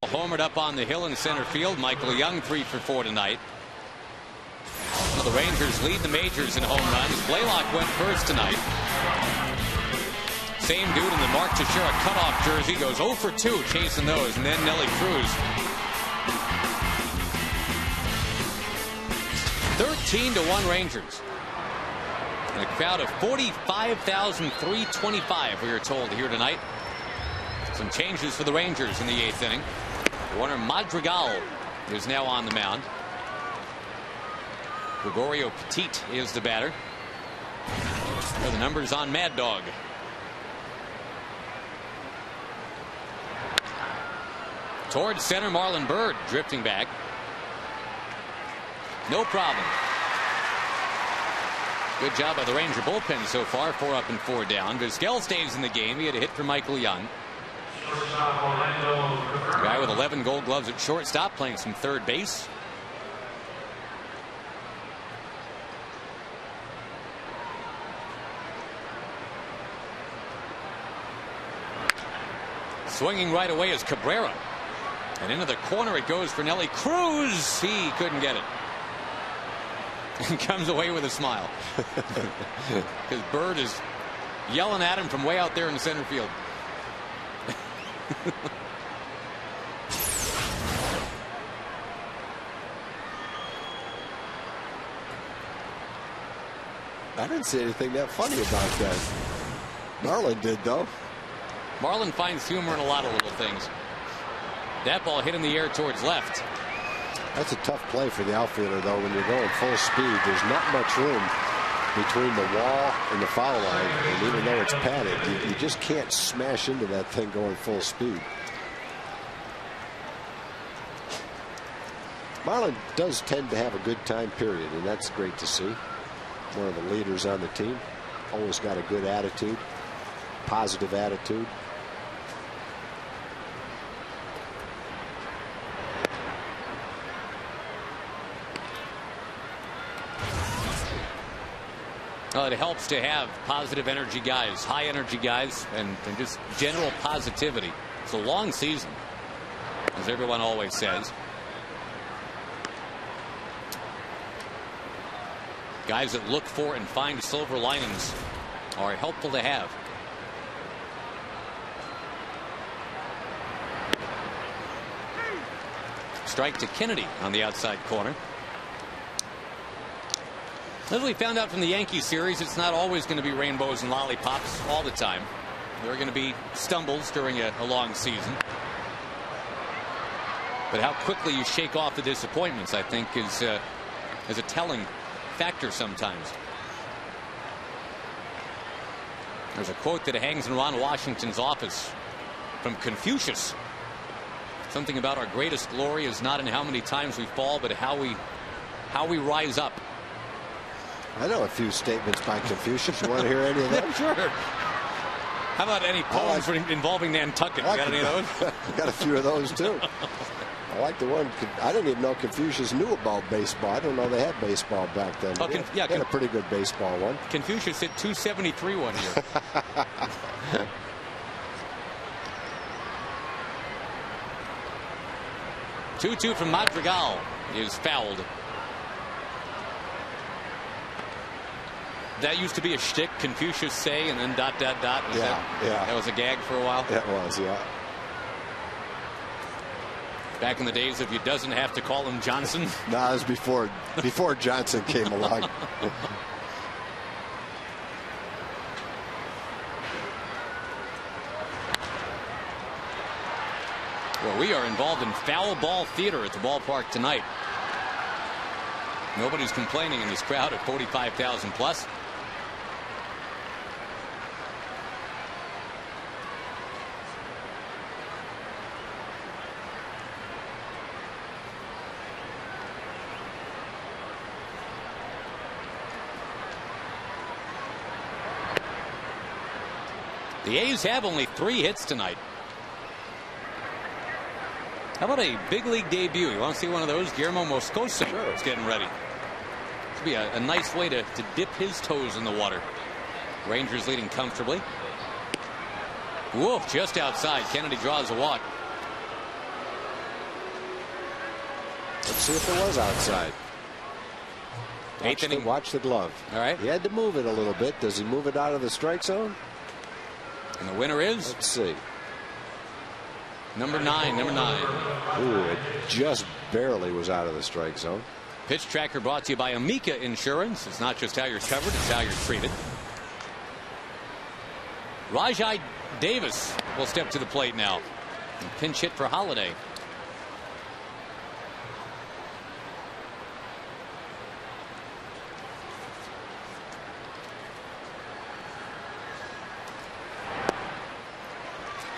Homered up on the hill in center field. Michael Young 3 for 4 tonight. Well, the Rangers lead the majors in home runs. Blaylock went first tonight. Same dude in the Mark Teixeira cutoff jersey goes 0 for 2 chasing those. And then Nelly Cruz. 13-1 Rangers. And a crowd of 45,325 we are told here tonight. Some changes for the Rangers in the 8th inning. Warner Madrigal is now on the mound. Gregorio Petit is the batter. Here are the numbers on Mad Dog. Towards center, Marlon Byrd drifting back. No problem. Good job by the Ranger bullpen so far. 4 up and 4 down. Vizquel stays in the game. He had a hit for Michael Young. A guy with 11 gold gloves at shortstop playing some third base. Swinging right away is Cabrera. And into the corner it goes for Nelly Cruz. He couldn't get it. And comes away with a smile. Because Bird is yelling at him from way out there in the center field. I didn't see anything that funny about that. Marlon did, though. Marlon finds humor in a lot of little things. That ball hit in the air towards left. That's a tough play for the outfielder, though. When you're going full speed, there's not much room between the wall and the foul line. And even though it's padded, you just can't smash into that thing going full speed. Marlon does tend to have a good time period, and that's great to see. One of the leaders on the team. Always got a good attitude, positive attitude. Well, it helps to have positive energy guys, high energy guys, and just general positivity. It's a long season, as everyone always says. Guys that look for and find silver linings are helpful to have. Strike to Kennedy on the outside corner. As we found out from the Yankee series, it's not always going to be rainbows and lollipops all the time. There are going to be stumbles during a long season. But how quickly you shake off the disappointments, I think, is a telling factor sometimes. There's a quote that hangs in Ron Washington's office from Confucius. Something about our greatest glory is not in how many times we fall, but how we rise up. I know a few statements by Confucius. You want to hear any of them? Sure. How about any poems involving Nantucket? You got any of those? Got a few of those too. I like the one. I didn't even know Confucius knew about baseball. I didn't know they had baseball back then. Oh, he had a pretty good baseball one. Confucius hit 273 one year. Two from Madrigal is fouled. That used to be a shtick, Confucius say, and then ... Was that was a gag for a while? That was, yeah. Back in the days of you doesn't have to call him Johnson. No, it was before Johnson came along. Well, we are involved in foul ball theater at the ballpark tonight. Nobody's complaining in this crowd at 45,000 plus. The A's have only 3 hits tonight. How about a big league debut? You want to see one of those? Guillermo Moscoso is getting ready. This would be a nice way to dip his toes in the water. Rangers leading comfortably. Whoa, just outside. Kennedy draws a walk. Let's see if it was outside. Watch the glove. All right. He had to move it a little bit. Does he move it out of the strike zone? And the winner is? Let's see. Number 9. Ooh, it just barely was out of the strike zone. Pitch Tracker brought to you by Amica Insurance. It's not just how you're covered, it's how you're treated. Rajai Davis will step to the plate now. And pinch hit for Holiday.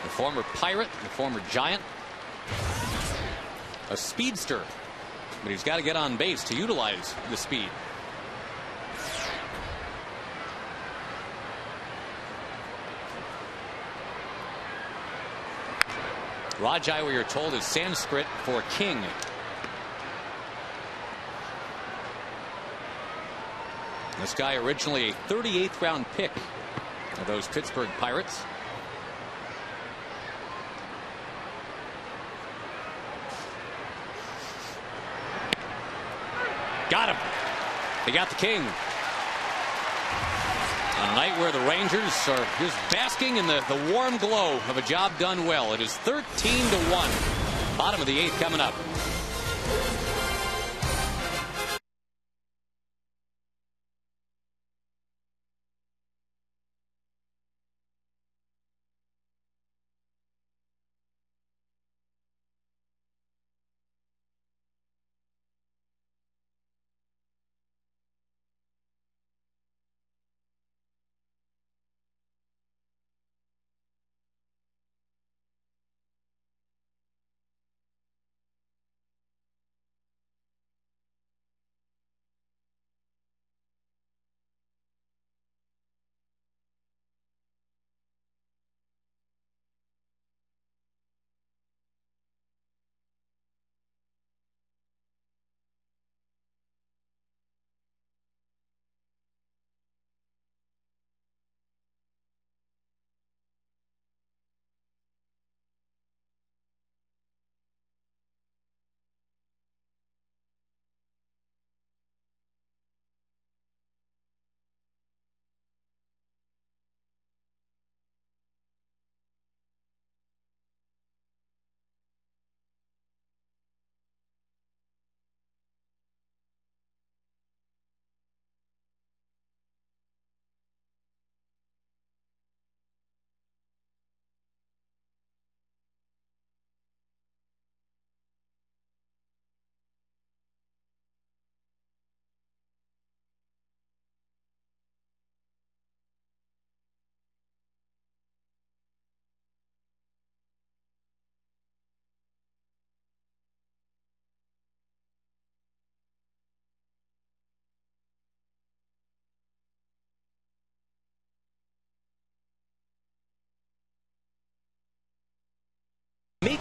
The former Pirate, the former Giant, a speedster, but he's got to get on base to utilize the speed. Rajai, we are told, is Sanskrit for king. This guy originally a 38th round pick of those Pittsburgh Pirates. Got him. They got the king. On a night where the Rangers are just basking in the warm glow of a job done well. It is 13-1. Bottom of the 8th coming up.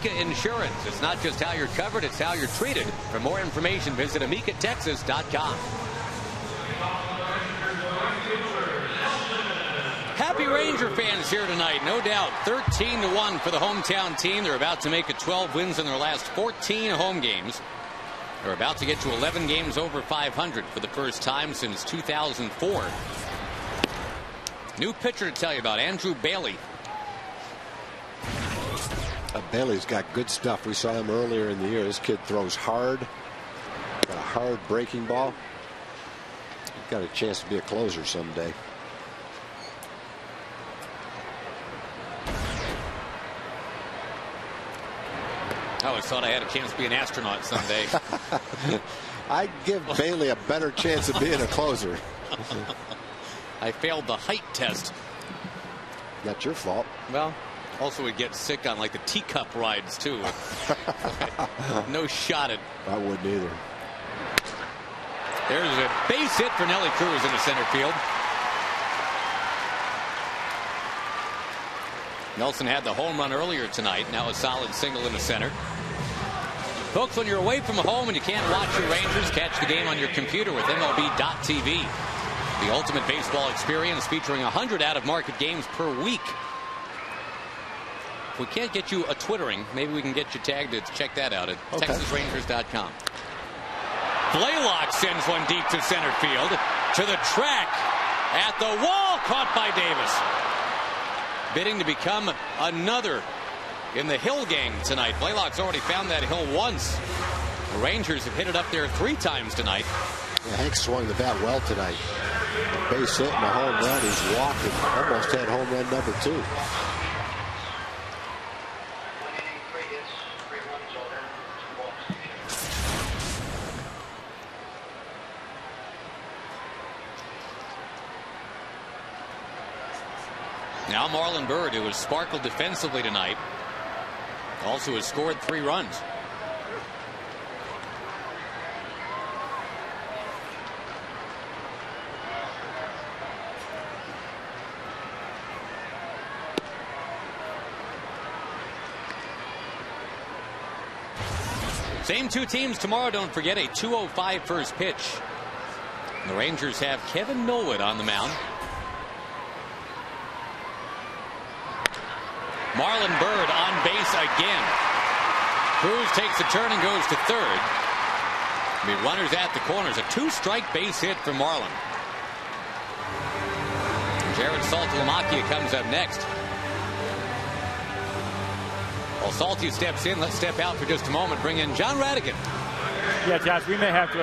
Amica Insurance. It's not just how you're covered, it's how you're treated. For more information, visit AmicaTexas.com. Happy Ranger fans here tonight, no doubt. 13-1 for the hometown team. They're about to make it 12 wins in their last 14 home games. They're about to get to 11 games over 500 for the first time since 2004. New pitcher to tell you about, Andrew Bailey. Bailey's got good stuff. We saw him earlier in the year. This kid throws hard. Got a hard breaking ball. He's got a chance to be a closer someday. I always thought I had a chance to be an astronaut someday. I give Bailey a better chance of being a closer. I failed the height test. Not your fault. Well, also would get sick on like the teacup rides too. No shot at. I wouldn't either. There's a base hit for Nelly Cruz in the center field. Nelson had the home run earlier tonight. Now a solid single in the center. Folks, when you're away from home and you can't watch your Rangers, catch the game on your computer with MLB.tv. The ultimate baseball experience featuring 100 out-of-market games per week. If we can't get you a twittering, maybe we can get you tagged to check that out at TexasRangers.com. Blaylock sends one deep to center field. To the track. At the wall. Caught by Davis. Bidding to become another in the Hill gang tonight. Blaylock's already found that hill once. The Rangers have hit it up there 3 times tonight. Yeah, Hank swung the bat well tonight. A base hit and a home run. He's walking. Almost had home run number 2. Now Marlon Byrd, who has sparkled defensively tonight, also has scored 3 runs. Same 2 teams tomorrow. Don't forget, a 2:05 first pitch. The Rangers have Kevin Millwood on the mound. Marlon Byrd on base again. Cruz takes a turn and goes to third. The runners at the corners. A 2-strike base hit for Marlon. Jared Saltalamacchia comes up next. While Salty steps in, let's step out for just a moment. Bring in John Radigan. Yeah, Josh, we may have to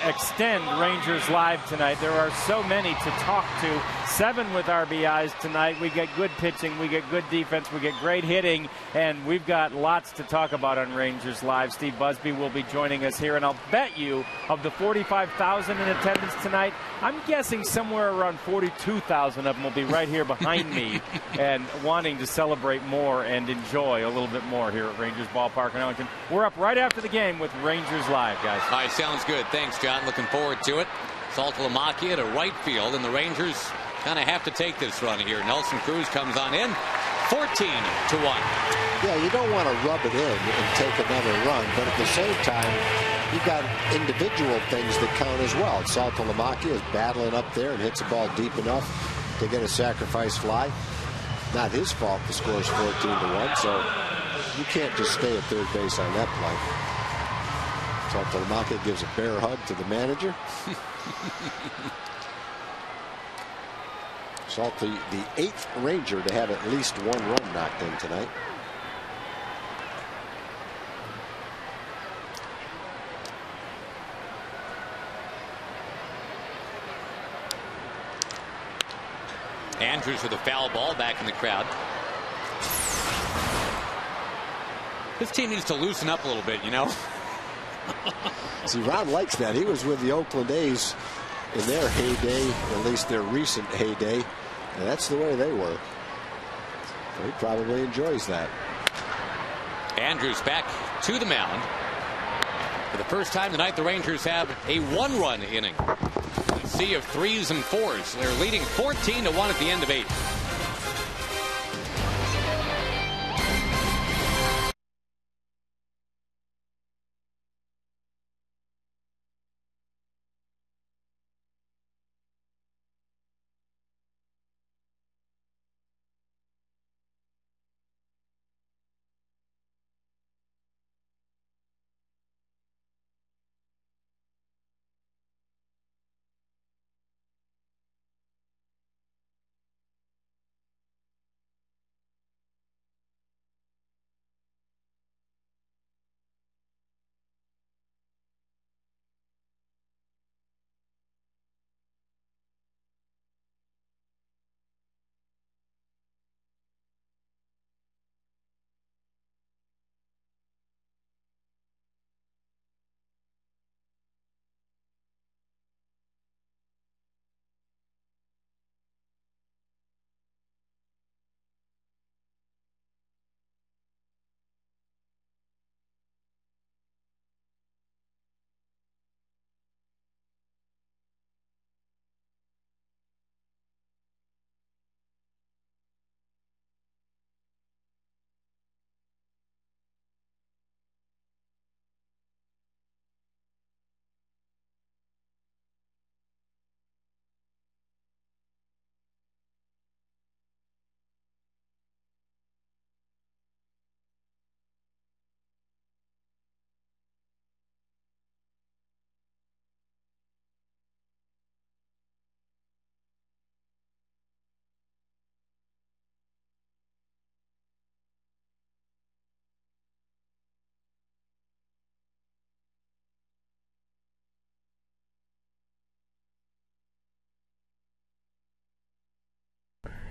extend Rangers Live tonight. There are so many to talk to. 7 with RBIs tonight. We get good pitching. We get good defense. We get great hitting. And we've got lots to talk about on Rangers Live. Steve Busby will be joining us here. And I'll bet you, of the 45,000 in attendance tonight, I'm guessing somewhere around 42,000 of them will be right here behind me and wanting to celebrate more and enjoy a little bit more here at Rangers Ballpark in Ellington. We're up right after the game with Rangers Live, guys. All right, sounds good. Thanks, John. Looking forward to it. Saltalamacchia to right field, and the Rangers kind of have to take this run here. Nelson Cruz comes on in. 14-1. Yeah, you don't want to rub it in and take another run, but at the same time, you've got individual things that count as well. Saltalamacchia is battling up there and hits the ball deep enough to get a sacrifice fly. Not his fault the score is 14-1, so you can't just stay at third base on that play. Saltalamacchia gives a bear hug to the manager. Salty, the 8th Ranger to have at least 1 run knocked in tonight. Andrews with a foul ball back in the crowd. This team needs to loosen up a little bit, you know. See, Ron likes that. He was with the Oakland A's in their heyday, at least their recent heyday, and that's the way they were. So he probably enjoys that. Andrews back to the mound. For the first time tonight, the Rangers have a 1-run inning. A sea of 3s and 4s. They're leading 14-1 at the end of 8.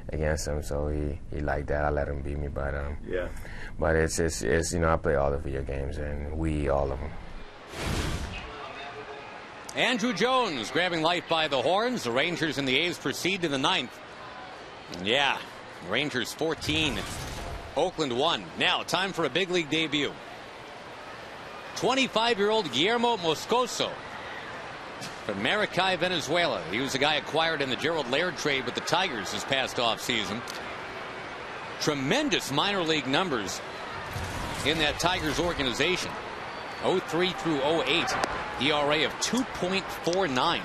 against him, so he liked that. I let him beat me, but yeah. But it's you know, I play all the video games and we all of them. Andrew Jones grabbing life by the horns. The Rangers and the A's proceed to the 9th. Yeah, Rangers 14, Oakland 1. Now time for a big league debut. 25-year-old Guillermo Moscoso from Maracay, Venezuela. He was the guy acquired in the Gerald Laird trade with the Tigers this past offseason. Tremendous minor league numbers in that Tigers organization. 03 through 08, ERA of 2.49.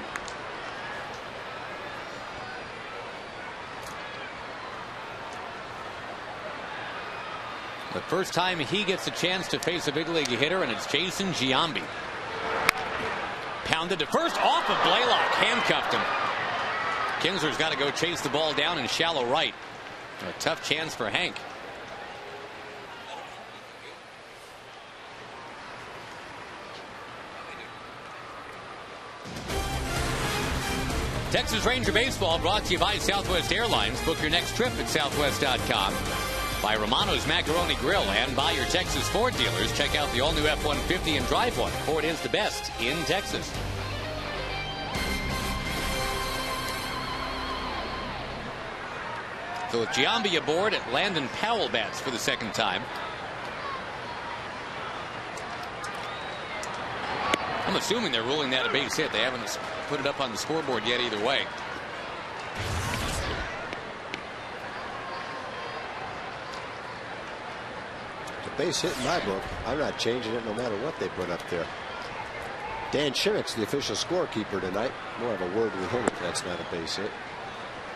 The first time he gets a chance to face a big league hitter, and it's Jason Giambi. Pounded to first off of Blaylock, handcuffed him. Kinsler's got to go chase the ball down in shallow right. A tough chance for Hank. Texas Ranger Baseball brought to you by Southwest Airlines. Book your next trip at southwest.com. By Romano's Macaroni Grill and by your Texas Ford dealers. Check out the all-new F-150 and drive one. Ford is the best in Texas. So with Giambi aboard, Landon Powell bats for the second time. I'm assuming they're ruling that a base hit. They haven't put it up on the scoreboard yet either way. It's a base hit in my book. I'm not changing it no matter what they put up there. Dan Shinnick's the official scorekeeper tonight. More of a word with him if that's not a base hit.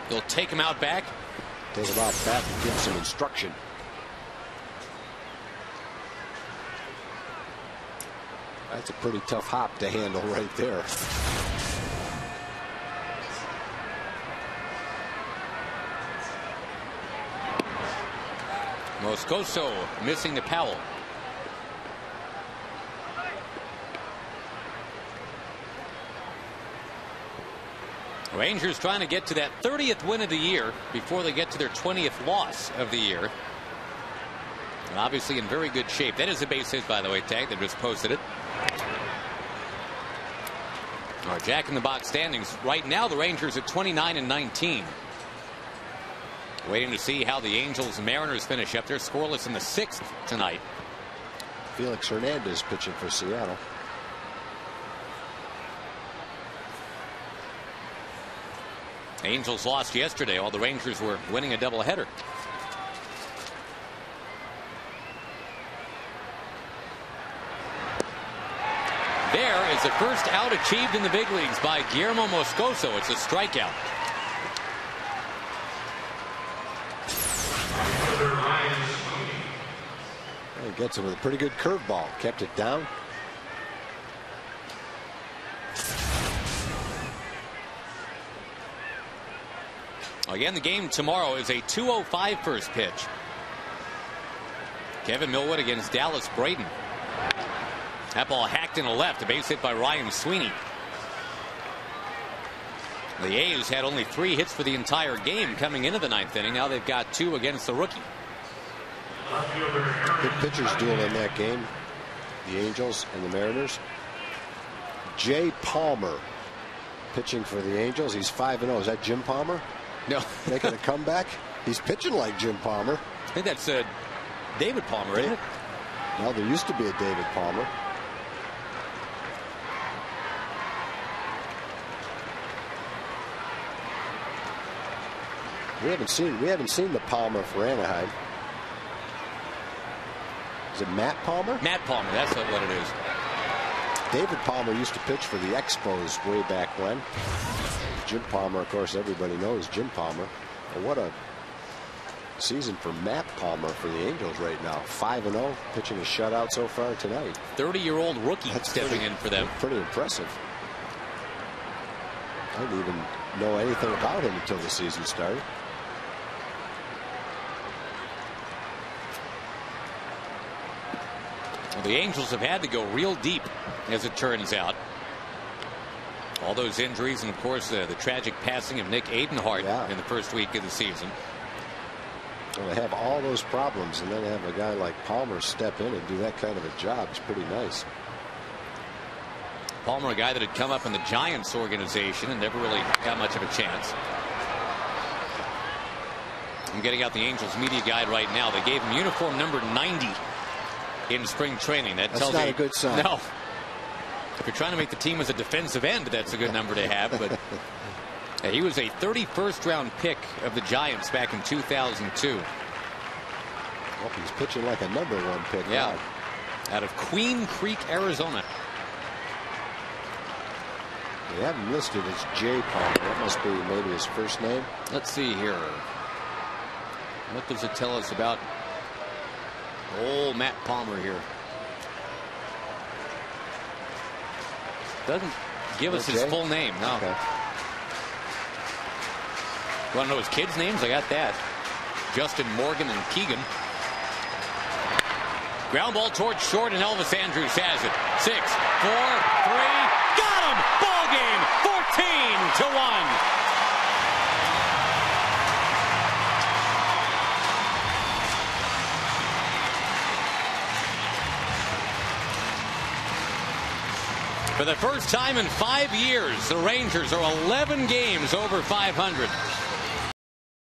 They'll take him out back. Take him out back and give him some instruction. That's a pretty tough hop to handle right there. Moscoso missing to Powell. Rangers trying to get to that 30th win of the year before they get to their 20th loss of the year. And obviously in very good shape. That is a base hit, by the way, Tag. They just posted it. Our Jack in the Box standings right now, the Rangers at 29 and 19. Waiting to see how the Angels and Mariners finish up. They're scoreless in the 6th tonight. Felix Hernandez pitching for Seattle. Angels lost yesterday while the Rangers were winning a doubleheader. There is the first out achieved in the big leagues by Guillermo Moscoso. It's a strikeout. He gets it with a pretty good curveball. Kept it down. Again, the game tomorrow is a 2:05 first pitch. Kevin Millwood against Dallas Braden. That ball hacked in the left. A base hit by Ryan Sweeney. The A's had only 3 hits for the entire game coming into the 9th inning. Now they've got 2 against the rookie. Good pitchers duel in that game. The Angels and the Mariners. Jay Palmer pitching for the Angels. He's 5-0. Is that Jim Palmer? No. Making a comeback? He's pitching like Jim Palmer. I think that's David Palmer, isn't it? No, there used to be a David Palmer. We haven't seen the Palmer for Anaheim. Is it Matt Palmer? Matt Palmer, that's what it is. David Palmer used to pitch for the Expos way back when. Jim Palmer, of course, everybody knows Jim Palmer. Well, what a season for Matt Palmer for the Angels right now. 5-0, pitching a shutout so far tonight. 30-year-old rookie stepping in for them. Pretty impressive. I didn't even know anything about him until the season started. Well, the Angels have had to go real deep, as it turns out. All those injuries, and of course the tragic passing of Nick Adenhart in the first week of the season. Well, they have all those problems, and then have a guy like Palmer step in and do that kind of a job. It's pretty nice. Palmer, a guy that had come up in the Giants organization and never really got much of a chance. I'm getting out the Angels media guide right now. They gave him uniform number 90 in spring training. That's not a good sign. No. If you're trying to make the team as a defensive end, that's a good number to have. But he was a 31st round pick of the Giants back in 2002. Well, he's pitching like a #1 pick. Yeah. Out of Queen Creek, Arizona. They have him listed as Jay Palmer. That must be maybe his first name. Let's see here. What does it tell us about old Matt Palmer here? Doesn't give us his full name. No. Okay. You want to know his kids' names? I got that. Justin Morgan and Keegan. Ground ball towards short, and Elvis Andrus has it. 6, 4, 3. Got him! Ball game. 14-1. For the first time in 5 years, the Rangers are 11 games over 500.